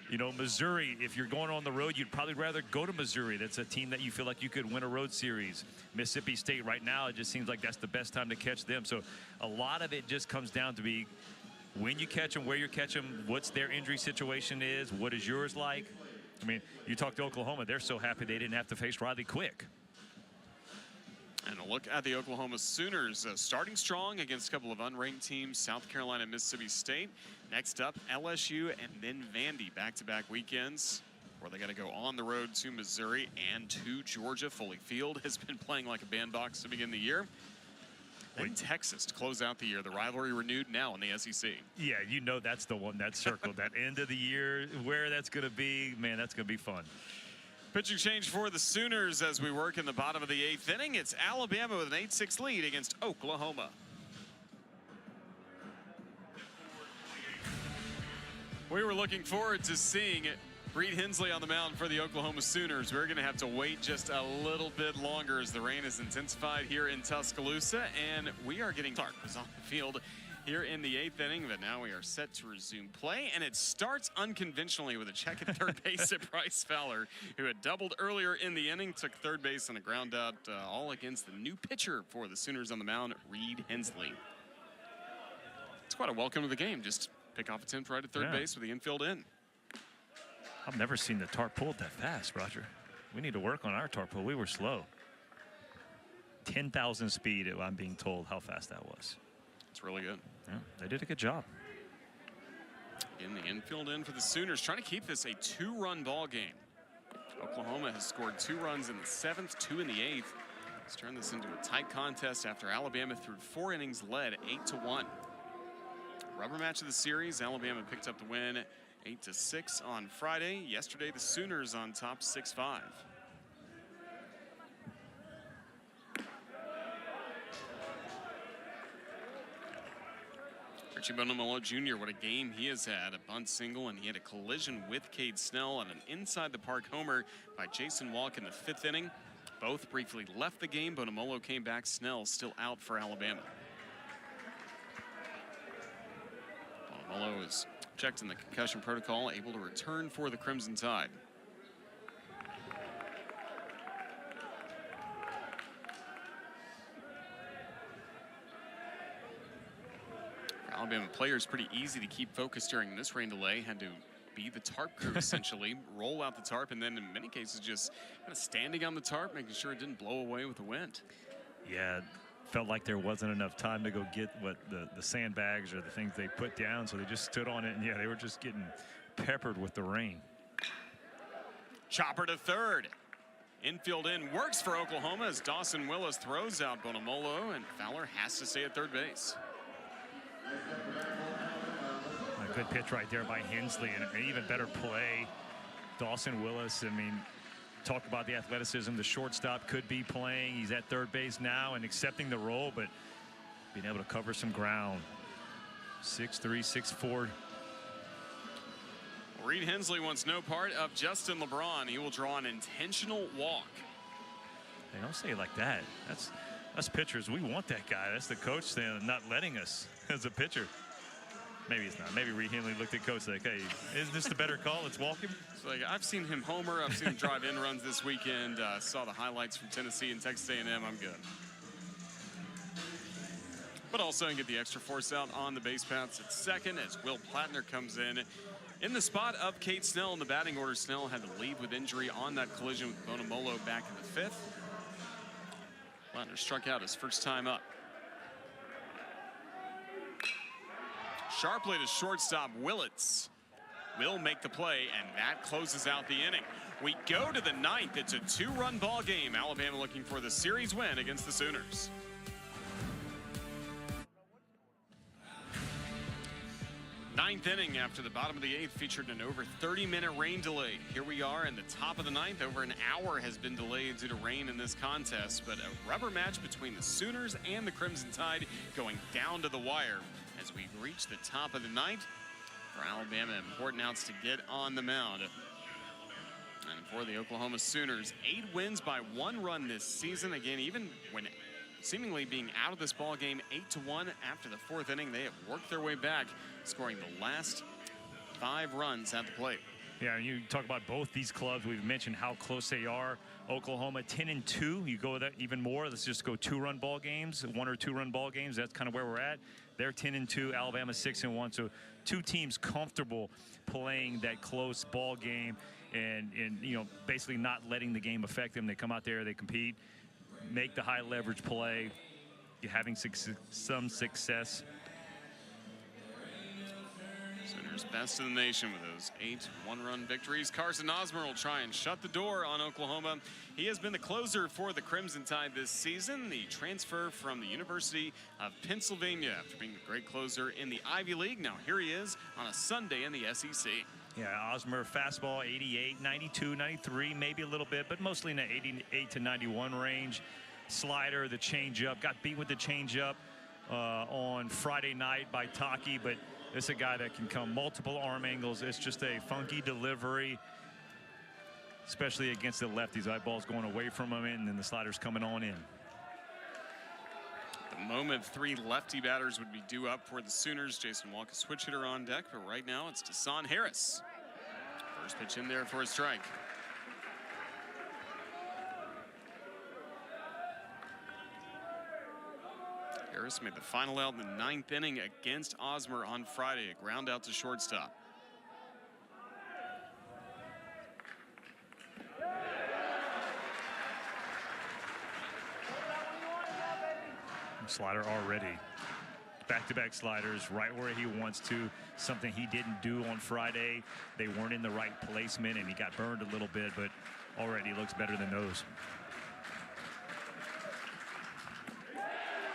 You know, Missouri, if you're going on the road, you'd probably rather go to Missouri. That's a team that you feel like you could win a road series. Mississippi State right now, it just seems like that's the best time to catch them. So a lot of it just comes down to be when you catch them, where you catch them, what's their injury situation is, what is yours like. I mean, you talk to Oklahoma, they're so happy they didn't have to face Riley Quick. And a look at the Oklahoma Sooners starting strong against a couple of unranked teams, South Carolina and Mississippi State. Next up, LSU and then Vandy, back-to-back weekends where they got to go on the road to Missouri and to Georgia. Foley Field has been playing like a bandbox to begin the year. Then Texas to close out the year. The rivalry renewed now in the SEC. Yeah, you know that's the one that's circled. That end of the year, where that's going to be, man, that's going to be fun. Pitching change for the Sooners as we work in the bottom of the 8th inning. It's Alabama with an 8-6 lead against Oklahoma. We were looking forward to seeing Reed Hensley on the mound for the Oklahoma Sooners. We're going to have to wait just a little bit longer as the rain has intensified here in Tuscaloosa, and we are getting dark on the field here in the 8th inning, but now we are set to resume play, and it starts unconventionally with a check at third base at Bryce Fowler, who had doubled earlier in the inning, took third base on a ground out, all against the new pitcher for the Sooners on the mound, Reed Hensley. It's quite a welcome to the game. Just pick off a 10th right at third base with the infield in. I've never seen the tar pulled that fast, Roger. We need to work on our tar pull. We were slow. 10,000 speed, I'm being told how fast that was. It's really good. Yeah, they did a good job. In the infield in for the Sooners, trying to keep this a 2-run ball game. Oklahoma has scored 2 runs in the 7th, 2 in the 8th. Let's turn this into a tight contest after Alabama through 4 innings led 8-1. Rubber match of the series, Alabama picked up the win 8-6 on Friday. Yesterday, the Sooners on top 6-5. Richie Bonamolo Jr., what a game he has had. A bunt single, and he had a collision with Cade Snell on an inside-the-park homer by Jason Walk in the 5th inning. Both briefly left the game. Bonamolo came back. Snell still out for Alabama. Bonamolo is checked in the concussion protocol, able to return for the Crimson Tide. Alabama players pretty easy to keep focused during this rain delay. Had to be the tarp crew essentially, roll out the tarp, and then in many cases just kind of standing on the tarp, making sure it didn't blow away with the wind. Yeah, felt like there wasn't enough time to go get what the sandbags or the things they put down, so they just stood on it, and yeah, they were just getting peppered with the rain. Chopper to third. Infield in works for Oklahoma as Dawson Willis throws out Bonamolo, and Fowler has to stay at third base. A good pitch right there by Hensley, and an even better play. Dawson Willis, I mean, talk about the athleticism. The shortstop could be playing. He's at third base now and accepting the role, but being able to cover some ground. 6'3", 6'4". Reed Hensley wants no part of Justin LeBron. He will draw an intentional walk. They don't say it like that. That's us pitchers. We want that guy. That's the coach saying not letting us as a pitcher. Maybe it's not. Maybe Reed Hensley looked at coach like, hey, isn't this the better call? Let's walk him. So like, I've seen him homer. I've seen him drive in runs this weekend. Saw the highlights from Tennessee and Texas A&M. I'm good. But also get the extra force out on the base paths at second as Will Plattner comes in the spot of Kate Snell in the batting order. Snell had to leave with injury on that collision with Bonamolo back in the fifth. Plattner struck out his first time up. Sharply to shortstop Willits will make the play, and that closes out the inning. We go to the ninth. It's a 2-run ball game. Alabama looking for the series win against the Sooners. Ninth inning after the bottom of the eighth featured an over 30-minute rain delay. Here we are in the top of the ninth. Over an hour has been delayed due to rain in this contest, but a rubber match between the Sooners and the Crimson Tide going down to the wire as we reach the top of the ninth. For Alabama, important outs to get on the mound. And for the Oklahoma Sooners, 8 wins by 1 run this season. Again, even when seemingly being out of this ball game 8-1 after the 4th inning, they have worked their way back, scoring the last 5 runs at the plate. Yeah, you talk about both these clubs. We've mentioned how close they are. Oklahoma 10-2. You go with that even more. Let's just go 2-run ball games, 1 or 2-run ball games. That's kind of where we're at. They're 10-2. Alabama 6-1. So 2 teams comfortable playing that close ball game and you know, basically not letting the game affect them. They come out there, they compete, make the high leverage play, having some success. Sooners best in the nation with those 8 one-run victories. Carson Osmer will try and shut the door on Oklahoma. He has been the closer for the Crimson Tide this season. The transfer from the University of Pennsylvania after being a great closer in the Ivy League. Now here he is on a Sunday in the SEC. Yeah, Osmer fastball 88, 92, 93, maybe a little bit, but mostly in the 88 to 91 range. Slider, the changeup, got beat with the changeup on Friday night by Taki, but it's a guy that can come multiple arm angles. It's just a funky delivery, especially against the lefties. That ball's going away from him, and then the slider's coming on in. The moment 3 lefty batters would be due up for the Sooners. Jason Walk, a switch hitter on deck, but right now it's Desan Harris. First pitch in there for a strike. Harris made the final out in the 9th inning against Osmer on Friday. A ground out to shortstop. Slider already. Back-to-back sliders right where he wants to. Something he didn't do on Friday. They weren't in the right placement, and he got burned a little bit, but already looks better than those.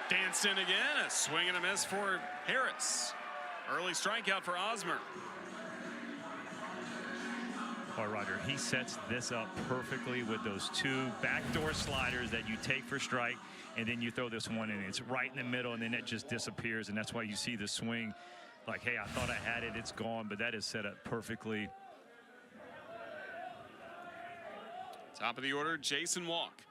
Danced in again, a swing and a miss for Harris. Early strikeout for Osmer. Oh, Roger, he sets this up perfectly with those 2 backdoor sliders that you take for strike, and then you throw this one in. It's right in the middle, and then it just disappears, and that's why you see the swing like, hey, I thought I had it, it's gone, but that is set up perfectly. Top of the order, Jason Walk.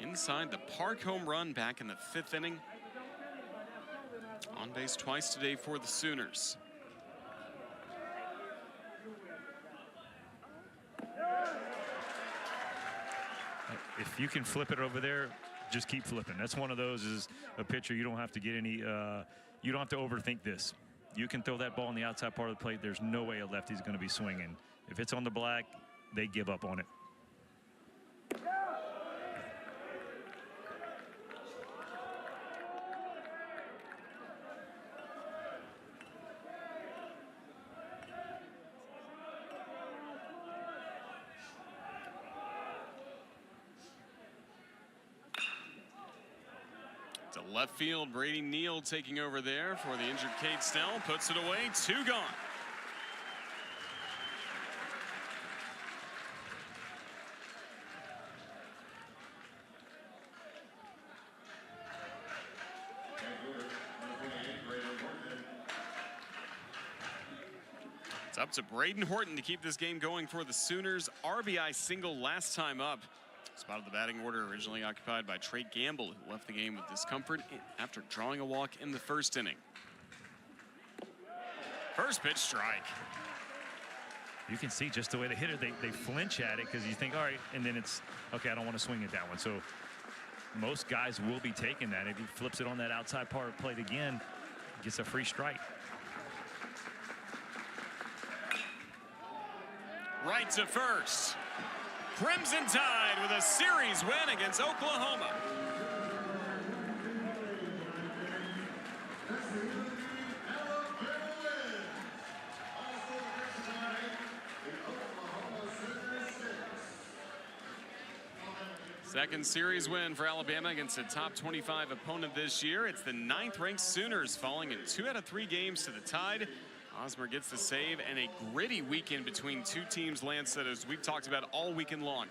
Inside the park home run back in the 5th inning. On base twice today for the Sooners. If you can flip it over there, just keep flipping. That's one of those is a pitcher you don't have to get any, you don't have to overthink this. You can throw that ball on the outside part of the plate. There's no way a lefty's going to be swinging. If it's on the black, they give up on it. To left field, Brady Neal taking over there for the injured Cade Snell. Puts it away, 2 gone. It's up to Braden Horton to keep this game going for the Sooners. RBI single last time up. Spot of the batting order originally occupied by Trey Gamble, who left the game with discomfort after drawing a walk in the first inning. First pitch, strike. You can see just the way they hit it, they flinch at it because you think, all right, and then it's, okay, I don't want to swing at that one. So most guys will be taking that. If he flips it on that outside part of the plate again, gets a free strike. Right to first. Crimson Tide with a series win against Oklahoma. Second series win for Alabama against a top 25 opponent this year. It's the 9th-ranked Sooners falling in 2 out of 3 games to the Tide. Hosmer gets the save, and a gritty weekend between two teams, Lance, that as we've talked about all weekend long.